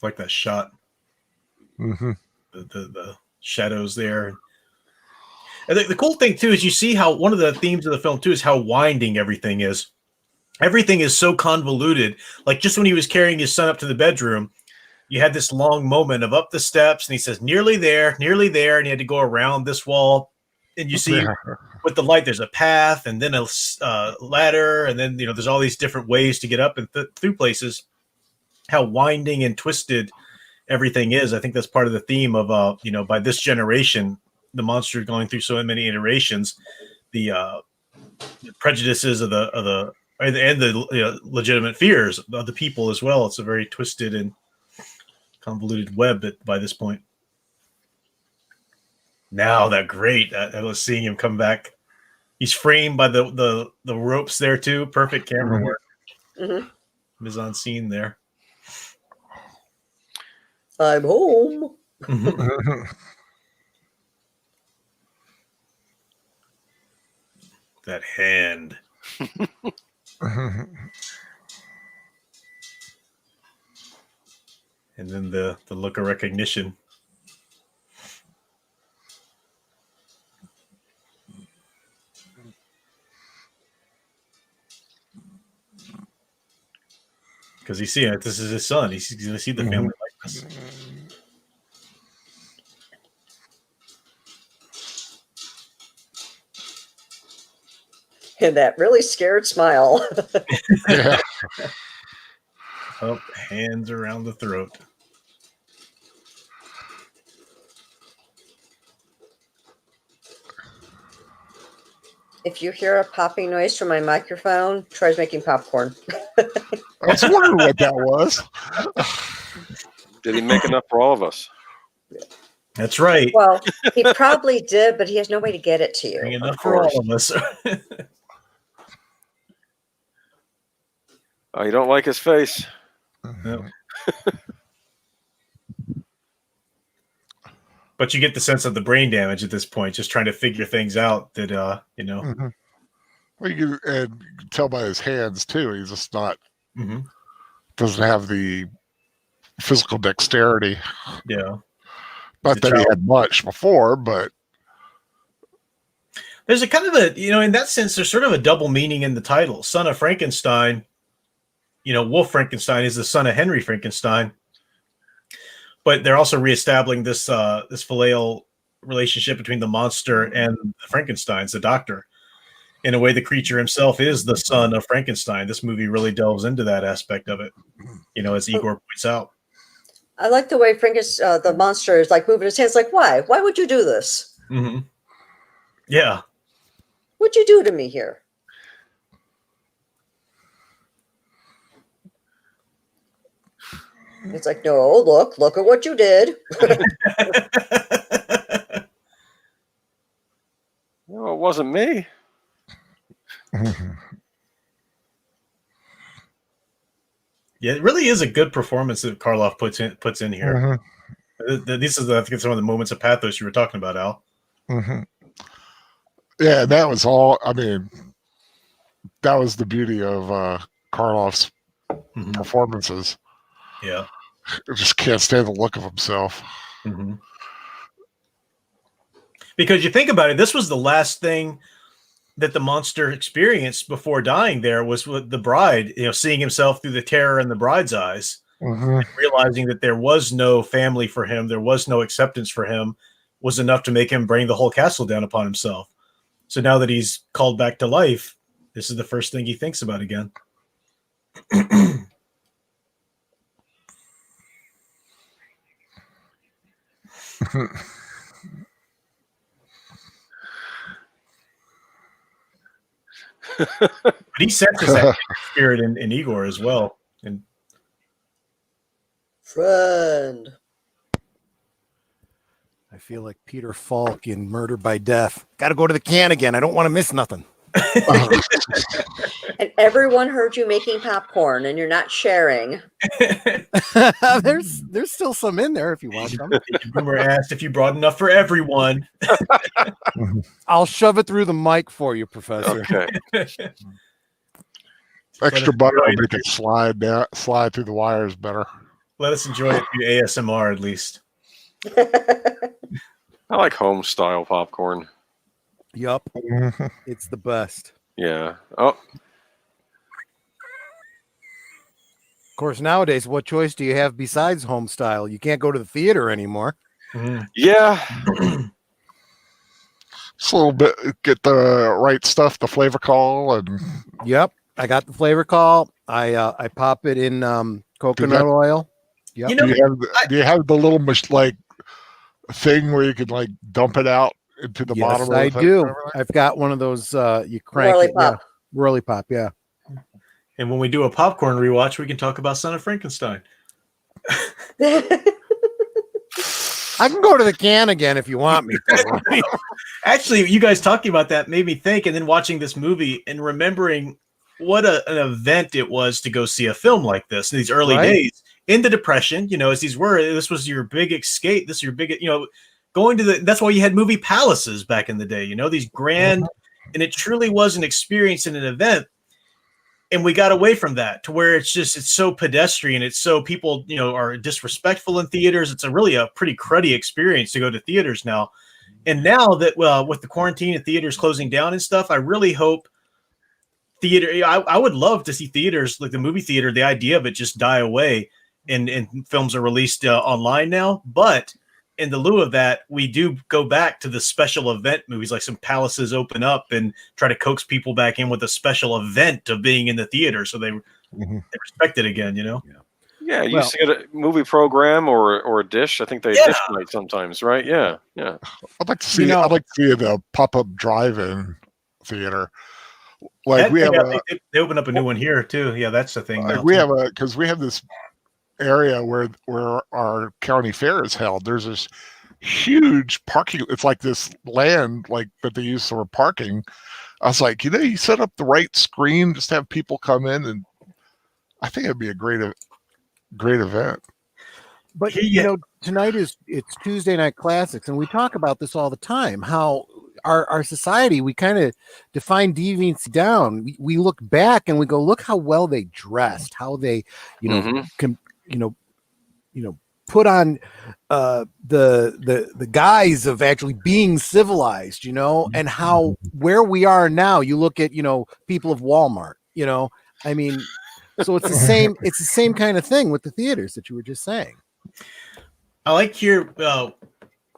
Like that shot. The shadows there. And the cool thing too is you see how one of the themes of the film too is how winding everything is. Everything is so convoluted. Like just when he was carrying his son up to the bedroom, you had this long moment of up the steps, and he says nearly there, and he had to go around this wall, and you see with the light there's a path, and then a ladder, and then there's all these different ways to get up and through places. how winding and twisted everything is. I think that's part of the theme of by this generation, the monster going through so many iterations, the prejudices of the legitimate fears of the people as well. It's a very twisted and convoluted web by this point. Now I was seeing him come back. He's framed by the ropes there too. Perfect camera work. Mm-hmm. Mise en scene there. I'm home. That hand. And then the look of recognition. Because he's seeing it. This is his son. He's going to see the family likeness. And that really scared smile. Yeah. Up, hands around the throat. If you hear a popping noise from my microphone, Troy's making popcorn. I was wondering what that was. Did he make enough for all of us? That's right. Well, he probably did, but he has no way to get it to you. Enough for all of us. Oh, you don't like his face? No. But you get the sense of the brain damage at this point, just trying to figure things out that, Mm-hmm. Well, you can tell by his hands, too. He's just not, doesn't have the physical dexterity. Yeah. Not that he had much before, but. There's a kind of in that sense, there's sort of a double meaning in the title. Son of Frankenstein, Wolf Frankenstein is the son of Henry Frankenstein. But they're also reestablishing this filial relationship between the monster and the Frankensteins, the doctor. In a way, the creature himself is the son of Frankenstein. This movie really delves into that aspect of it, as Igor points out. I like the way the monster is like moving his hands. Like, why? Why would you do this? Mm-hmm. Yeah. What'd you do to me here? It's like, no, look at what you did. No, it wasn't me. Yeah, it really is a good performance that Karloff puts in here. This is, I think, some of the moments of pathos you were talking about, Al. Yeah, that was all. I mean, that was the beauty of Karloff's performances. Yeah. I just can't stand the look of himself. Because you think about it, this was the last thing that the monster experienced before dying there was with the bride, seeing himself through the terror in the bride's eyes, and realizing that there was no family for him, there was no acceptance for him, was enough to make him bring the whole castle down upon himself. So now that he's called back to life, this is the first thing he thinks about again. But he senses that spirit in Igor as well. And friend, I feel like Peter Falk in Murder by Death. Got to go to the can again. I don't want to miss nothing. And everyone heard you making popcorn, and you're not sharing. There's still some in there if you want some. Boomer asked if you brought enough for everyone. I'll shove it through the mic for you, Professor. Okay. Extra butter will make it slide through the wires better. Let us enjoy it through ASMR at least. I like home style popcorn. Yup. It's the best. Yeah. Oh. Of course, nowadays, what choice do you have besides home style? You can't go to the theater anymore. Yeah. Just a little bit, get the right stuff, the flavor call, and Yep. I got the flavor call. I pop it in Coconut oil. Yep. You know, do you have the little like thing where you could like dump it out into the bottom? I do. I've got one of those. You crank Whirly it. pop. Yeah. Whirly pop. Yeah. And when we do a popcorn rewatch, we can talk about Son of Frankenstein. I can go to the can again if you want me to. Actually, you guys talking about that made me think, and then watching this movie and remembering what an event it was to go see a film like this in these early days in the Depression. You know, as these were, this was your big escape. This is your big, going to that's why you had movie palaces back in the day. You know, these grand, and it truly was an experience and an event. And we got away from that to where it's so pedestrian. It's so people, are disrespectful in theaters. It's really a pretty cruddy experience to go to theaters now. And now that, with the quarantine and theaters closing down and stuff, I really hope theater, I would love to see theaters, like the movie theater, the idea of it just die away and films are released online now. But in the lieu of that, we do go back to the special event movies, like some palaces open up and try to coax people back in with a special event of being in the theater. So they respect it again, Yeah, you used to get a movie program or a dish. I think they dish night sometimes, right? Yeah. I'd like to see the pop-up drive-in theater. Like they open up a new one here too. Yeah, that's the thing. We have this area where our county fair is held. There's this huge parking. It's like this land that they use for parking. I was like, you set up the right screen, just have people come in, and I think it'd be a great event. But tonight it's Tuesday Night Classics, and we talk about this all the time. How our society, we kind of define deviance down. We look back and we go, look how well they dressed, how they, put on the guise of actually being civilized, and how where we are now. You look at people of Walmart, I mean. So it's the same kind of thing with the theaters that you were just saying. I like here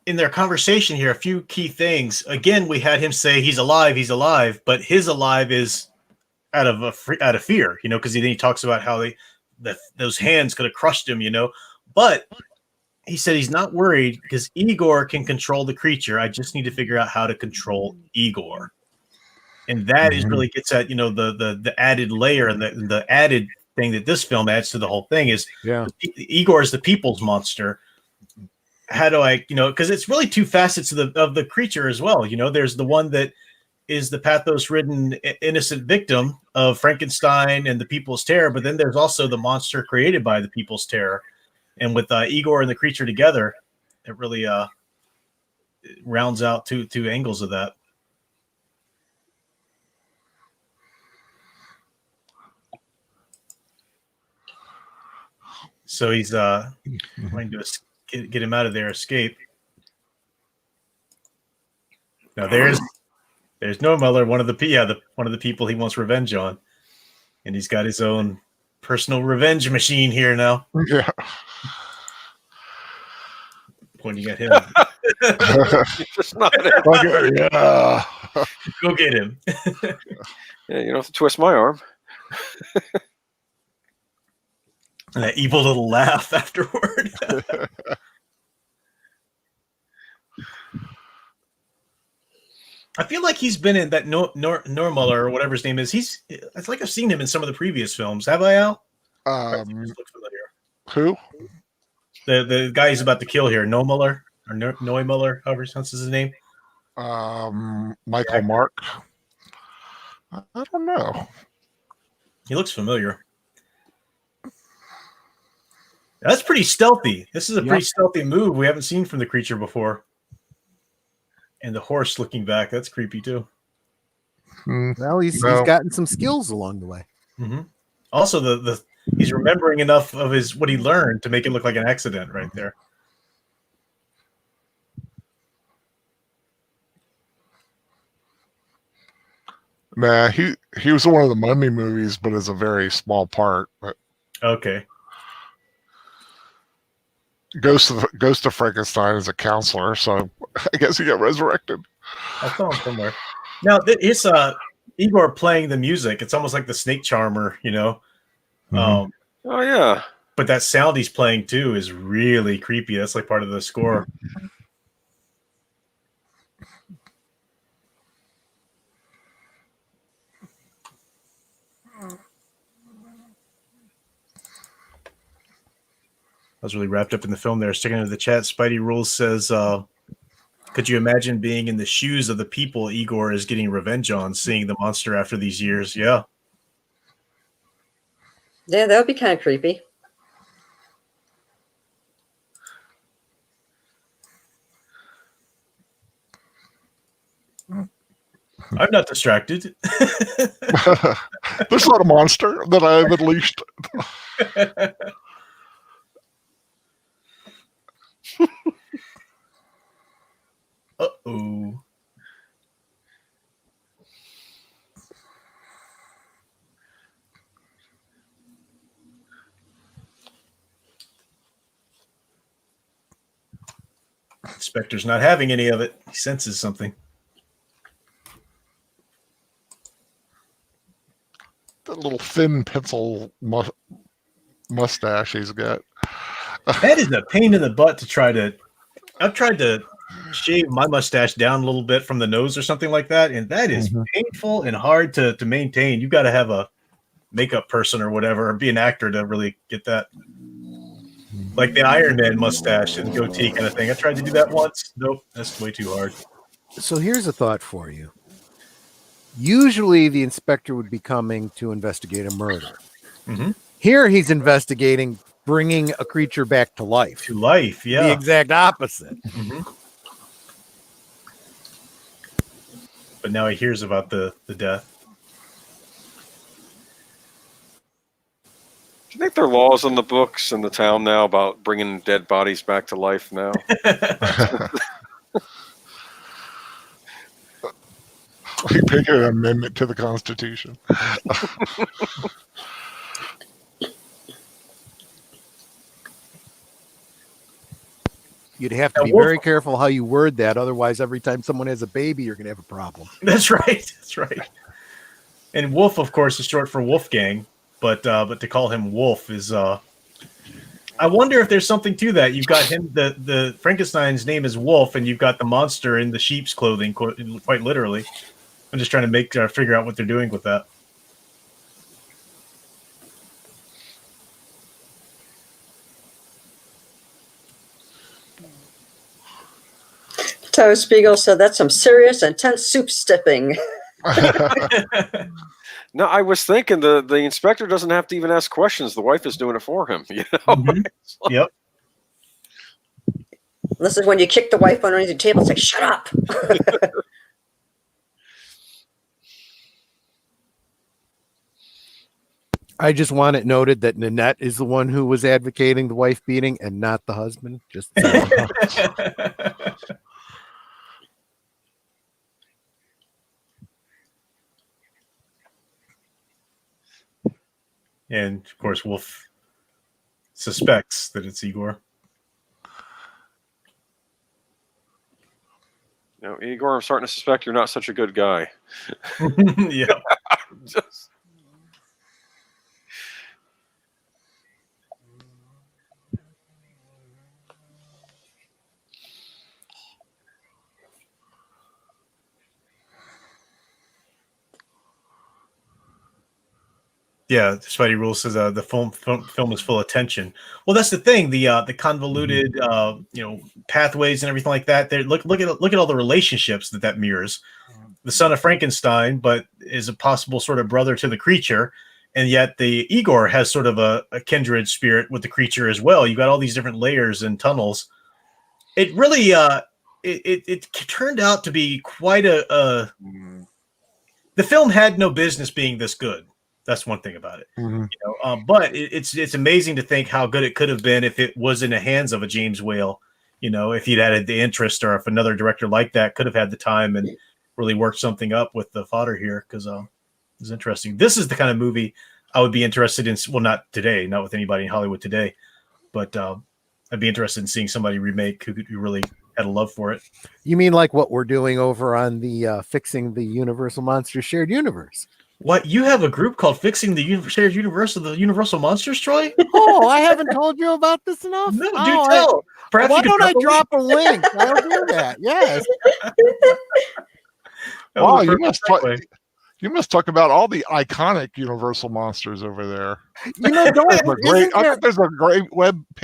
in their conversation here a few key things. Again, we had him say he's alive, but his alive is out of fear, because then he talks about how those hands could have crushed him, But he said he's not worried because Igor can control the creature. I just need to figure out how to control Igor. And that is really gets at, the added layer and the added thing that this film adds to the whole thing is Igor is the people's monster. How do I, because it's really two facets of the creature as well. There's the one that is the pathos-ridden innocent victim of Frankenstein and the people's terror, but then there's also the monster created by the people's terror. And with Igor and the creature together, it really rounds out two angles of that. So he's trying to get him out of there, escape. Now there's Normuller, one of the people he wants revenge on, and he's got his own personal revenge machine here now. Yeah, pointing at him. Just not yeah. Go get him. Yeah, you don't have to twist my arm. And that evil little laugh afterward. I feel like he's been in that Normuller or whatever his name is. It's like I've seen him in some of the previous films. Have I, Al? Looks familiar. Who? The guy he's about to kill here, Normuller or Neumuller, however he pronounces his name. Michael Mark. I don't know. He looks familiar. That's pretty stealthy. This is a pretty stealthy move we haven't seen from the creature before. And the horse looking back, that's creepy too. Well, he's gotten some skills along the way. Mm-hmm. Also, he's remembering enough of what he learned to make it look like an accident right there. Nah, he was in one of the Mummy movies, but as a very small part. But okay. Ghost of Frankenstein as a counselor, so I guess he got resurrected. I saw him somewhere. Now it's Igor playing the music. It's almost like the Snake Charmer, Oh yeah. But that sound he's playing too is really creepy. That's like part of the score. I was really wrapped up in the film there. Sticking into the chat, Spidey Rules says, could you imagine being in the shoes of the people Igor is getting revenge on, seeing the monster after these years? Yeah. Yeah, that would be kind of creepy. I'm not distracted. There's not a monster that I've unleashed. Uh-oh. Inspector's not having any of it. He senses something. That little thin pencil mustache he's got. That is a pain in the butt to try to... I've tried to shave my mustache down a little bit from the nose or something like that, and that is painful and hard to maintain. You've got to have a makeup person or whatever, or be an actor to really get that. Like the Iron Man mustache and goatee kind of thing. I tried to do that once. Nope, that's way too hard. So here's a thought for you. Usually the inspector would be coming to investigate a murder. Mm-hmm. Here he's investigating bringing a creature back to life. To life, yeah. The exact opposite. Mm-hmm. But now he hears about the death. Do you think there are laws in the books in the town now about bringing dead bodies back to life now? We make an amendment to the Constitution. You'd have to be very careful how you word that. Otherwise, every time someone has a baby, you're going to have a problem. That's right. That's right. And Wolf, of course, is short for Wolfgang, but to call him Wolf is. I wonder if there's something to that. You've got him. The Frankenstein's name is Wolf, and you've got the monster in the sheep's clothing, quite literally. I'm just trying to figure out what they're doing with that. Toe Spiegel said that's some serious, intense soup stipping. No, I was thinking the inspector doesn't have to even ask questions. The wife is doing it for him. You know? Mm-hmm. Yep. This is when you kick the wife underneath the table and say, "Shut up." I just want it noted that Nanette is the one who was advocating the wife beating and not the husband. Just so And of course, Wolf suspects that it's Igor. No, Igor, I'm starting to suspect you're not such a good guy. Yeah. Just... Yeah, Spidey Rule says the film is full of tension. Well, that's the thing. The convoluted pathways and everything like that. Look at all the relationships that mirrors. The Son of Frankenstein, but is a possible sort of brother to the creature, and yet the Igor has sort of a kindred spirit with the creature as well. You got all these different layers and tunnels. It really it turned out to be quite a. The film had no business being this good. That's one thing about it. Mm-hmm. But it's amazing to think how good it could have been if it was in the hands of a James Whale. If he'd had the interest, or if another director like that could have had the time and really worked something up with the fodder here, because it's interesting. This is the kind of movie I would be interested in. Well, not today, not with anybody in Hollywood today, but I'd be interested in seeing somebody remake who really had a love for it. You mean like what we're doing over on the Fixing the Universal Monsters Shared Universe? What, you have a group called Fixing the Shared Universe of the Universal Monsters, Troy? Oh, I haven't told you about this enough. No, do Oh, tell. Perhaps why you could don't I drop link. a link? I'll do that. Yes. That was Wow, a you perfect must segue. you must talk about all the iconic Universal monsters over there. You know, I bet there's a great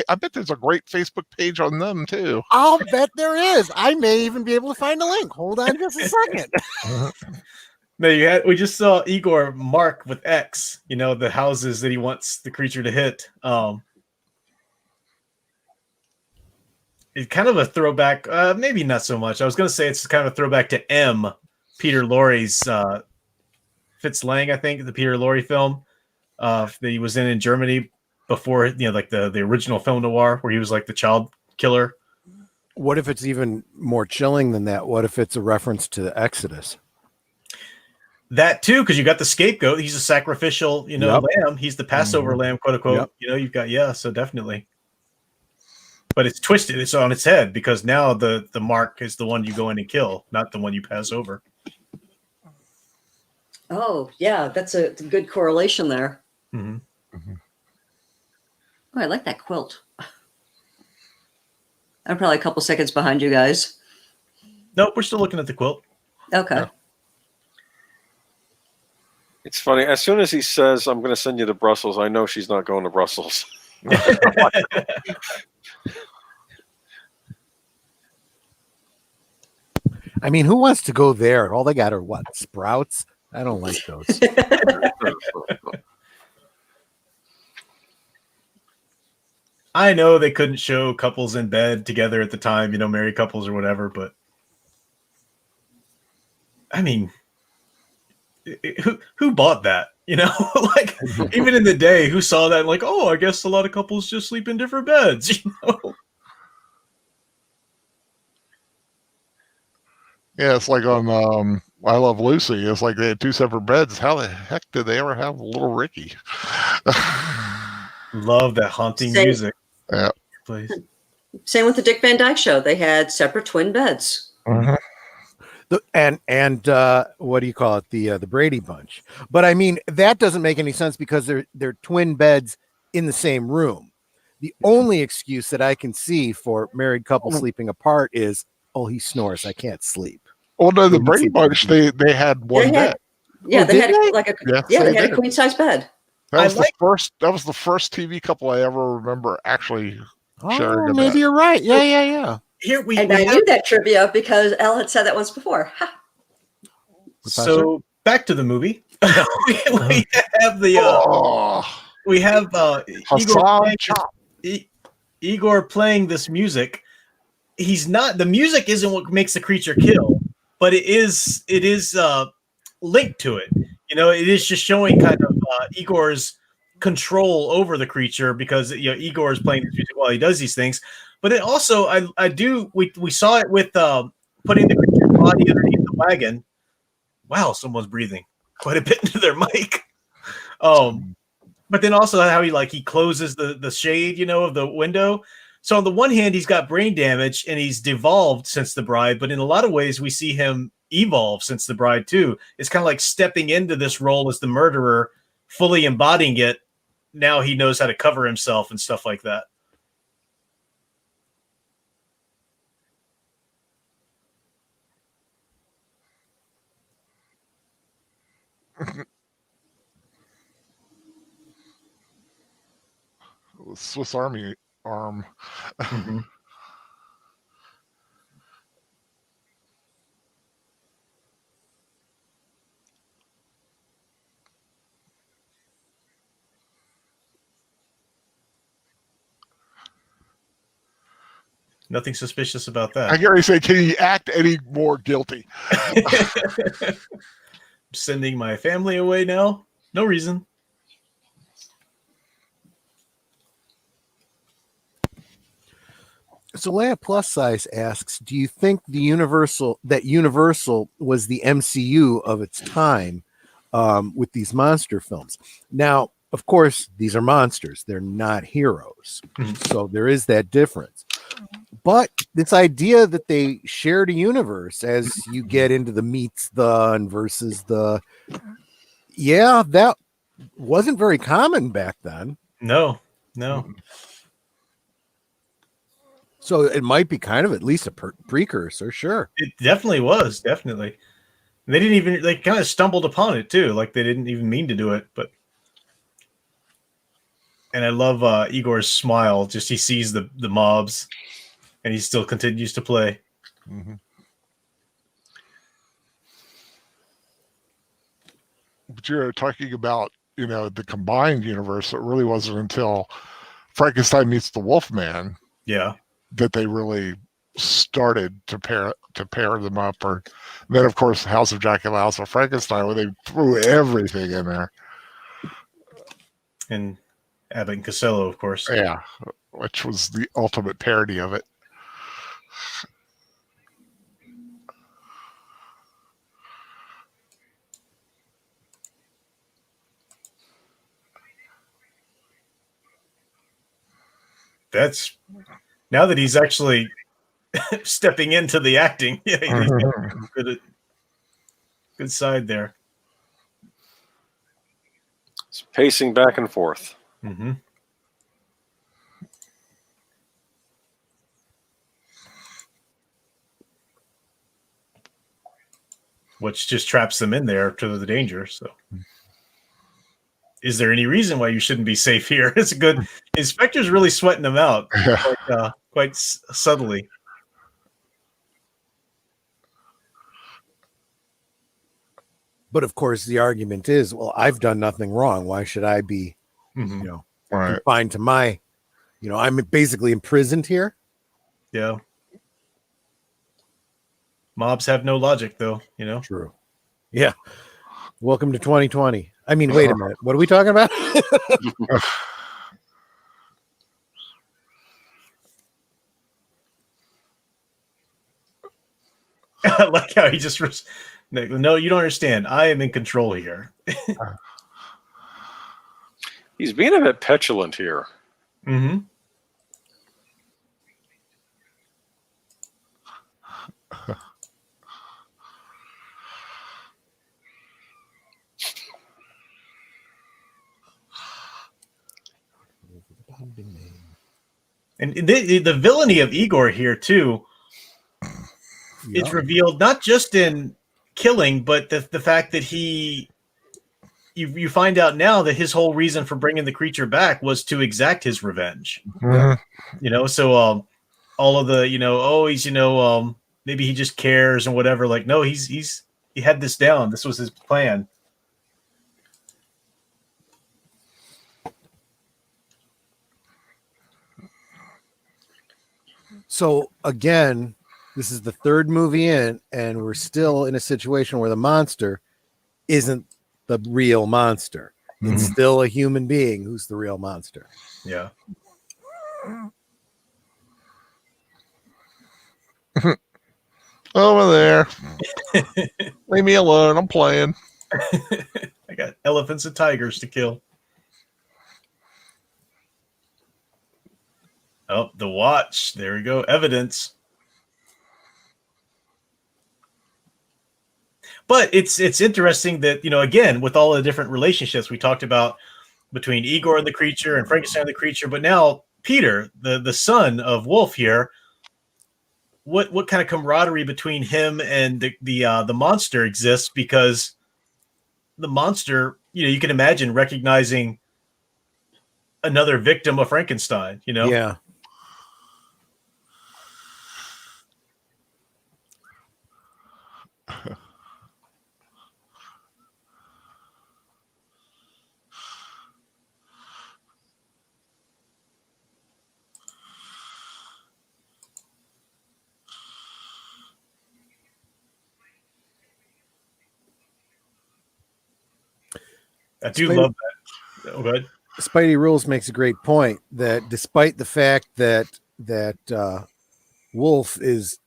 I bet there's a great Facebook page on them too. I'll bet there is. I may even be able to find a link. Hold on just a second. No, we just saw Igor mark with X, the houses that he wants the creature to hit. It's kind of a throwback, maybe not so much. I was going to say it's kind of a throwback to M, Peter Lorre's Fitz Lang, I think, the Peter Lorre film that he was in Germany before, like the original film noir where he was like the child killer. What if it's even more chilling than that? What if it's a reference to the Exodus? That too, because you got the scapegoat. He's a sacrificial, lamb. He's the Passover lamb, quote unquote. Yep. You've got, so definitely. But it's twisted. It's on its head because now the mark is the one you go in and kill, not the one you pass over. Oh, yeah, that's a good correlation there. Mm-hmm. Mm-hmm. Oh, I like that quilt. I'm probably a couple seconds behind you guys. Nope, we're still looking at the quilt. Okay. Yeah. It's funny. As soon as he says, "I'm going to send you to Brussels," I know she's not going to Brussels. I mean, who wants to go there? All they got are what? Sprouts? I don't like those. I know they couldn't show couples in bed together at the time, married couples or whatever, but I mean, who bought that? Like even in the day, who saw that? Like, oh, I guess a lot of couples just sleep in different beds. Yeah, it's like on I Love Lucy. It's like they had two separate beds. How the heck did they ever have little Ricky? Love that haunting music. Yeah. Please. Same with the Dick Van Dyke Show. They had separate twin beds. Uh-huh. And what do you call it? The Brady Bunch. But I mean, that doesn't make any sense because they're twin beds in the same room. The only excuse that I can see for married couples sleeping apart is, oh, he snores, I can't sleep. Well, no, the Brady Bunch, they had one bed. Yeah, they had they a queen size bed. That was the first TV couple I ever remember actually sharing. Oh, maybe you're right. Yeah. Here I knew that trivia because Elle had said that once before. So back to the movie. we have Igor playing this music. The music isn't what makes the creature kill, but it is linked to it. It is just showing kind of Igor's control over the creature because Igor is playing this music while he does these things. But it also we saw it with putting the creature's body underneath the wagon. Wow, someone's breathing quite a bit into their mic. But then also how he closes the shade, of the window. So on the one hand, he's got brain damage and he's devolved since The Bride, but in a lot of ways we see him evolve since The Bride too. It's kind of like stepping into this role as the murderer, fully embodying it. Now he knows how to cover himself and stuff like that. Swiss Army arm. Mm-hmm. Nothing suspicious about that. I hear you say, can he act any more guilty? Sending my family away now? No reason. So Leia Plus Size asks, do you think Universal was the MCU of its time with these monster films? Now, of course, these are monsters. They're not heroes. So there is that difference. But this idea that they shared a universe as you get into the meets the and versus the, Yeah, that wasn't very common back then. No. So it might be kind of at least a precursor, sure. It definitely was, definitely. And they kind of stumbled upon it too. Like they didn't even mean to do it, but. And I love Igor's smile. Just he sees the mobs, and he still continues to play. Mm-hmm. But you're talking about, the combined universe. It really wasn't until Frankenstein meets the Wolfman, that they really started to pair them up. Or then, of course, House of Dracula, House of Frankenstein, where they threw everything in there. And Abbott and Costello, of course. Yeah, which was the ultimate parody of it. That's now that he's actually stepping into the acting. Yeah, he's good side there. It's pacing back and forth. Mm-hmm. Which just traps them in there to the danger. So, is there any reason why you shouldn't be safe here? It's a good. Inspector's really sweating them out quite subtly. But of course, the argument is, well, I've done nothing wrong. Why should I be, confined to my, I'm basically imprisoned here. Yeah. Mobs have no logic, though. True. Yeah. Welcome to 2020. I mean, wait a minute. What are we talking about? I like how he just no, you don't understand. I am in control here. He's being a bit petulant here. Mm-hmm. And the villainy of Igor here too is revealed not just in killing, but the fact that you find out now that his whole reason for bringing the creature back was to exact his revenge. Mm-hmm. So all of the he's maybe he just cares and whatever. Like no, he had this down. This was his plan. So again, this is the third movie in, and we're still in a situation where the monster isn't the real monster. It's still a human being who's the real monster. Yeah. Over there. Leave me alone. I'm playing. I got elephants and tigers to kill. Oh, the watch. There we go. Evidence. But it's interesting that, again, with all the different relationships we talked about between Igor and the creature and Frankenstein and the creature, but now Peter, the son of Wolf here, what kind of camaraderie between him and the monster exists, because the monster, you can imagine recognizing another victim of Frankenstein, Yeah. I do love that. Oh, go ahead. Spidey Rules makes a great point that despite the fact that Wolf is,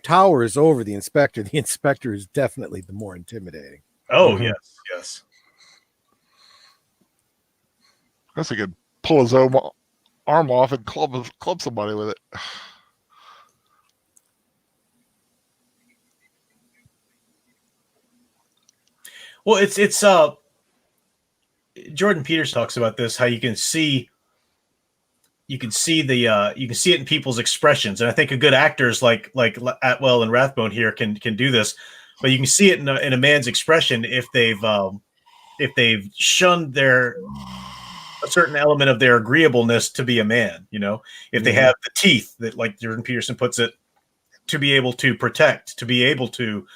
towers over the inspector is definitely the more intimidating. Oh, yes. Guess he could pull his own arm off and club somebody with it. Well, it's Jordan Peters talks about this, how you can see it in people's expressions, and I think a good actors like Atwell and Rathbone here can do this, but you can see it in a man's expression if they've shunned a certain element of their agreeableness to be a man, if they have the teeth that, like Jordan Peterson puts it, to be able to protect, to be able to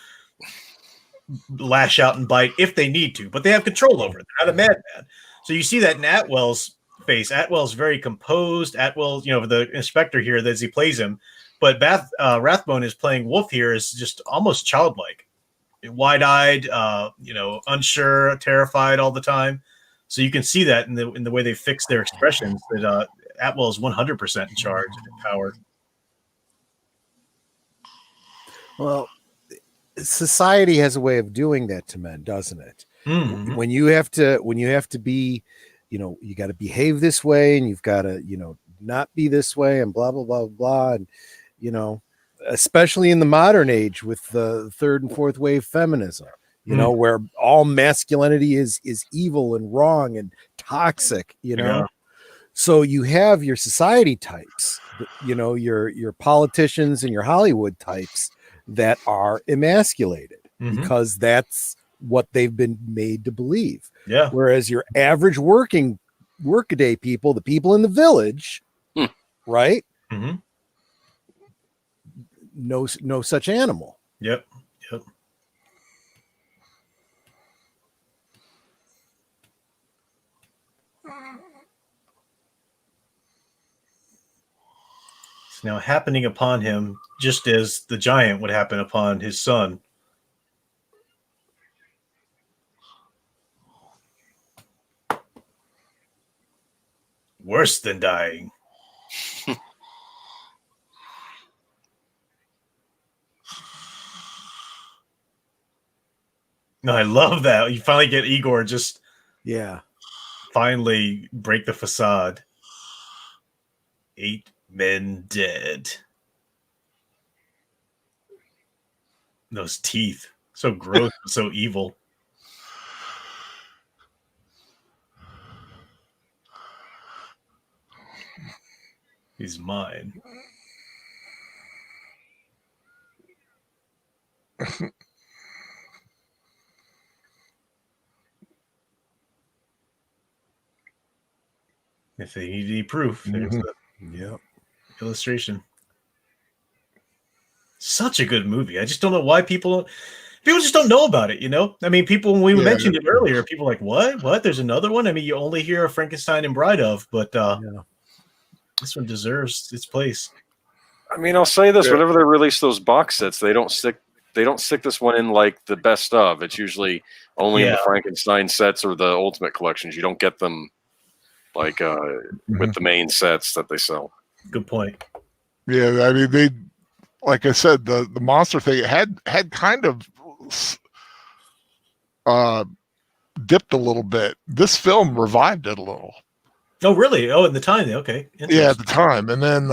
lash out and bite if they need to, but they have control over it. They're not a madman. So you see that in Atwell's face. Atwell's very composed. Atwell, the inspector here, as he plays him, but Rathbone is playing Wolf here is just almost childlike, wide-eyed, unsure, terrified all the time. So you can see that in the way they fix their expressions, that Atwell is 100% in charge and empowered. Well, society has a way of doing that to men, doesn't it? Mm-hmm. When you have to be, you got to behave this way, and you've got to, not be this way, and blah blah blah blah, and especially in the modern age with the third and fourth wave feminism, where all masculinity is evil and wrong and toxic, Yeah. So you have your society types, your politicians and your Hollywood types that are emasculated because that's what they've been made to believe. Yeah. Whereas your average workaday people, the people in the village, right? Mm-hmm. No such animal. Yep. It's now happening upon him, just as the giant would happen upon his son. Worse than dying. No, I love that. You finally get Igor just finally break the facade. 8 men dead. Those teeth. So gross and so evil. He's mine. If they need any proof, there's the illustration. Such a good movie. I just don't know why people just don't know about it, I mean, people, when we mentioned it earlier, people were like, what? There's another one? I mean, you only hear of Frankenstein and Bride of, but this one deserves its place. I mean, I'll say this: whenever they release those box sets, they don't stick this one in like the best of. It's usually only in the Frankenstein sets or the Ultimate collections. You don't get them like with the main sets that they sell. Good point. Yeah, I mean, they, like I said, the monster thing had kind of dipped a little bit. This film revived it a little. Oh, really? Oh, at the time, okay. Yeah, at the time, and then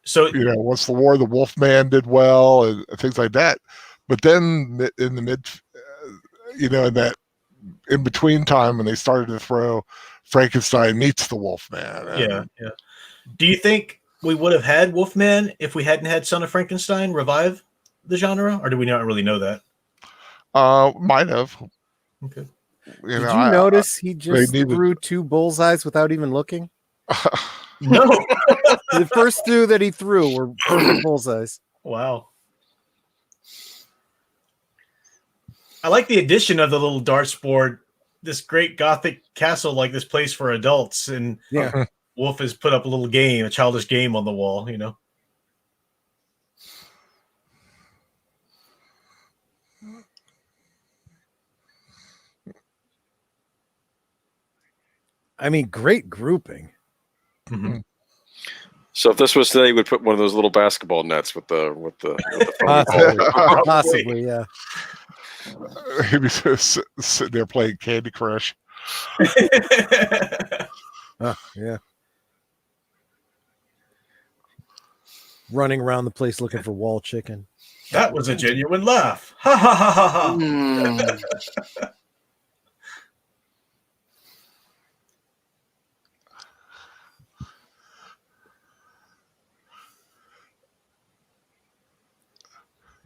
so once the war, the Wolfman did well and things like that. But then in the mid, in that in between time when they started to throw Frankenstein meets the Wolfman. Yeah. Do you think we would have had Wolfman if we hadn't had Son of Frankenstein revive the genre, or do we not really know that? Might have. Okay. Did you notice he just threw 2 bullseyes without even looking? No. The first 2 that he threw were perfect bullseyes. Wow. I like the addition of the little darts board. This great Gothic castle, like this place for adults, and Wolf has put up a childish game on the wall, I mean, great grouping. Mm-hmm. So if this was today, we'd put one of those little basketball nets with the possibly, yeah. He'd be sitting there playing Candy Crush. Yeah. Running around the place looking for wall chicken. That was a genuine laugh. Ha ha ha ha ha.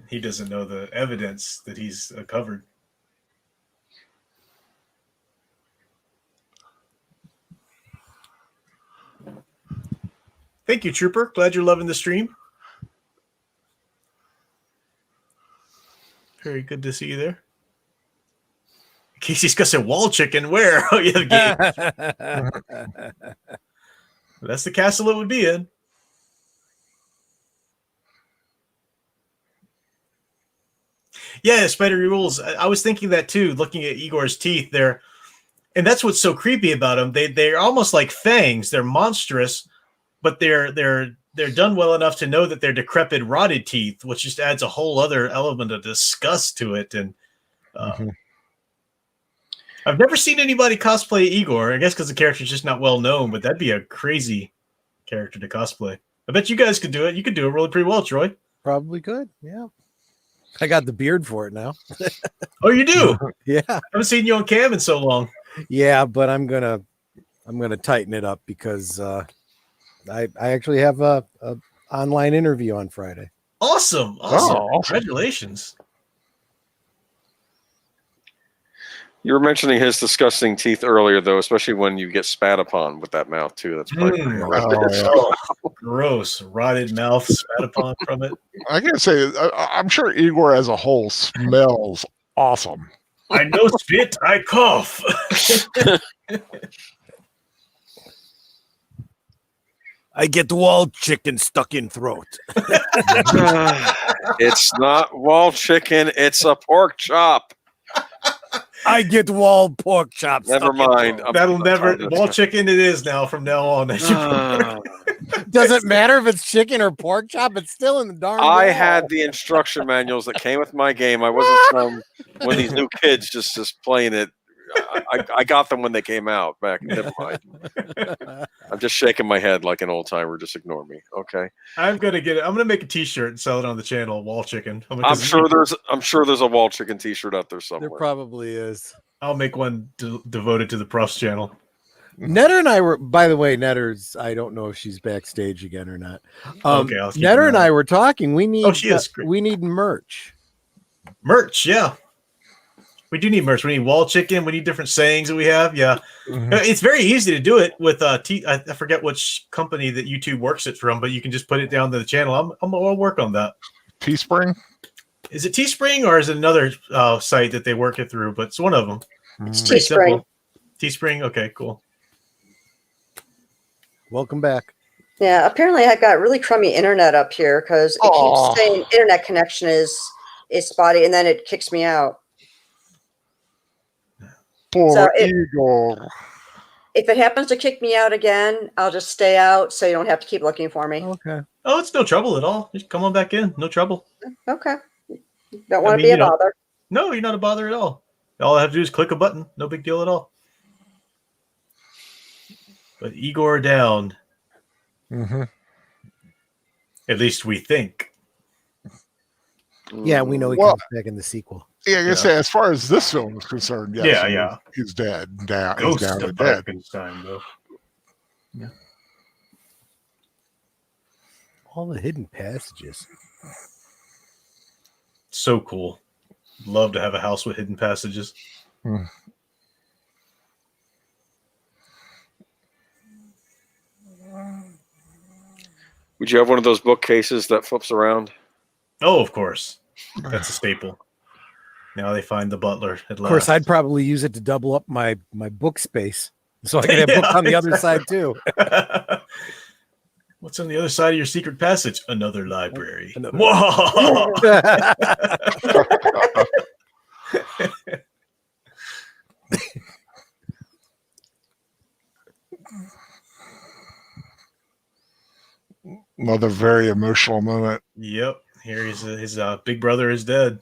He doesn't know the evidence that he's covered. Thank you, Trooper. Glad you're loving the stream. Very good to see you there. Casey's got some wall chicken. Where? Oh, yeah, the game. That's the castle it would be in. Yeah, spidery rules. I was thinking that too, looking at Igor's teeth there. And that's what's so creepy about them. They're almost like fangs. They're monstrous, but they're done well enough to know that they're decrepit, rotted teeth, which just adds a whole other element of disgust to it. And I've never seen anybody cosplay Igor. I guess because the character's just not well known, but that'd be a crazy character to cosplay. I bet you guys could do it. You could do it really pretty well, Troy. Probably could. Yeah. I got the beard for it now. Oh, you do? Yeah. I haven't seen you on cam in so long. Yeah, but I'm gonna tighten it up because I actually have a online interview on Friday. Awesome. Congratulations. You were mentioning his disgusting teeth earlier, though, especially when you get spat upon with that mouth, too. That's probably pretty gross. Rotted mouth, spat upon from it. I gotta say, I'm sure Igor as a whole smells awesome. I know spit, I cough. I get wall chicken stuck in throat. It's not wall chicken, it's a pork chop. I get wall pork chops. Never mind. Wall chicken it is now from now on. Doesn't matter if it's chicken or pork chop, it's still in the darn wall. I had the instruction manuals that came with my game. I wasn't some when these new kids just playing it. I got them when they came out back. Never mind. I'm just shaking my head like an old timer. Just ignore me. Okay. I'm gonna get it. I'm gonna make a T-shirt and sell it on the channel. Wall chicken. I'm sure there's a wall chicken T-shirt out there somewhere. There probably is. I'll make one devoted to the Profs channel. Netter and I were, by the way, Netter's, I don't know if she's backstage again or not. Okay, Netter and I were talking. We need we need merch. Merch, yeah. We do need merch. We need wall chicken. We need different sayings that we have. Yeah. Mm-hmm. It's very easy to do it with I forget which company that YouTube works it from, but you can just put it down to the channel. I'll work on that. Teespring? Is it Teespring or is it another site that they work it through? But it's one of them. It's Teespring. Teespring. Okay, cool. Welcome back. Yeah, apparently I got really crummy internet up here because it keeps saying internet connection is spotty, and then it kicks me out. So if it happens to kick me out again, I'll just stay out so you don't have to keep looking for me. Okay. Oh, it's no trouble at all. Just come on back in. No trouble. Okay. Don't want to be a bother. No, you're not a bother at all. All I have to do is click a button. No big deal at all. But Igor down. Mm-hmm. At least we think. Yeah, we know he comes back in the sequel. Yeah, I guess as far as this film is concerned, yes, he's dead. He's down to dead. Though. Yeah. All the hidden passages. So cool. Love to have a house with hidden passages. Would you have one of those bookcases that flips around? Oh, of course. That's a staple. Now they find the butler at last. Of course, I'd probably use it to double up my book space so I can have books on the other side too. What's on the other side of your secret passage? Another library. Another very emotional moment. Yep. Here his big brother is dead.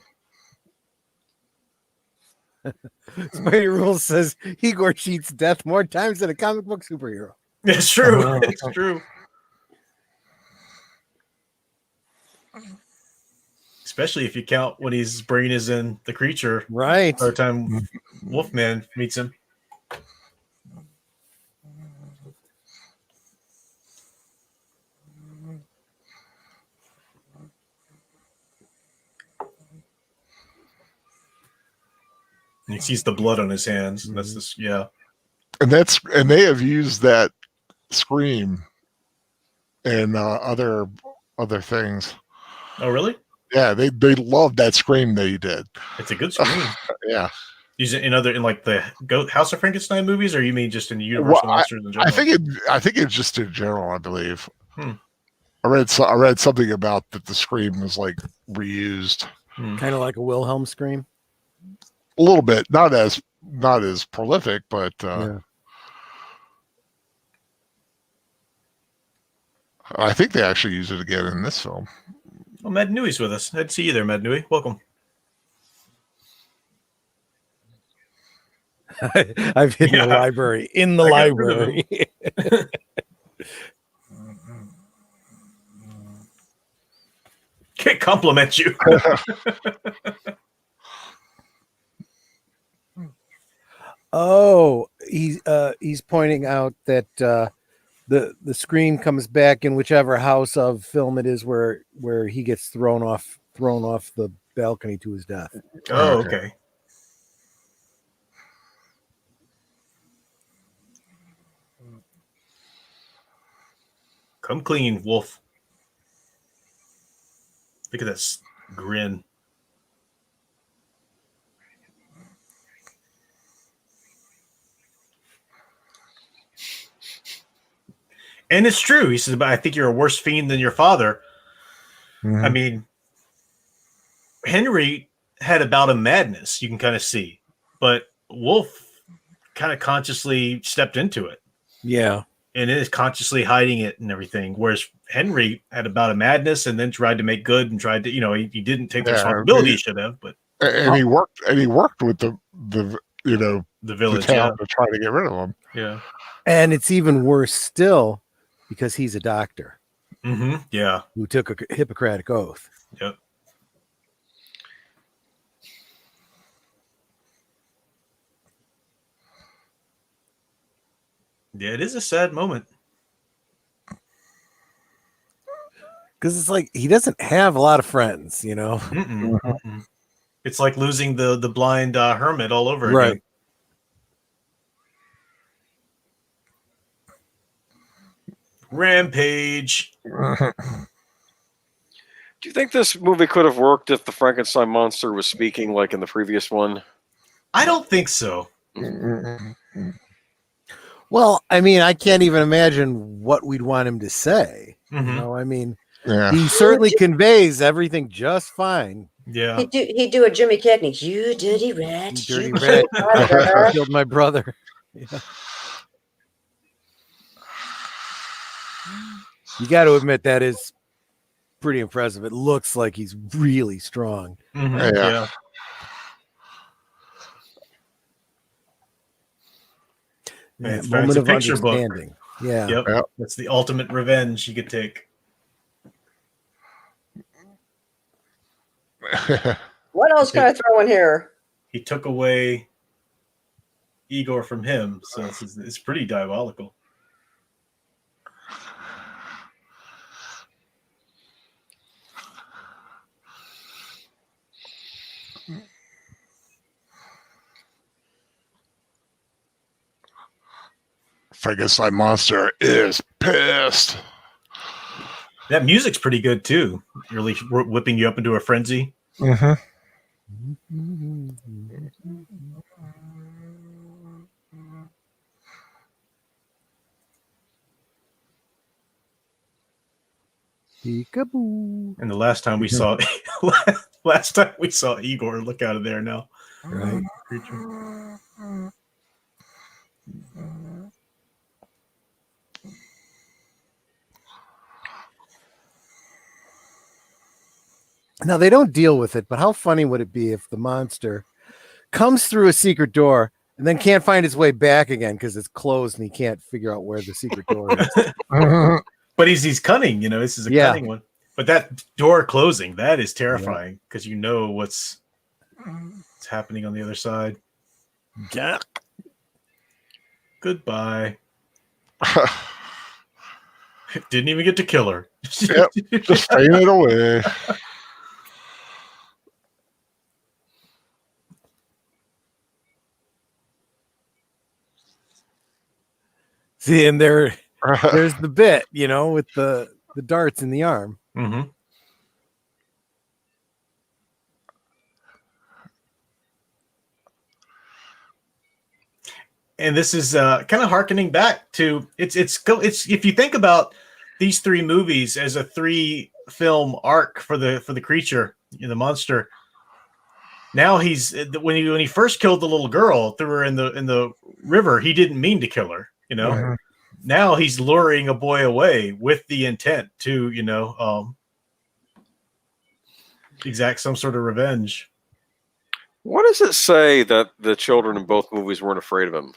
Spider Rules says Igor cheats death more times than a comic book superhero. It's true. It's true. especially if you count when his brain is in the creature. Right. By the time Wolfman meets him. He sees the blood on his hands. And that's this, yeah. And they have used that scream and other things. Oh, really? Yeah, they love that scream that he did. It's a good scream. Yeah. Use it in like the House of Frankenstein movies, or you mean just in Universal Monsters in general? I think it's just in general. I believe. Hmm. I read something about that the scream was like reused, kind of like a Wilhelm scream. A little bit, not as prolific, but Yeah. I think they actually use it again in this film. Well, Mad Newey's with us. I'd see you there, Mad Newey. Welcome. I've hidden the library in the library. Can't compliment you. Oh, he's pointing out that the scream comes back in whichever house of film it is where he gets thrown off the balcony to his death. Oh, okay. Come clean, Wolf. Look at this grin. And it's true. He says, but I think you're a worse fiend than your father. I mean, Henry had a bout of madness, you can kind of see. But Wolf kind of consciously stepped into it. Yeah. And is consciously hiding it and everything. Whereas Henry had a bout of madness and then tried to make good and tried to, he didn't take the responsibility he should have. But he worked with the village, the town to try to get rid of him. Yeah. And it's even worse still because he's a doctor. Mm-hmm. Yeah. Who took a Hippocratic oath. Yep. Yeah, it is a sad moment. Because it's like he doesn't have a lot of friends, It's like losing the blind hermit all over again. Right. Rampage. Do you think this movie could have worked if the Frankenstein monster was speaking like in the previous one? I don't think so. Well, I mean, I can't even imagine what we'd want him to say. I mean, he certainly conveys everything just fine. Yeah. He'd do a Jimmy Cagney. You dirty rat. You dirty rat. Killed my brother. Yeah. You got to admit that is pretty impressive. It looks like he's really strong. Yeah. Moment of understanding. Book. Yeah. Yep. That's the ultimate revenge you could take. What else can I throw in here? He took away Igor from him, so it's pretty diabolical. Frankenstein monster is pissed. That music's pretty good too. Really whipping you up into a frenzy. Peekaboo. And the last time we saw Igor, look out of there now. Right. Creature. Now, they don't deal with it, but how funny would it be if the monster comes through a secret door and then can't find his way back again because it's closed and he can't figure out where the secret door is? But he's cunning, this is a cunning one. But that door closing, that is terrifying because you know what's happening on the other side. Jack. Goodbye. Didn't even get to kill her. Yep, just fainted away. See, and there's the bit, with the darts in the arm. Mm-hmm. And this is kind of hearkening back to it's if you think about these three movies as a 3-film arc for the creature, the monster. Now when he first killed the little girl, threw her in the river, he didn't mean to kill her, Mhm. Now he's luring a boy away with the intent to, exact some sort of revenge. What does it say that the children in both movies weren't afraid of him?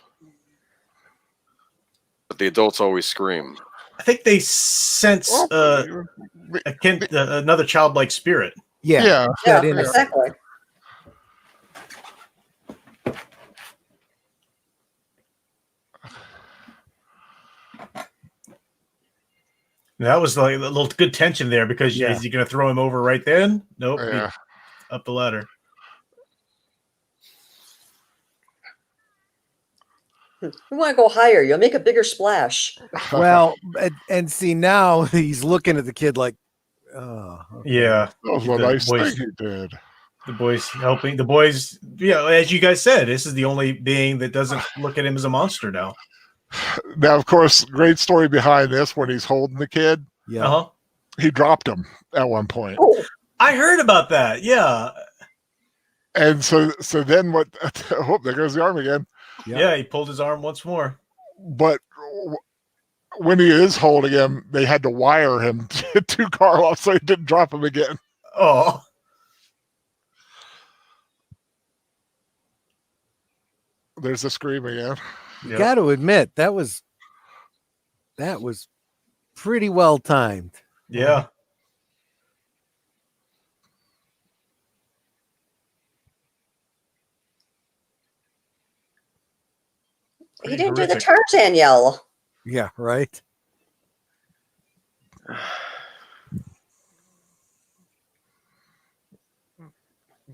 But the adults always scream. I think they sense another childlike spirit. Yeah, exactly. That was like a little good tension there because is he going to throw him over right then? Nope. Yeah. Up the ladder. You want to go higher? You'll make a bigger splash. Well, and see now he's looking at the kid like, oh, okay. Yeah. That was a nice thing he did. The boys helping the boys. Yeah, as you guys said, this is the only being that doesn't look at him as a monster now. Now, of course, great story behind this when he's holding the kid. Yeah. Uh-huh. He dropped him at one point. Oh, I heard about that. Yeah. And so then what? Oh, there goes the arm again. Yeah, he pulled his arm once more. But when he is holding him, they had to wire him to Karloff so he didn't drop him again. Oh. There's a scream again. You got to admit that was pretty well timed. Yeah. he didn't do the Tarzan yell. Yeah, right.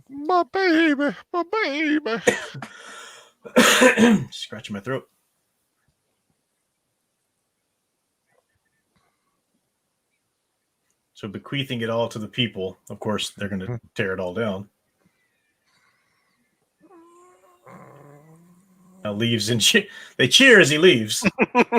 My baby, my baby. Scratching my throat. So bequeathing it all to the people. Of course, they're going to tear it all down. Now leaves and they cheer as he leaves. Get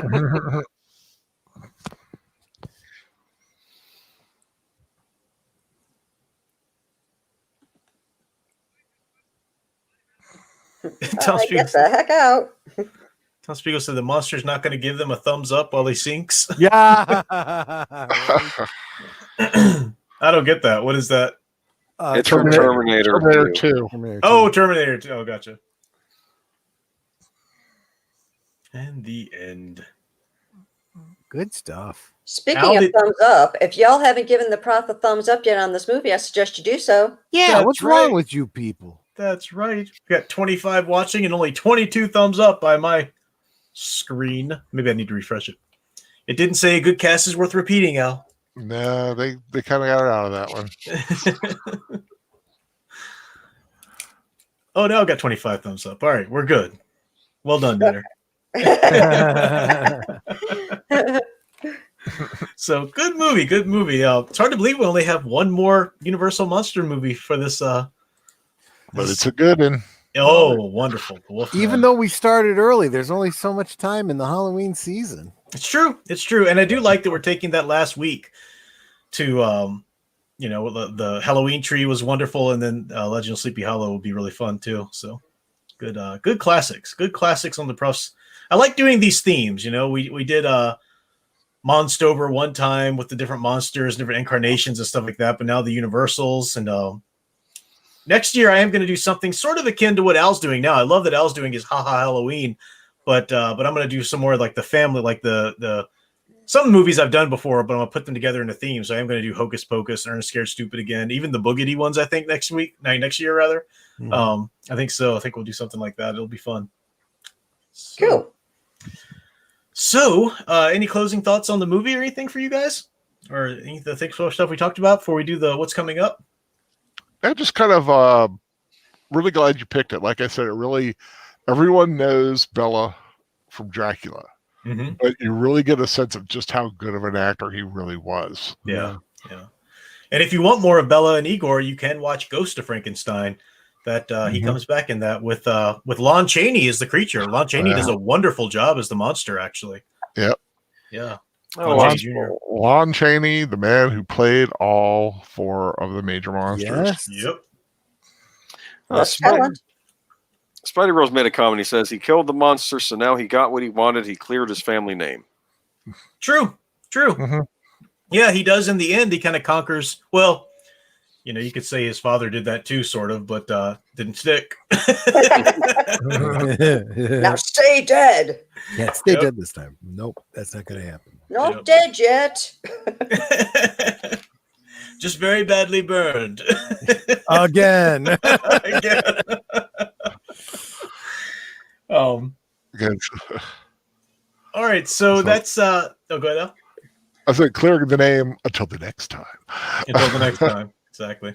the heck out. Townspeople said the monster's not going to give them a thumbs up while he sinks. Yeah. I don't get that. What is that? It's from Terminator 2. Oh, Terminator 2. Oh, gotcha. And the end. Good stuff. Speaking of thumbs up, if y'all haven't given the Proth a thumbs up yet on this movie, I suggest you do so. Yeah, what's wrong with you people? That's right. We got 25 watching and only 22 thumbs up by my screen. Maybe I need to refresh it. It didn't say a good cast is worth repeating, Al. No, they kind of got it out of that one. Oh, now I got 25 thumbs up. All right, we're good. Well done, Dinner. So good movie. It's hard to believe we only have one more Universal Monster movie for this. But it's a good one. Oh, wonderful! Even though we started early, there's only so much time in the Halloween season. It's true, and I do like that we're taking that last week to, the Halloween tree was wonderful, and then Legend of Sleepy Hollow will be really fun too. So good classics on the Profs. I like doing these themes. We did Monstober one time with the different monsters, different incarnations and stuff like that, but now the Universals and. Next year, I am going to do something sort of akin to what Al's doing now. I love that Al's doing his haha Halloween, but I'm going to do some more like the family, like the some movies I've done before, but I'm gonna put them together in a theme. So I am gonna do Hocus Pocus, Ernest Scared Stupid again, even the Boogity ones. I think next year rather. I think so. I think we'll do something like that. It'll be fun. Cool. So, any closing thoughts on the movie or anything for you guys, or any of the stuff we talked about before we do the what's coming up? I'm just kind of really glad you picked it. Like I said, everyone knows Bela from Dracula. But you really get a sense of just how good of an actor he really was. Yeah. And if you want more of Bela and Igor, you can watch Ghost of Frankenstein. That he comes back in that with Lon Chaney as the creature. Lon Chaney does a wonderful job as the monster, actually. Yep. Yeah. Lon Chaney, the man who played all 4 of the major monsters. Yes. Yep. Spidey Rose made a comment. He says he killed the monster, so now he got what he wanted. He cleared his family name. True. Yeah, he does in the end. He kind of conquers. Well, you could say his father did that too, sort of, but didn't stick. Now stay dead. Yeah, stay dead this time. Nope, that's not going to happen. Not dead yet. Just very badly burned. Again. All right, so that's go ahead, Al. I said clearing the name until the next time. Exactly.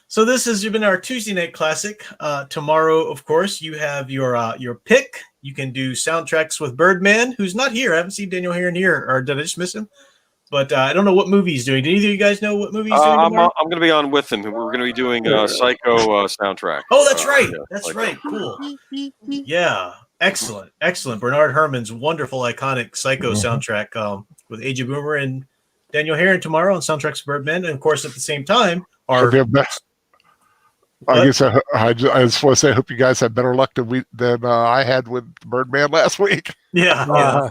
So this has been our Tuesday night classic. Tomorrow, of course, you have your pick. You can do soundtracks with Birdman, who's not here. I haven't seen Daniel Heron here, or did I just miss him? But I don't know what movie he's doing. Did either of you guys know what movie he's doing tomorrow? I'm going to be on with him. We're going to be doing Psycho soundtrack. Oh, that's right. That's right. Cool. Yeah. Excellent. Bernard Herrmann's wonderful, iconic Psycho soundtrack with AJ Boomer and Daniel Heron tomorrow on Soundtracks of Birdman. And, of course, at the same time, I just want to say I hope you guys had better luck than I had with Birdman last week. Yeah.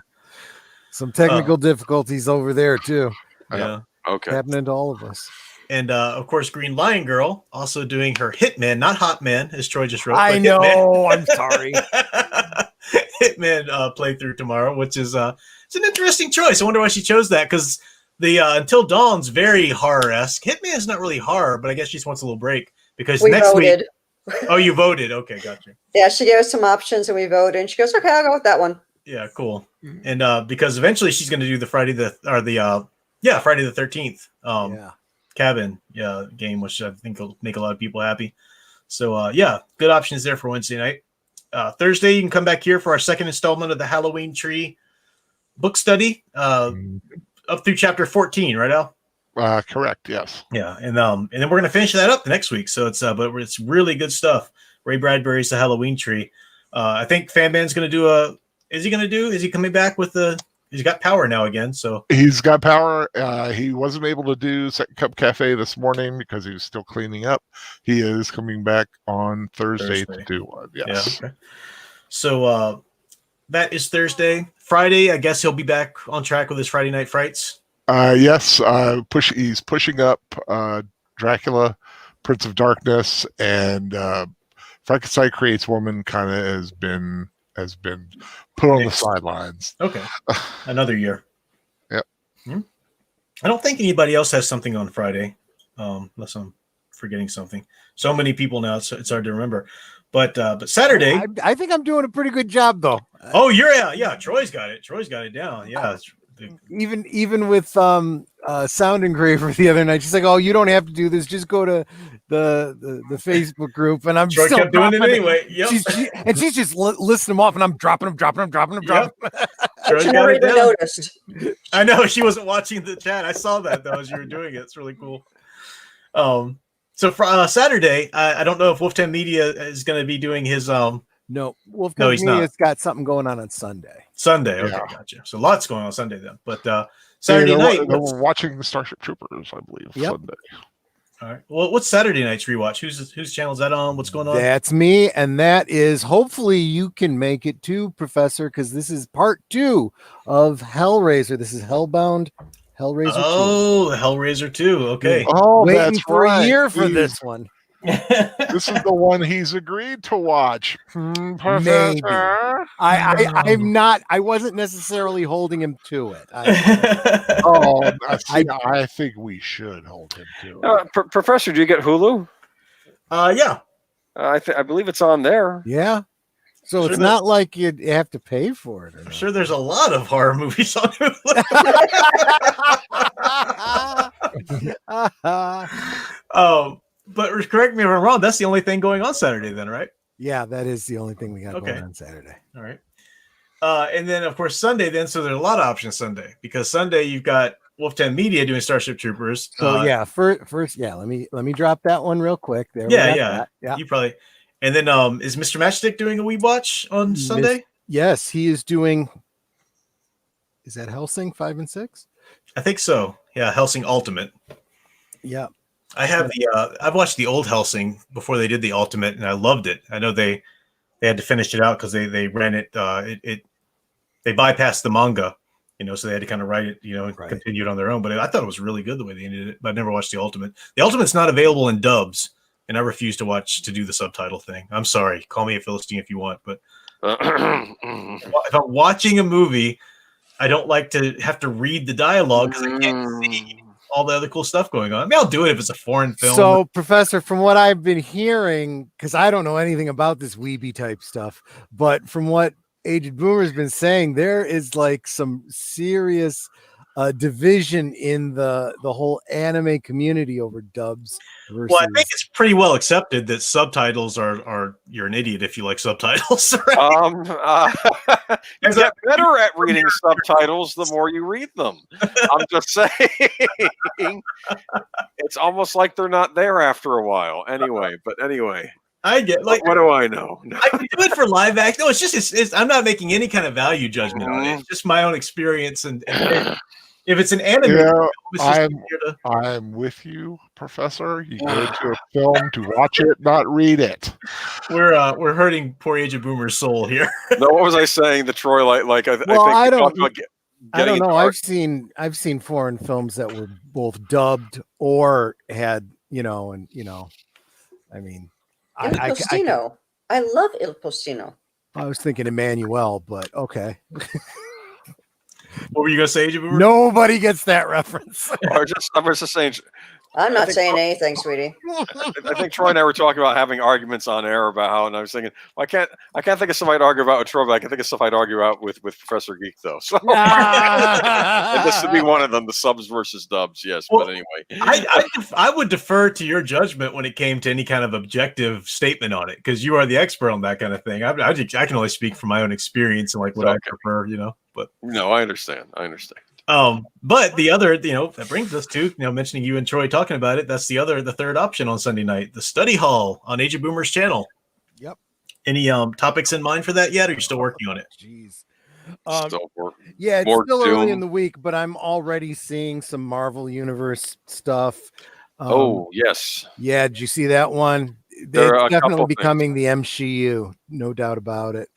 Some technical difficulties over there, too. Yeah. Okay. Happening to all of us. And, of course, Green Lion Girl also doing her Hitman, not Hotman, as Troy just wrote. I know. Hitman. I'm sorry. Hitman playthrough tomorrow, which is it's an interesting choice. I wonder why she chose that, because the Until Dawn's very horror-esque. Hitman's not really horror, but I guess she just wants a little break because next voted. week. Oh, you voted? Okay, gotcha. Yeah, she gave us some options and we voted, and she goes, "Okay, I'll go with that one." Yeah, cool. And because eventually she's going to do the Friday the 13th cabin game, which I think will make a lot of people happy. So good options there for Wednesday night. Thursday, you can come back here for our second installment of the Halloween Tree book study, up through chapter 14, right, Al? Correct. Yes. Yeah, and then we're going to finish that up the next week. So it's it's really good stuff. Ray Bradbury's The Halloween Tree. I think Fanman's going to do Is he coming back with he's got power now again, so he's got power. He wasn't able to do Second Cup Cafe this morning because he was still cleaning up. He is coming back on Thursday. To do one. Yes. Yeah, okay. So that is Thursday. Friday, I guess he'll be back on track with his Friday Night Frights. Yes. He's pushing up Dracula, Prince of Darkness, and Frankenstein Creates Woman. Kind of has been put on the sidelines. Okay. Another year. Yep. I don't think anybody else has something on Friday, unless I'm forgetting something. So many people now, it's hard to remember. But Saturday... I think I'm doing a pretty good job, though. Oh, yeah. Troy's got it. Troy's got it down. Yeah. Even with Sound Engraver the other night, she's like, "Oh, you don't have to do this. Just go to the Facebook group." And I'm Troy still kept doing it anyway. Yep. She's just listing them off, and I'm dropping them. Yep. She never even noticed. I know she wasn't watching the chat. I saw that though as you were doing it. It's really cool. So for Saturday, I don't know if Wolf 10 Media is going to be doing his No, Wolf no, he's Media's got something going on Sunday. Okay, gotcha. So lots going on Sunday then. But Saturday night, we're watching the Starship Troopers, I believe. Yep. Sunday. All right. Well, what's Saturday night's rewatch? Whose channel is that on? What's going on? That's me, and that is hopefully you can make it too, Professor, because this is part 2 of Hellraiser. This is Hellbound Hellraiser 2. Oh, Hellraiser 2. Okay. Oh, Waiting that's for right. a year for this one. This is the one he's agreed to watch. Maybe. Professor? I wasn't necessarily holding him to it. I think we should hold him to it. Professor, do you get Hulu? Yeah. I believe it's on there. Yeah. So it's not like you have to pay for it. I'm sure there's a lot of horror movies on Hulu. But correct me if I'm wrong. That's the only thing going on Saturday, then, right? Yeah, that is the only thing we got going on Saturday. All right. And then, of course, Sunday. Then, so there's a lot of options Sunday because Sunday you've got Wolftown Media doing Starship Troopers. So first, let me drop that one real quick. There. Yeah. You probably. And then, is Mr. Matchstick doing a rewatch on Sunday? Yes, he is doing. Is that Helsing 5 and 6? I think so. Yeah, Helsing Ultimate. Yeah. I have I've watched the old Helsing before they did the Ultimate, and I loved it. I know they had to finish it out because they ran it. They bypassed the manga, so they had to kind of write it, and continue it on their own. But I thought it was really good the way they ended it. But I never watched the Ultimate. The Ultimate's not available in dubs, and I refuse to do the subtitle thing. I'm sorry. Call me a Philistine if you want, but if I'm watching a movie, I don't like to have to read the dialogue because I can't see all the other cool stuff going on. I mean, I'll do it if it's a foreign film. So, Professor, from what I've been hearing, because I don't know anything about this weeby type stuff, but from what Aged Boomer's been saying, there is like some serious division in the whole anime community over dubs. Versus... Well, I think it's pretty well accepted that subtitles are you're an idiot if you like subtitles. Right? You get better at reading subtitles the more you read them. I'm just saying, it's almost like they're not there after a while. Anyway, I get what do I know? I can do it for live action. No, it's just I'm not making any kind of value judgment on it. It's just my own experience and if it's an anime, I'm with you, Professor. You go to a film to watch it, not read it. We're hurting poor Age of Boomer's soul here. No, what was I saying? The Troy I think I don't know. I've seen foreign films that were both dubbed or had I mean, Il Postino. I love Il Postino. I was thinking Emmanuel, but okay. What were you gonna say, Age of Boomer? Nobody gets that reference. I'm just saying. I'm not saying anything, sweetie. I think Troy and I were talking about having arguments on air about how, and I was thinking, I can't think of somebody to argue about with Troy, but I can think of somebody to argue about with Professor Geek, though. So and this would be one of them, the subs versus dubs. Yes, well, but anyway, I would defer to your judgment when it came to any kind of objective statement on it, because you are the expert on that kind of thing. I can only speak from my own experience and like what I prefer, But no, I understand. But the other, that brings us to, mentioning you and Troy talking about it. That's the third option on Sunday night, the study hall on Age of Boomer's channel. Yep. Any topics in mind for that yet? Or are you still working on it? Jeez. It's still early in the week, but I'm already seeing some Marvel Universe stuff. Yes. Yeah. Did you see that one? They're definitely becoming the MCU. No doubt about it.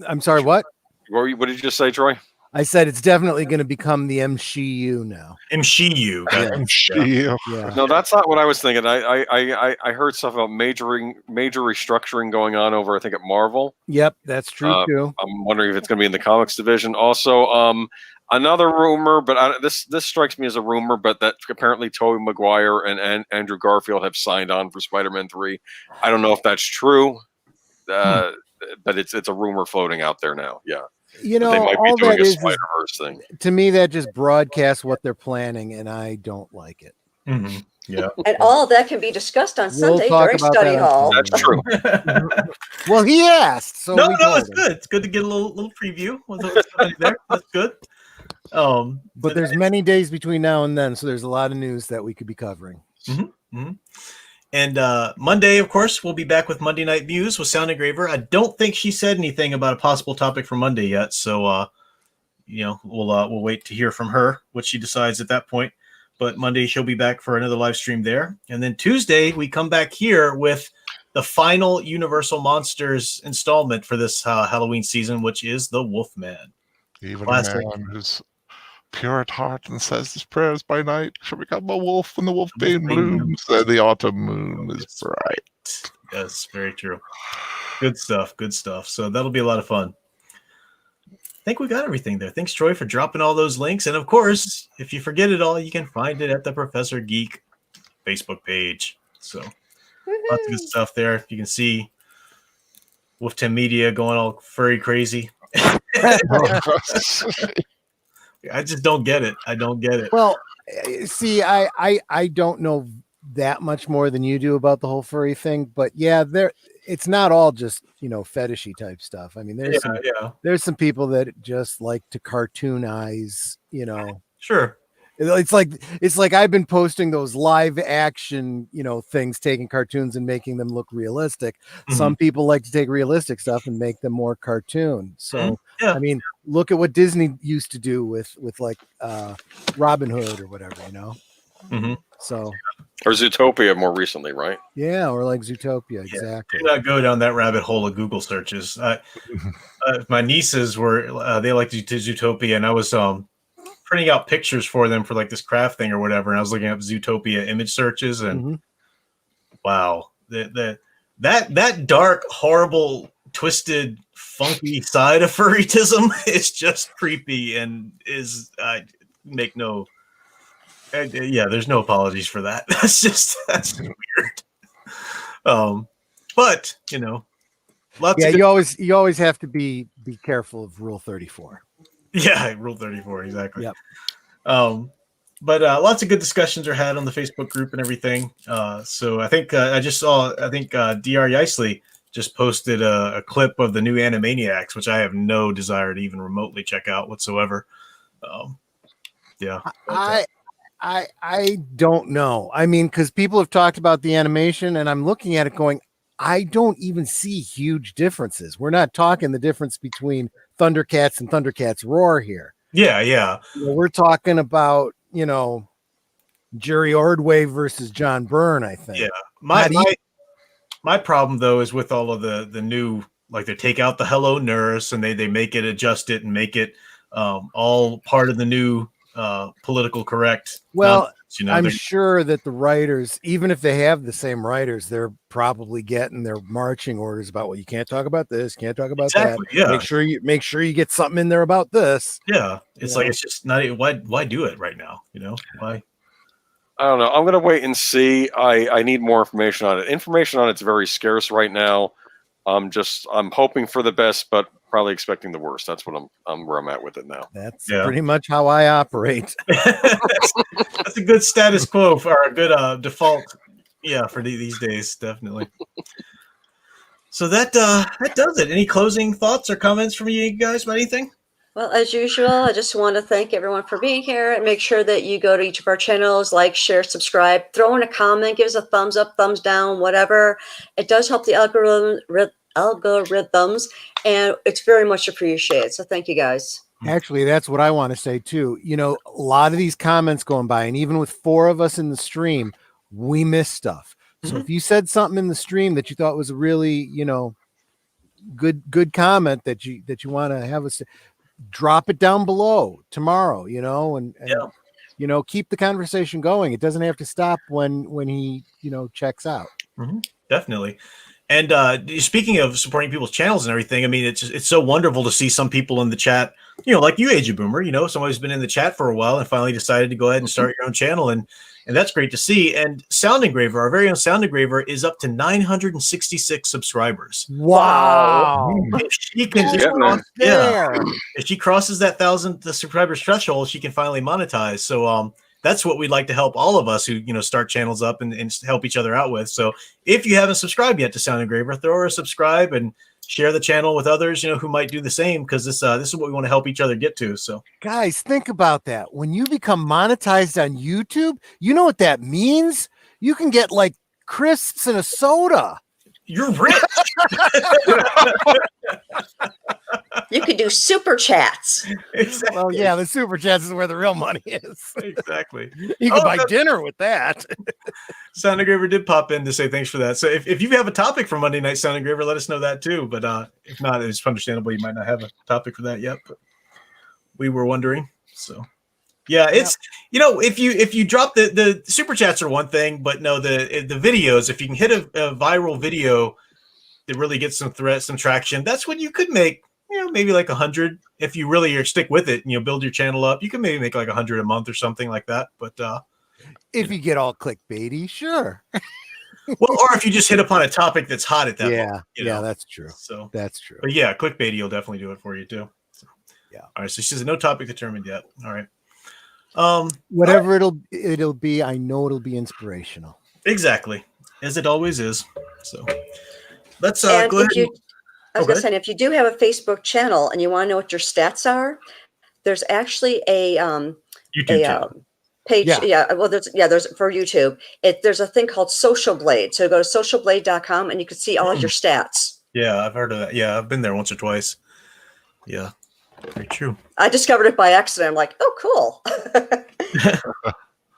I'm sorry, what? What did you just say, Troy? I said it's definitely going to become the MCU now. MCU. MCU. Yeah. No, that's not what I was thinking. I heard stuff about major restructuring going on over, I think, at Marvel. Yep, that's true too. I'm wondering if it's going to be in the comics division. Also, another rumor, but this strikes me as a rumor, but that apparently Tobey Maguire and Andrew Garfield have signed on for Spider-Man 3. I don't know if that's true, but it's a rumor floating out there now. Yeah. They might be doing a Spider-Verse thing. To me, that just broadcasts what they're planning, and I don't like it. Mm-hmm. Yeah. And all that can be discussed on Sunday during study hall. That's true. Well, he asked. So no, it's good. It's good to get a little preview. There. That's good. But there's many days between now and then, so there's a lot of news that we could be covering. Mm-hmm. Mm-hmm. And Monday, of course, we'll be back with Monday Night Muse with Sound Engraver. I don't think she said anything about a possible topic for Monday yet, so we'll wait to hear from her what she decides at that point. But Monday she'll be back for another live stream there, and then Tuesday we come back here with the final Universal Monsters installment for this Halloween season, which is the Wolfman. Even a man whose pure at heart and says his prayers by night shall become a wolf when the wolfbane blooms and the autumn moon is bright. Yes, very true. Good stuff. Good stuff. So that'll be a lot of fun. I think we got everything there. Thanks, Troy, for dropping all those links. And of course, if you forget it all, you can find it at the Professor Geek Facebook page. So lots of good stuff there. You can see Wolf 10 Media going all furry crazy. I just don't get it. I don't get it. Well, see, I don't know that much more than you do about the whole furry thing, but yeah, it's not all just, fetishy type stuff. I mean, there's some people that just like to cartoonize, Sure. It's like I've been posting those live action, things, taking cartoons and making them look realistic. Mm-hmm. Some people like to take realistic stuff and make them more cartoon. So, I mean, look at what Disney used to do with like Robin Hood or whatever, Mm-hmm. So, or Zootopia more recently, right? Yeah, or like Zootopia, exactly. Do not go down that rabbit hole of Google searches. My nieces were they liked Zootopia, and I was printing out pictures for them for like this craft thing or whatever, and I was looking up Zootopia image searches, and wow, that dark, horrible, twisted, funky side of furrytism is just creepy and is make no. There's no apologies for that. That's weird. But lots. Yeah, you always have to be careful of Rule 34. Yeah, Rule 34, exactly. Yep. But lots of good discussions are had on the Facebook group and everything. So I think I think Dr. Yeisley just posted a clip of the new Animaniacs, which I have no desire to even remotely check out whatsoever. I don't know. I mean, because people have talked about the animation, and I'm looking at it going, I don't even see huge differences. We're not talking the difference between Thundercats and Thundercats Roar here. Yeah. We're talking about, Jerry Ordway versus John Byrne, I think. Yeah. My problem, though, is with all of the new, like they take out the Hello Nurse and they make it, adjust it, and make it all part of the new political correct. Well, I'm sure that the writers, even if they have the same writers, they're probably getting their marching orders about, well, you can't talk about this, can't talk about that. Yeah. Make sure you get something in there about this. Yeah. It's like, it's just not, why do it right now? Why? I don't know. I'm going to wait and see. I need more information on it. Information on it's very scarce right now. I'm hoping for the best, but probably expecting the worst. That's what I'm where I'm at with it now. That's pretty much how I operate. That's a good status quo for a good default. Yeah, for these days, definitely. So that does it. Any closing thoughts or comments from you guys about anything? Well, as usual, I just want to thank everyone for being here, and make sure that you go to each of our channels, like, share, subscribe, throw in a comment, give us a thumbs up, thumbs down, whatever. It does help the algorithms, and it's very much appreciated. So thank you guys. Actually, that's what I want to say too. A lot of these comments going by, and even with 4 of us in the stream, we miss stuff. So if you said something in the stream that you thought was a really, good comment that you want to have us drop it down below tomorrow, and keep the conversation going. It doesn't have to stop when he, checks out. Definitely. And speaking of supporting people's channels and everything, I mean, it's so wonderful to see some people in the chat, like you, Age of Boomer, somebody who's been in the chat for a while and finally decided to go ahead and start your own channel. And that's great to see. And Sound Engraver, our very own Sound Engraver, is up to 966 subscribers. Wow. If she can if she crosses that 1,000 subscribers threshold, she can finally monetize. So that's what we'd like to help all of us who, start channels up and help each other out with. So if you haven't subscribed yet to Sound Engraver, throw her a subscribe and share the channel with others, who might do the same, because this is what we want to help each other get to. So guys, think about that. When you become monetized on YouTube, you know what that means? You can get like crisps and a soda. You're rich. You could do super chats. Exactly. Well, yeah, the super chats is where the real money is. Exactly. You can buy dinner with that. Sound Engraver did pop in to say thanks for that. So if you have a topic for Monday Night Sound Engraver, let us know that too. But if not, it's understandable you might not have a topic for that yet. But we were wondering. So Yeah, it's if you drop the super chats are one thing, but no, the videos, if you can hit a viral video that really gets some traction, that's when you could make maybe like 100 if you really stick with it and build your channel up. You can maybe make like 100 a month or something like that. But if you get all clickbaity, sure. Well, or if you just hit upon a topic that's hot at that moment. Yeah, that's true. So that's true. But yeah, clickbaity will definitely do it for you too. So, yeah. All right. So she says no topic determined yet. All right. Whatever it'll be, I know it'll be inspirational. Exactly, as it always is. So let's and go ahead. I was going to say, if you do have a Facebook channel and you want to know what your stats are, there's actually a YouTube channel. Page. Well, there's for YouTube. There's a thing called Social Blade. So go to socialblade.com and you can see all of your stats. Yeah, I've heard of that. Yeah, I've been there once or twice. Yeah, very true. I discovered it by accident. I'm like, oh, cool.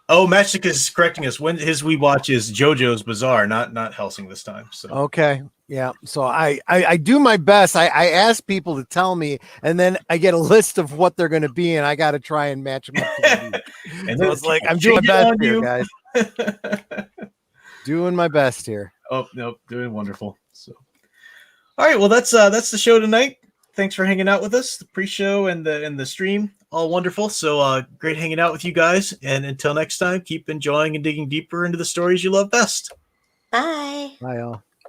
Oh, Matchstick is correcting us. When his rewatch is JoJo's Bizarre, not Helsing this time. So okay, yeah. So I do my best. I ask people to tell me, and then I get a list of what they're going to be, and I got to try and match them up. And so it's like I'm doing my best here, guys. Doing my best here. Oh nope, doing wonderful. So, all right, well that's the show tonight. Thanks for hanging out with us. The pre-show and the stream, all wonderful. So great hanging out with you guys. And until next time, keep enjoying and digging deeper into the stories you love best. Bye. Bye, all.